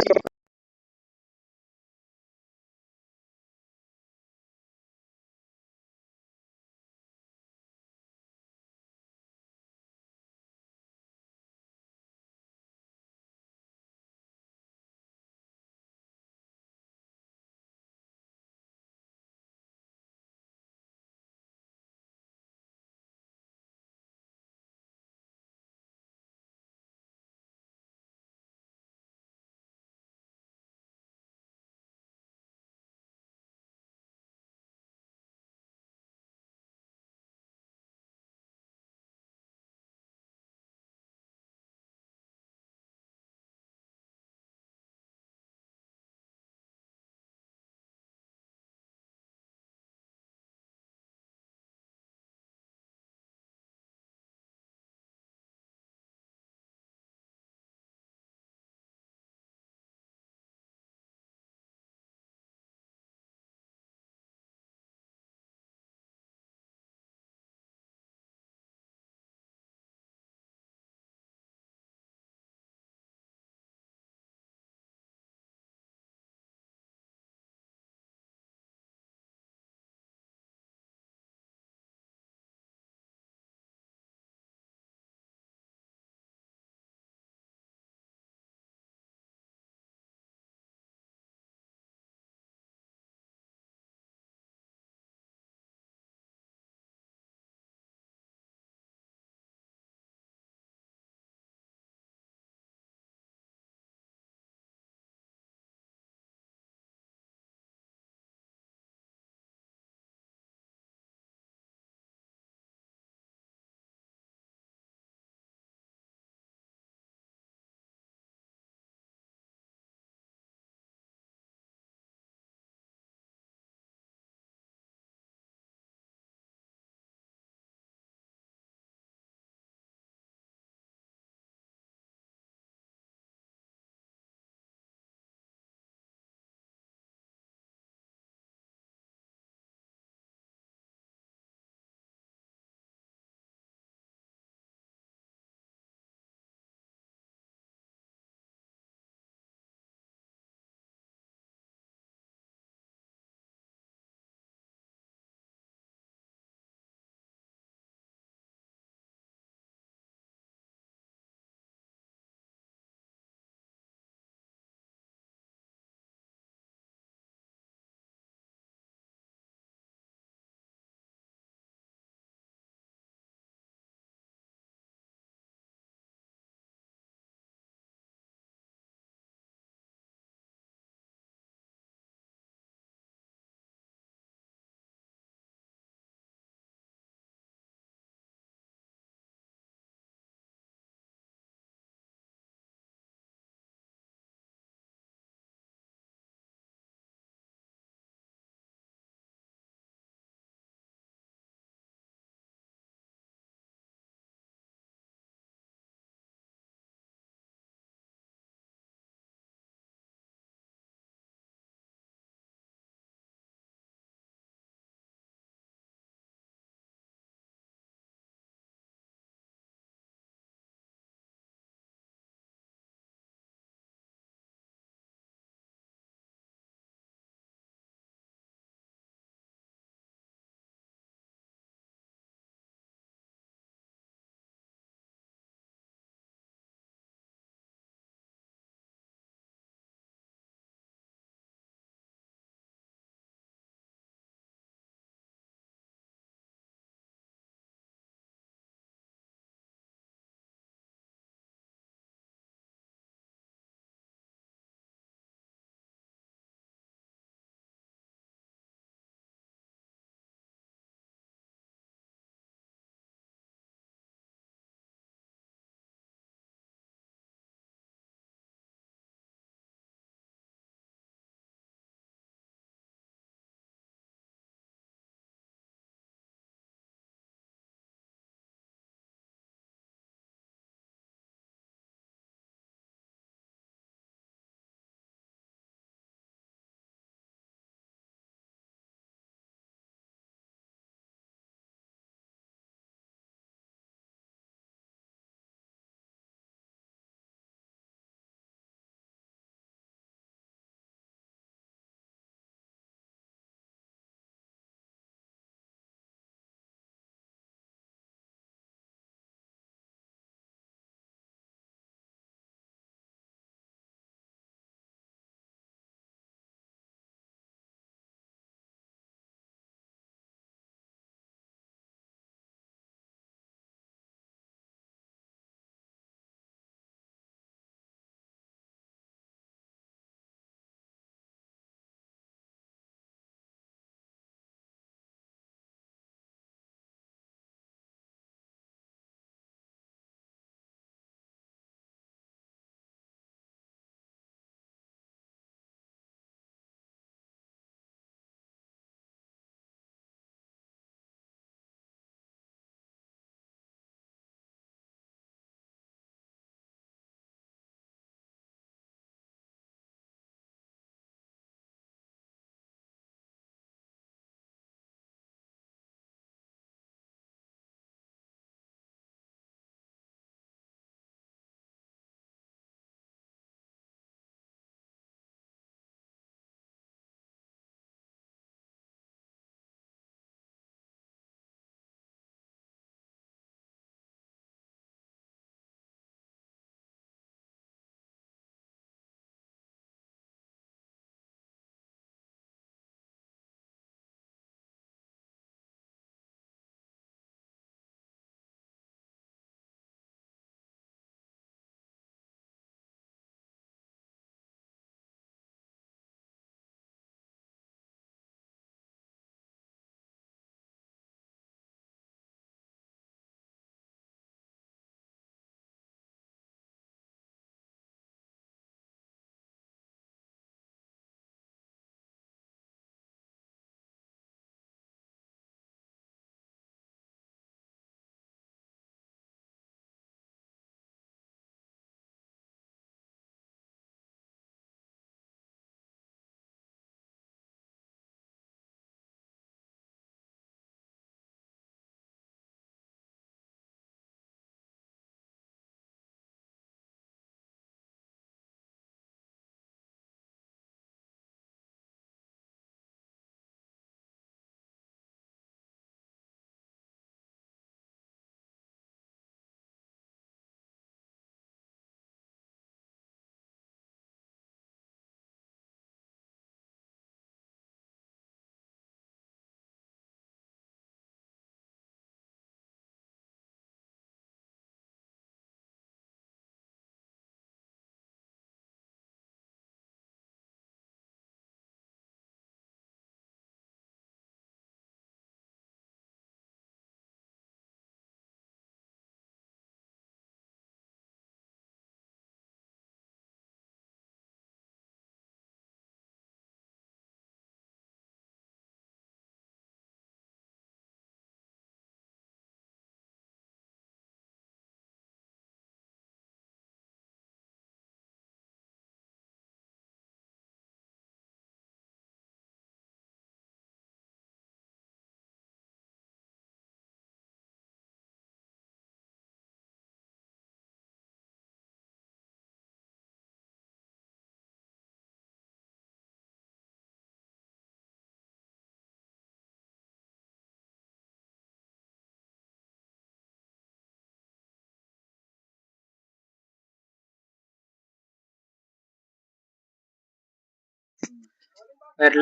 Like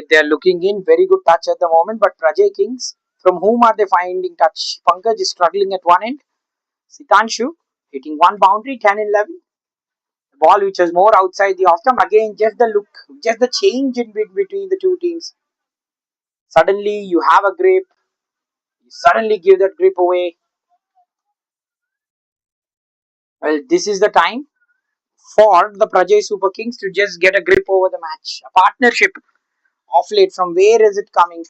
they're looking in very good touch at the moment, but Prajay Kings, from whom are they finding touch? Pankaj is struggling at one end. Sitanshu hitting one boundary, 10 and 11. The ball which was more outside the off stump. Again, just the look, just the change in between the two teams. Suddenly you have a grip, you suddenly give that grip away. Well, this is the time for the Prajay Super Kings to just get a grip over the match. A partnership of late. From where is it coming?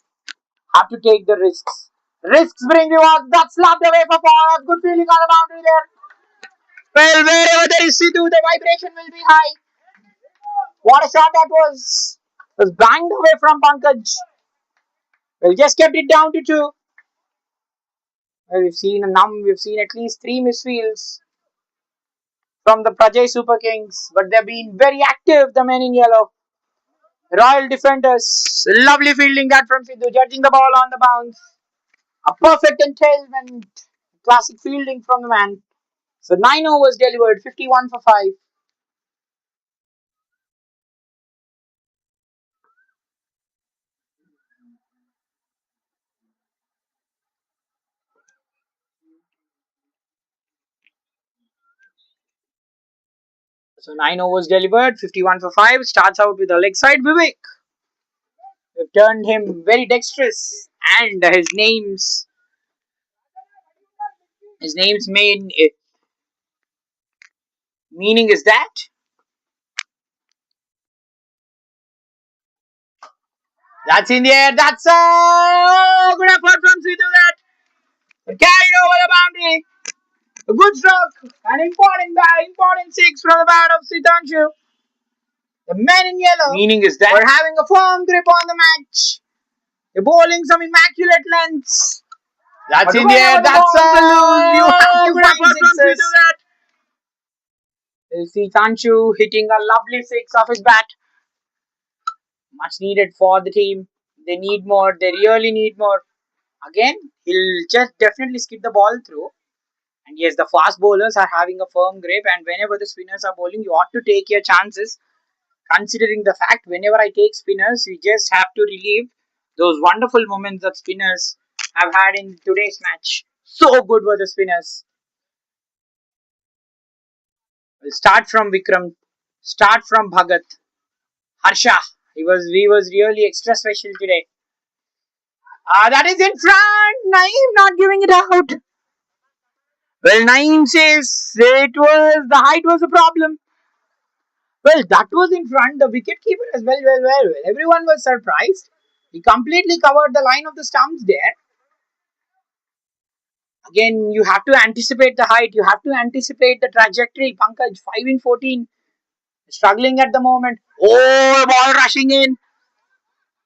Have to take the risks. Risks bring rewards. That's slapped away for four. Good feeling on the boundary there. Well, wherever there is Sidhu, the vibration will be high. What a shot that was! It was banged away from Pankaj. Well, just kept it down to two. Well, we've seen at least three misfields from the Prajay Super Kings, but they've been very active, the men in yellow. Royal defenders. Lovely fielding that from Sidhu, judging the ball on the bounce. A perfect entailment. Classic fielding from the man. So 9 overs delivered, 51 for 5. So 9 overs delivered, 51 for 5. Starts out with a leg side. Vivek. We've turned him very dexterous. And his name's main meaning is that. That's in the air. That's a good effort from Sidhu that carried over the boundary. A good stroke. An important six from the bat of Sitanshu. The men in yellow. Meaning is that we're having a firm grip on the match. They're bowling some immaculate lengths. That's in the air. That's a loose. You have to find sixes. You see Tanshu hitting a lovely six off his bat. Much needed for the team. They need more. They really need more. Again, he'll just definitely skip the ball through. And yes, the fast bowlers are having a firm grip. And whenever the spinners are bowling, you ought to take your chances. Considering the fact, whenever I take spinners, we just have to relieve those wonderful moments that spinners have had in today's match. So good were the spinners. We'll start from Vikram. Start from Bhagat. Harsha. He was really extra special today. That is in front. Naeem not giving it out. Well, Naeem says the height was a problem. Well, that was in front. The wicket keeper as well. Everyone was surprised. He completely covered the line of the stumps there. Again, you have to anticipate the height. You have to anticipate the trajectory. Pankaj, 5 in 14. Struggling at the moment. Oh, ball rushing in.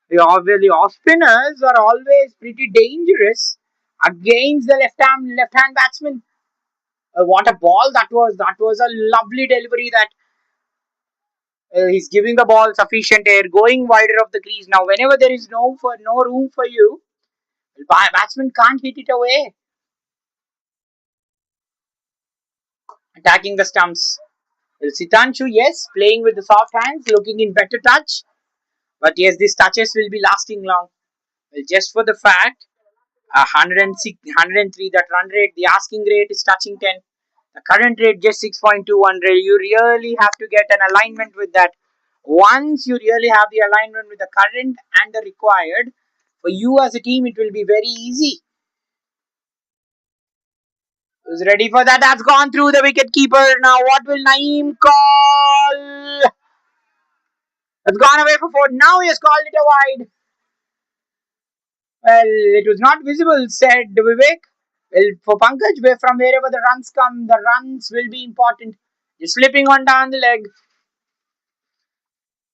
The off spinners are always pretty dangerous against the left hand batsman. What a ball that was! That was a lovely delivery. That he's giving the ball sufficient air, going wider of the crease. Now, whenever there is no room for you, the batsman can't hit it away. Attacking the stumps. Well, Sitanshu, yes, playing with the soft hands, looking in better touch. But yes, these touches will be lasting long. Well, just for the fact 106, 103, that run rate, the asking rate is touching 10. The current rate just 6.21. You really have to get an alignment with that. Once you really have the alignment with the current and the required, for you as a team, it will be very easy. Who's ready for that? That's gone through the wicket keeper. Now, what will Naeem call? That's gone away for 4. Now he has called it a wide. Well, it was not visible, said Vivek. Well, for Pankaj, from wherever the runs come, the runs will be important. You're slipping on down the leg.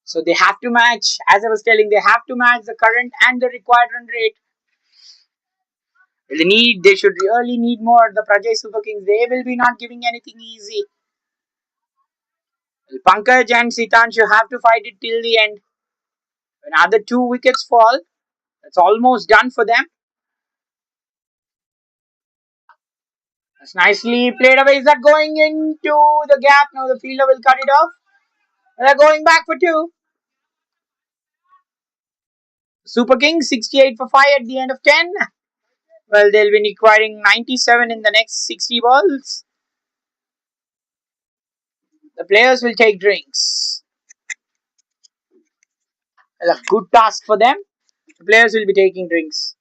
So they have to match, as I was telling, they have to match the current and the required run rate. They should really need more. The Prajay Super Kings, they will be not giving anything easy. Well, Pankaj and Sitanshu have to fight it till the end. When other 2 wickets fall, that's almost done for them. That's nicely played away. Is that going into the gap? Now the fielder will cut it off. They're going back for 2. Super Kings 68 for 5 at the end of 10. Well, they'll be requiring 97 in the next 60 balls. The players will take drinks. Well, a good task for them. The players will be taking drinks.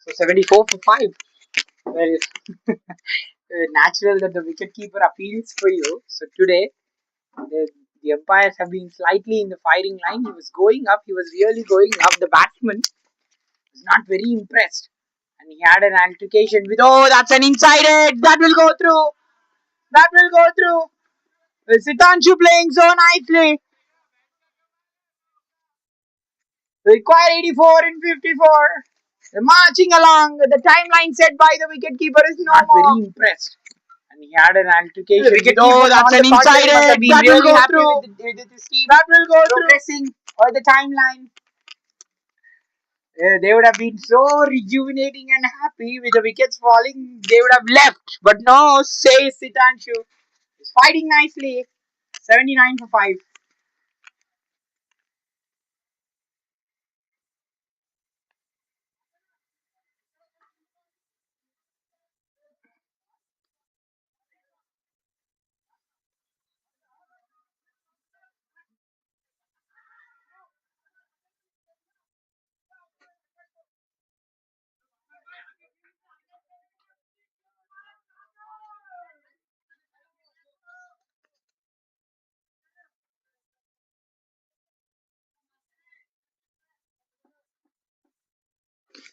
So 74 for 5. Well, natural that the wicketkeeper appeals for you. So today, the umpires have been slightly in the firing line. He was going up. He was really going up. The batsman was not very impressed. And he had an altercation with, oh, that's an inside edge. That will go through. That will go through. Sitanshu playing so nicely. Require 84 in 54. They're marching along. The timeline set by the wicketkeeper is no not more. Very impressed. And he had an altercation. The wicket oh, that's an inside edge. That will go through. With his team that will go progressing through. Or the timeline. They would have been so rejuvenating and happy with the wickets falling. They would have left. But no, says Sitanshu. He's fighting nicely. 79 for 5.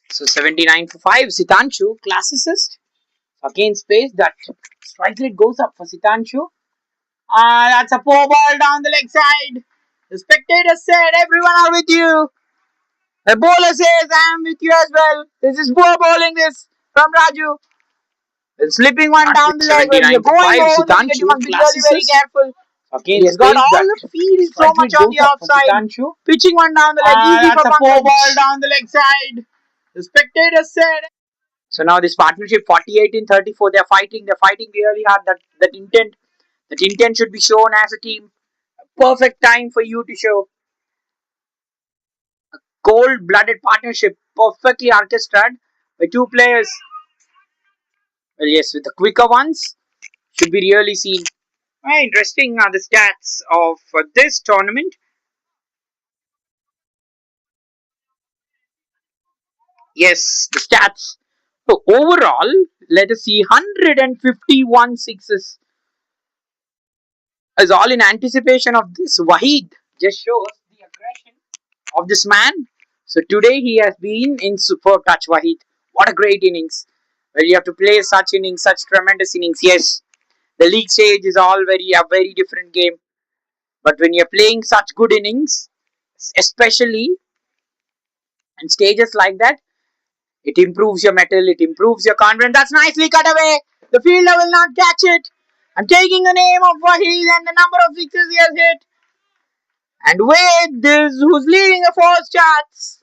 So 79 for 5. Sitanshu, classicist. Again, space. That strike rate goes up for Sitanshu. That's a poor ball down the leg side. The spectator said, everyone are with you. The bowler says, I am with you as well. This is poor bowling this from Raju. Slipping one down the leg. When you're going over the wicket, you must be really very careful. Again, he's got all the field so much on the offside. Pitching one down the leg, easy for Pankaj. Poor ball down the leg side. The spectator said. So now this partnership 48 in 34. They're fighting. They're fighting really hard. That intent should be shown as a team. Perfect time for you to show cold-blooded partnership, perfectly orchestrated by two players. Well, yes, with the quicker ones, should be really seen. Interesting are the stats of this tournament. Yes, the stats. So overall, let us see 151 sixes is all in anticipation of this. Wahid just shows the aggression of this man. So today he has been in superb touch, Wahid. What a great innings. Well, you have to play such innings, such tremendous innings. Yes, the league stage is all a very different game. But when you're playing such good innings, especially in stages like that, it improves your mettle, it improves your confidence. That's nicely cut away. The fielder will not catch it. I'm taking the name of Wahid and the number of sixes he has hit. And with this, who's leading the force charts.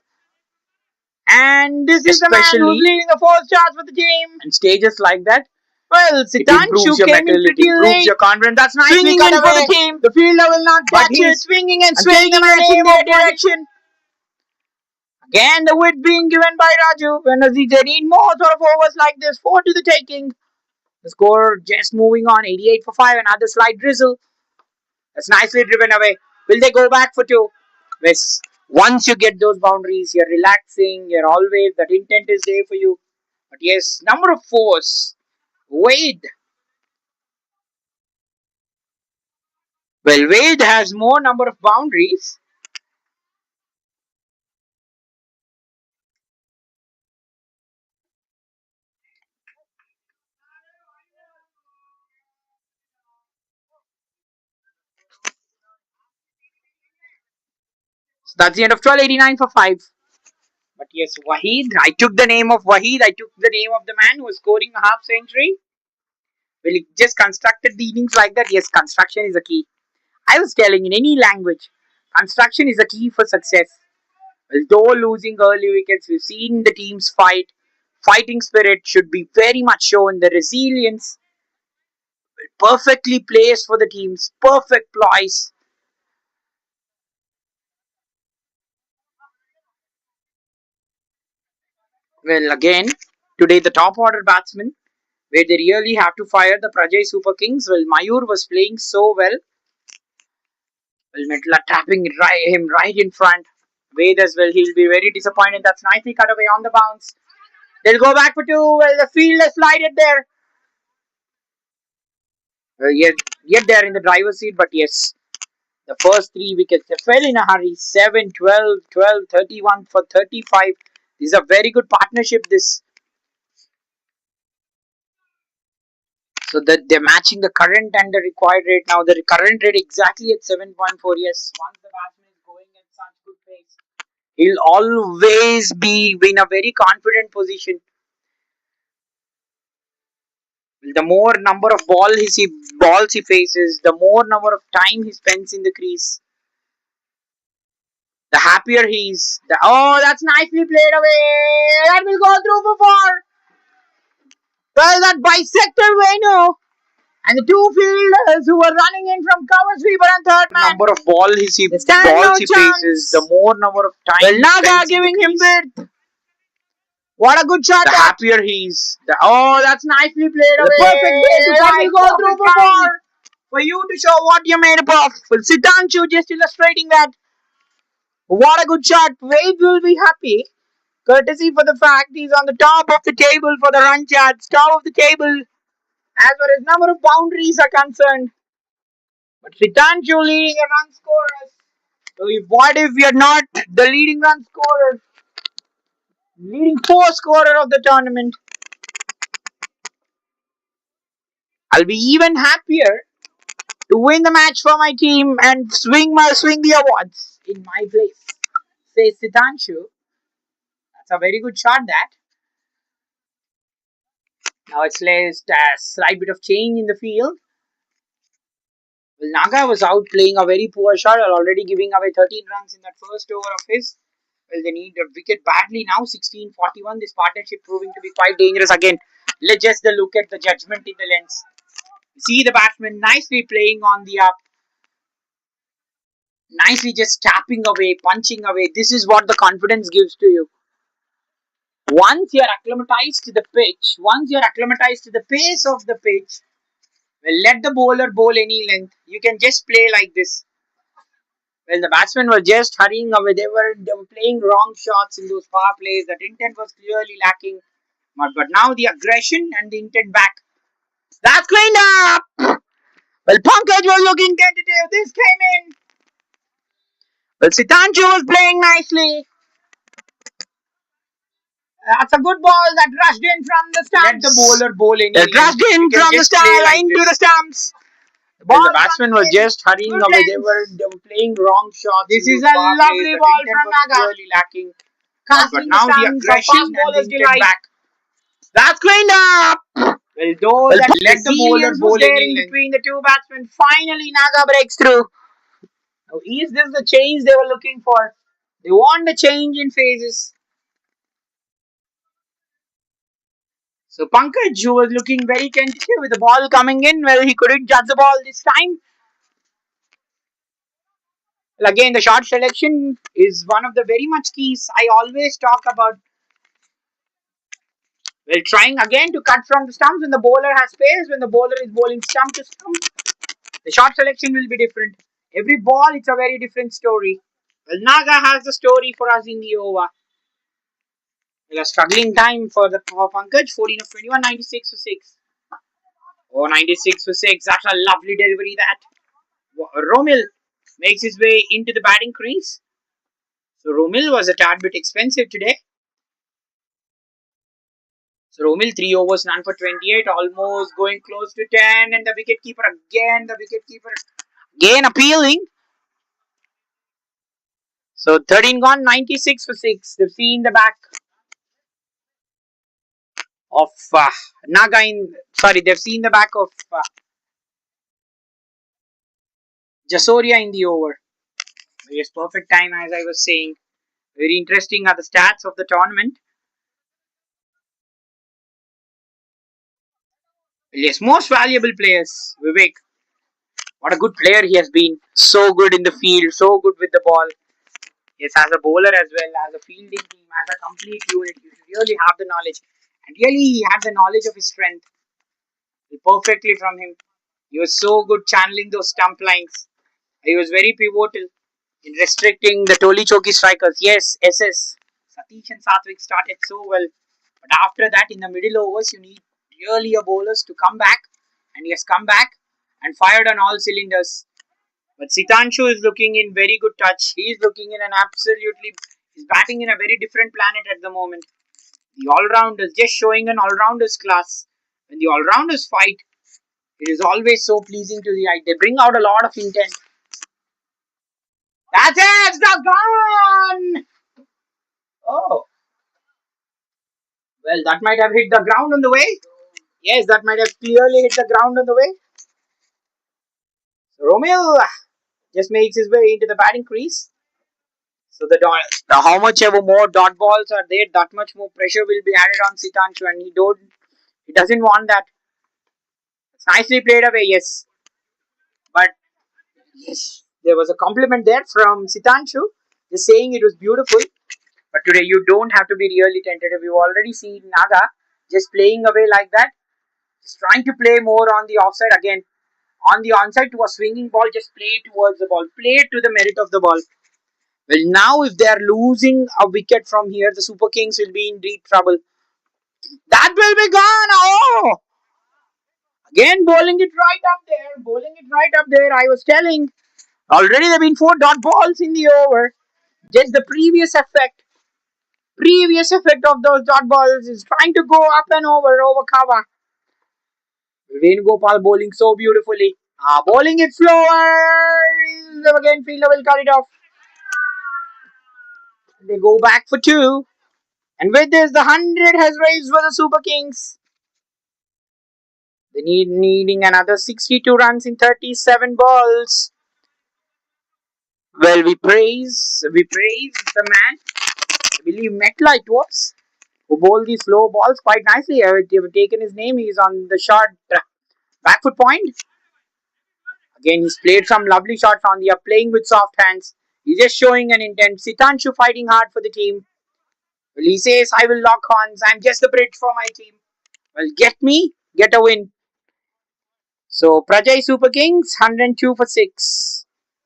And this is the man who's leading the force charts for the team. And stages like that. Well, Sitanshu came in pretty late. Your confidence. That's nicely swinging cut in away. For the team. The fielder will not catch it. Swinging and swinging the match in their direction. Again, the width being given by Raju. When they need more sort of overs like this, 4 to the taking. The score just moving on. 88 for 5. Another slight drizzle. That's nicely driven away. Will they go back for 2? Yes. Once you get those boundaries, you're relaxing. You're always, that intent is there for you. But yes, number of 4s. Wade. Well, Wade has more number of boundaries. So that's the end of 1289 for 5. But yes, Wahid. I took the name of Wahid. I took the name of the man who was scoring a half century. Well, he just constructed the innings like that. Yes, construction is a key. I was telling in any language, construction is a key for success. Well, though losing early wickets, we've seen the teams fight. Fighting spirit should be very much shown. The resilience, perfectly placed for the teams. Perfect ploys. Well, again, today the top order batsmen, where they really have to fire the Prajay Super Kings. Well, Mayur was playing so well. Well, Metla tapping him right in front. Wade as well, he'll be very disappointed. That's nicely cut away on the bounce. They'll go back for two. Well, the field is slided there. Yet they're in the driver's seat, but yes, the first three wickets they fell in a hurry. 7, 12, 12, 31 for 35. This is a very good partnership. This so that they're matching the current and the required rate now. The current rate exactly at 7.4. Yes, once the batsman is going at such good pace, he'll always be in a very confident position. The more number of balls he faces, the more number of time he spends in the crease, the happier he is. Oh, that's nicely played away. That will go through for four. Well, that bisector Venu and the two fielders who were running in from cover sweeper and third man. Number of balls he faces, the more number of time. Well, Naga giving him width. What a good shot! The happier he is. Oh, that's nicely played away. The perfect way to that will go through for four. For you to show what you made up of. Well, Siddhanchu just illustrating that. What a good shot. Wade will be happy. Courtesy for the fact he's on the top of the table for the run charts. Top of the table as far as number of boundaries are concerned. But Siddhanchu leading a run scorers. So what if we are not the leading run scorer? Leading four scorer of the tournament. I'll be even happier to win the match for my team and swing the awards in my place. Says Siddhanshu. That's a very good shot. That now it's a slight bit of change in the field. Well, Naga was out playing a very poor shot, already giving away 13 runs in that first over of his. Well, they need a wicket badly now. 16:41. This partnership proving to be quite dangerous again. Let's just look at the judgment in the lens. See the batsman nicely playing on the up. Nicely just tapping away, punching away. This is what the confidence gives to you. Once you're acclimatized to the pitch, once you're acclimatized to the pace of the pitch, well, let the bowler bowl any length. You can just play like this. Well, the batsmen were just hurrying away. They were playing wrong shots in those power plays. That intent was clearly lacking. But now the aggression and the intent back. That's cleaned up. Well, Pankaj was looking tentative. This came in. Well, Sitanchu was playing nicely. That's a good ball that rushed in from the stumps. Let the bowler bowl in. That rushed in from the stumps like into the stumps. The batsmen were just hurrying away. They were playing wrong shots. This is a lovely ball from Naga. Really lacking. But now the aggression and the intent back. That's cleaned up. Well, let the bowler bowl in between the two batsmen. Finally, Naga breaks through. Now, is this the change they were looking for? They want the change in phases. So Pankaj, who was looking very tentative with the ball coming in, well, he couldn't judge the ball this time. Well, again, the shot selection is one of the very much keys I always talk about. Well, trying again to cut from the stumps when the bowler has space, when the bowler is bowling stump to stump, the shot selection will be different. Every ball, it's a very different story. Well, Naga has the story for us in the over. Well, a struggling time for Pankaj, 14 of 21, 96 for 6. Oh, 96 for 6. That's a lovely delivery that. Romil makes his way into the batting crease. So Romil was a tad bit expensive today. So Romil 3 overs, none for 28, almost going close to 10, and the wicketkeeper again appealing. So 13 gone, 96 for 6. They've seen the back of Naga they've seen the back of Jasoria in the over. Yes, perfect time as I was saying. Very interesting are the stats of the tournament. Yes, most valuable players, Vivek. What a good player he has been. So good in the field, so good with the ball. Yes, as a bowler as well, as a fielding team, as a complete unit, you should really have the knowledge. And really, he had the knowledge of his strength perfectly from him. He was so good channeling those stump lines. He was very pivotal in restricting the Toli Choki strikers. Yes, SS. Satish and Satvik started so well. But after that, in the middle overs, you need really a bowlers to come back. And he has come back and fired on all cylinders. But Sitanshu is looking in very good touch. He is looking in an absolutely. He's batting in a very different planet at the moment. The all-rounders, just showing an all-rounders class. When the all-rounders fight, it is always so pleasing to the eye. They bring out a lot of intent. That's it! That's gone! Oh. Well, that might have hit the ground on the way. Yes, that might have clearly hit the ground on the way. So Romeo just makes his way into the batting crease. So how much ever more dot balls are there, that much more pressure will be added on Sitanshu, and he doesn't want that. It's nicely played away, yes. But yes, there was a compliment there from Sitanshu, just saying it was beautiful. But today you don't have to be really tentative. You've already seen Naga just playing away like that, just trying to play more on the offside again. On the onside to a swinging ball, just play towards the ball, play to the merit of the ball. Well, now if they are losing a wicket from here, the Super Kings will be in deep trouble. That will be gone. Oh, again bowling it right up there, bowling it right up there. I was telling already there have been 4 dot balls in the over. Just the previous effect of those dot balls is trying to go up and over cover. Venugopal bowling so beautifully. Bowling it slower. Again, fielder will cut it off. They go back for 2. And with this, the 100 has raised for the Super Kings. They needing another 62 runs in 37 balls. Well, we praise the man. I believe Metla it was, who bowled these slow balls quite nicely. They've taken his name. He's on the short back foot point. Again, he's played some lovely shots on the up, playing with soft hands. He's just showing an intent. Sitanshu fighting hard for the team. Well, he says, I will lock horns. I'm just the bridge for my team. Well, get a win. So, Prajay Super Kings, 102 for 6.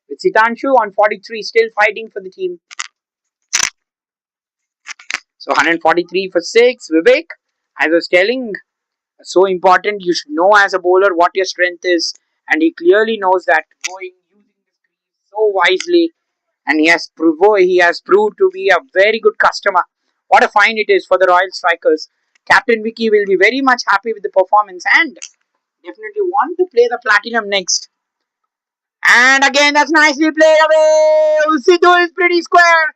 With Sitanshu on 43, still fighting for the team. So, 143 for 6. Vivek, as I was telling, so important. You should know as a bowler what your strength is. And he clearly knows that, using the crease so wisely. And he has proved to be a very good customer. What a find it is for the Royal Strikers. Captain Vicky will be very much happy with the performance and definitely want to play the platinum next. And again, that's nicely played away. Sidhu is pretty square.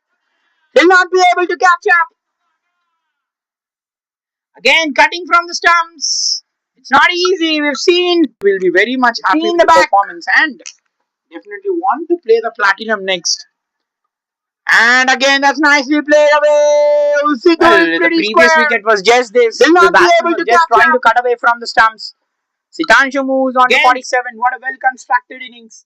He'll not be able to catch up. Again, cutting from the stumps. It's not easy. We've seen. Will be very much happy with the performance and definitely want to play the platinum next. And again, that's nicely played away. Sidhu is pretty the previous square. Wicket was just this. He'll not be able to just trying to cut away from the stumps. Sitanshu moves on to 47. What a well constructed innings.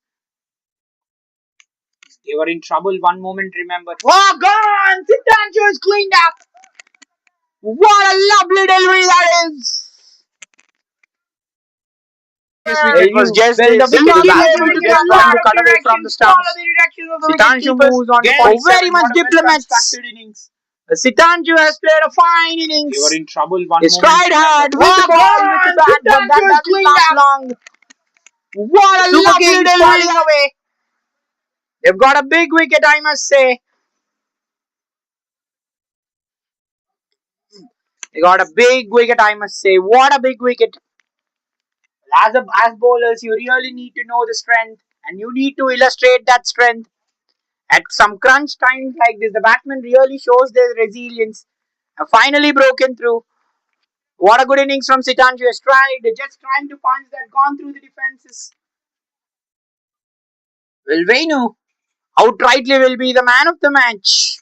They were in trouble one moment, remember. Oh, gone! Sitanshu is cleaned up. What a lovely delivery that is. It was just this. The wicket able to just trying to cut away from the stumps. Sitanshu moves on to 47. Very much diplomats. Sitanshu has played a fine innings. They were in trouble one moment. He tried hard with the ball, with the bat, but that doesn't last long. What a lovely delivery away. They've got a big wicket, I must say. They got a big wicket, I must say. What a big wicket. As bowlers, you really need to know the strength and you need to illustrate that strength. At some crunch times like this, the batsman really shows their resilience. Have finally broken through. What a good innings from Sitanshu. Has tried, just trying to punch that, gone through the defenses. Well, Venu outrightly will be the man of the match.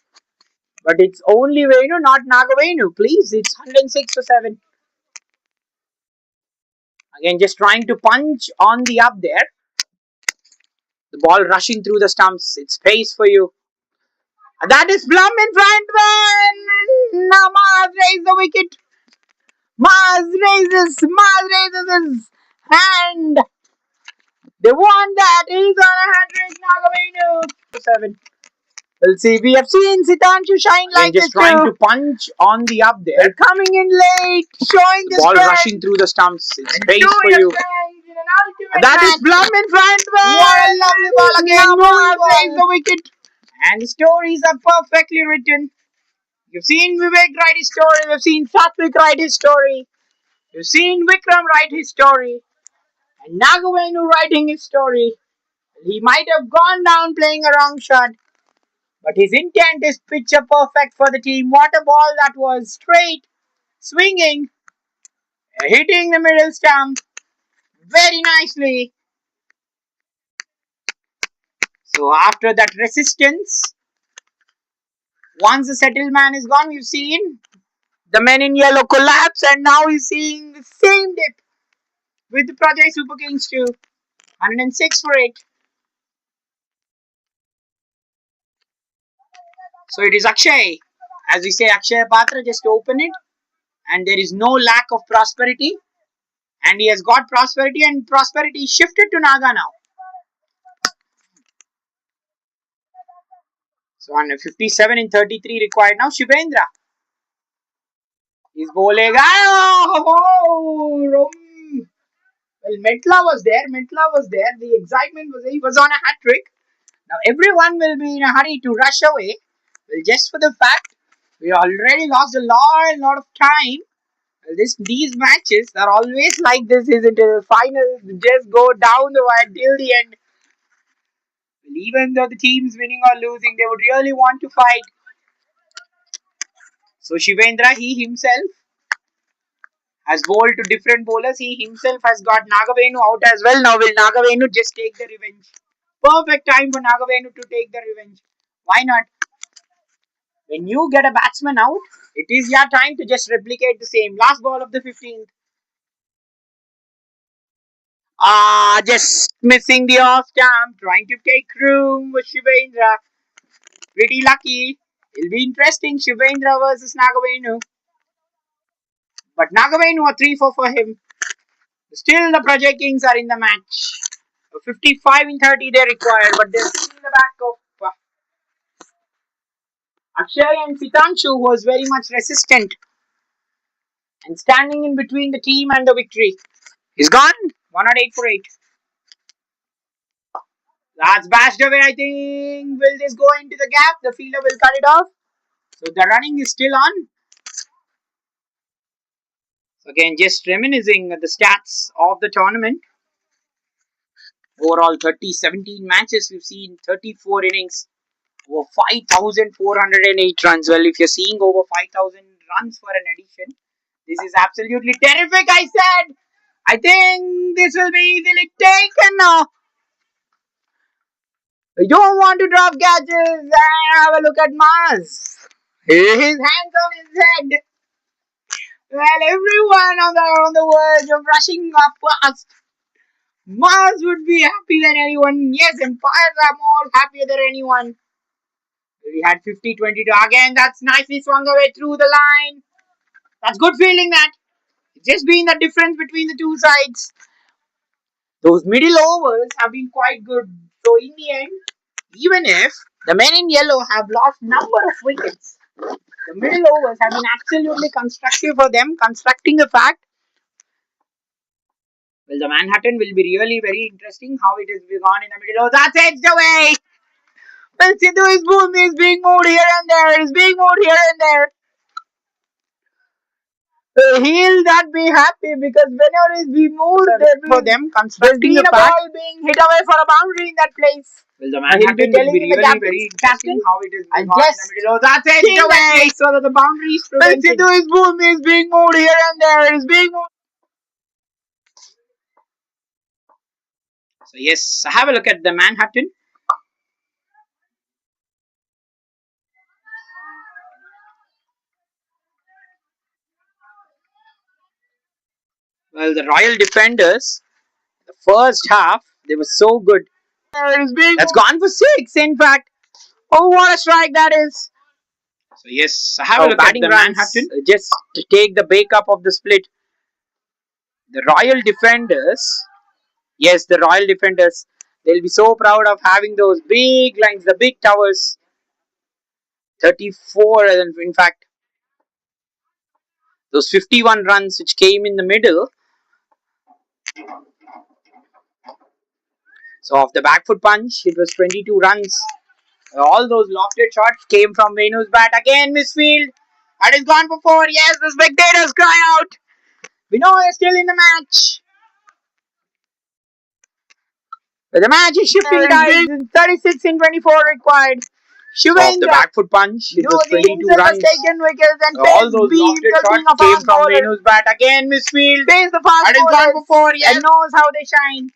But it's only Venu, not Nagavenu. Please, it's 106 for 7. Again, just trying to punch on the up there. The ball rushing through the stumps. It's space for you. That is Plum in front. Now Mars raised the wicket. Mars raises his hand. They won that. He's on a hat trick. Nagavenu. 7. We'll see. We have seen Sitanshu shine like this trying to punch on the up there. They're coming in late, showing the ball rushing through the stumps. It's space for you. That is Blum in front. What a lovely ball again. Moving the wicket. And the stories are perfectly written. You've seen Vivek write his story. You've seen Satvik write his story. You've seen Vikram write his story. And Nagavenu writing his story. He might have gone down playing a wrong shot. But his intent is picture perfect for the team. What a ball that was. Straight, swinging, hitting the middle stump very nicely. So after that resistance, once the settled man is gone, we've seen the men in yellow collapse, and now we're seeing the same dip with the Prajay Super Kings too. 106 for it. So it is Akshay. As we say, Akshay Patra, just open it. And there is no lack of prosperity. And he has got prosperity, and prosperity shifted to Naga now. So on 57 in 33 required now. Shivendra. He's bowling. Oh, well, Metla was there. The excitement was there. He was on a hat trick. Now everyone will be in a hurry to rush away. Well, just for the fact we already lost a lot of time. Well, these matches are always like this, isn't it? The finals just go down the wire till the end. Well, even though the team's winning or losing, they would really want to fight. So Shivendra, he himself has bowled to different bowlers. He himself has got Nagavenu out as well. Now will Nagavenu just take the revenge? Perfect time for Nagavenu to take the revenge. Why not? When you get a batsman out, it is your time to just replicate the same. Last ball of the 15th. Just missing the off stamp. Trying to take room with Shivendra. Pretty lucky. It'll be interesting. Shivendra versus Nagavenu. But Nagavenu a 3-4 for him. Still the Prajay Kings are in the match. 55 in 30 they required, but they're still in the back of Akshay and Sitanshu, who was very much resistant and standing in between the team and the victory. He's gone. 108 for 8. That's bashed away, I think. Will this go into the gap? The fielder will cut it off. So the running is still on. So again, just reminiscing the stats of the tournament. Overall 17 matches. We've seen 34 innings. Over 5,408 runs. Well, if you're seeing over 5,000 runs for an edition, this is absolutely terrific, I said. I think this will be easily taken now. We don't want to drop catches. Have a look at Mars. His hands on his head. Well, everyone on the verge of rushing up past. Mars would be happy than anyone. Yes, empires are more happier than anyone. We had 50-22 again. That's nicely swung away through the line. That's good feeling that. It's just been the difference between the two sides. Those middle overs have been quite good. So in the end, even if the men in yellow have lost number of wickets, the middle overs have been absolutely constructive for them, constructing the fact. Well, the Manhattan will be really very interesting how it has gone in the middle. Oh, that's edged away. Well, Sidhu is boom. He's being moved here and there. He's being moved here and there. He'll not be happy because whenever he's being moved, for them constructing the ball being hit away for a boundary in that place. Well, the Manhattan will be really very interesting how it is going on in the middle. Oh, that's edged away so that the boundary is prevented. Sidhu is boom. He's being moved here and there. He's being moved. So yes, have a look at the Manhattan. Well, the Royal Defenders, the first half, they were so good. That's gone for 6, in fact. Oh, what a strike that is. So, yes, have a look at the Manhattan. Just to take the breakup of the split. The Royal Defenders, yes, the Royal Defenders, they'll be so proud of having those big lines, the big towers. 34, and in fact, those 51 runs which came in the middle. So off the back foot punch, it was 22 runs. All those lofted shots came from Venu's bat. Again, misfield. That is gone for 4. Yes, the spectators cry out. We know they're still in the match. But the match is shifting tides. 36 in 24 required. Off the back foot punch, it was 22 runs. Taken wickets and All those lofted shots came from Venu's bat. Again, misfield. Pays the fast That is gone for 4. Yes. and knows how they shine.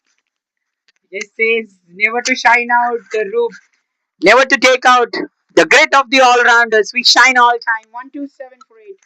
This says never to shine out the roof, never to take out the grit of the all-rounders. We shine all time. 1-2-7 for 8.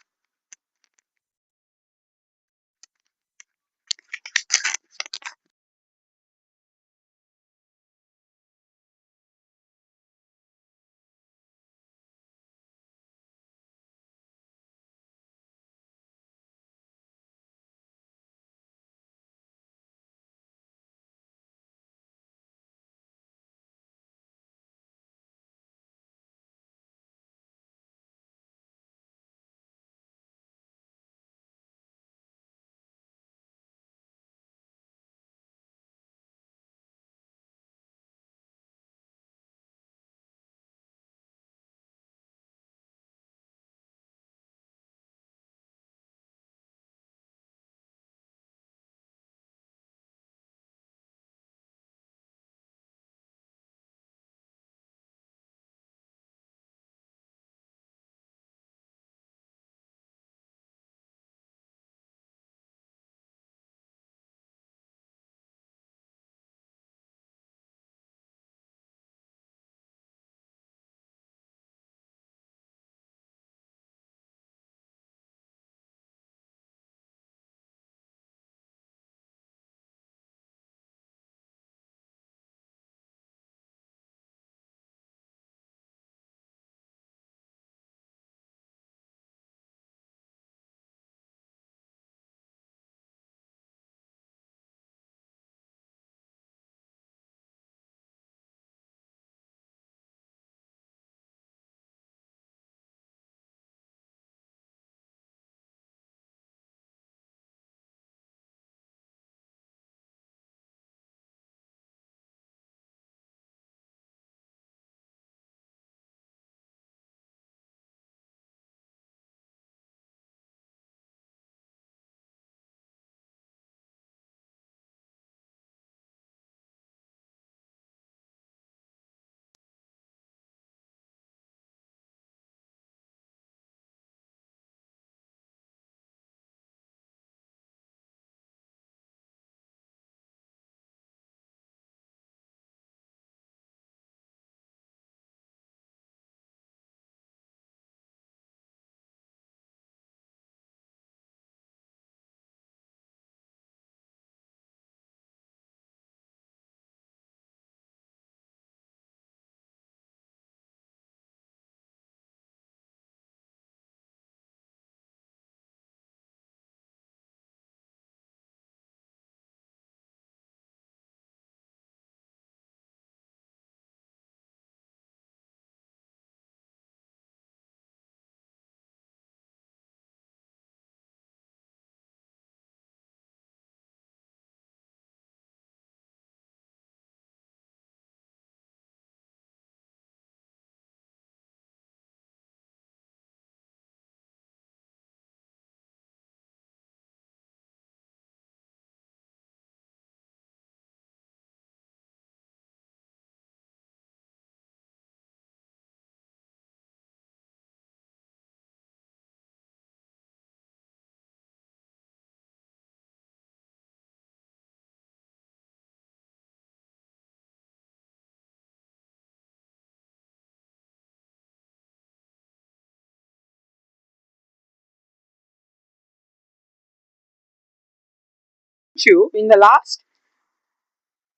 In the last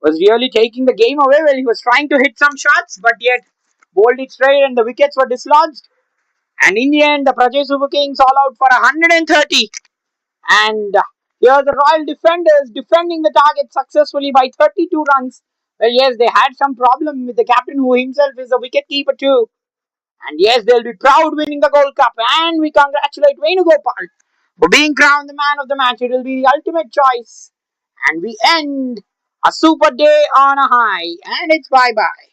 was really taking the game away. Well, he was trying to hit some shots, but yet bowled it straight and the wickets were dislodged. And in the end, the Prajay Super Kings all out for 130. And here are the Royal Defenders defending the target successfully by 32 runs. Well, yes, they had some problem with the captain, who himself is a wicket keeper too. And yes, they'll be proud winning the Gold Cup. And we congratulate Venugopal for being crowned the man of the match. It will be the ultimate choice. And we end a super day on a high. And it's bye bye.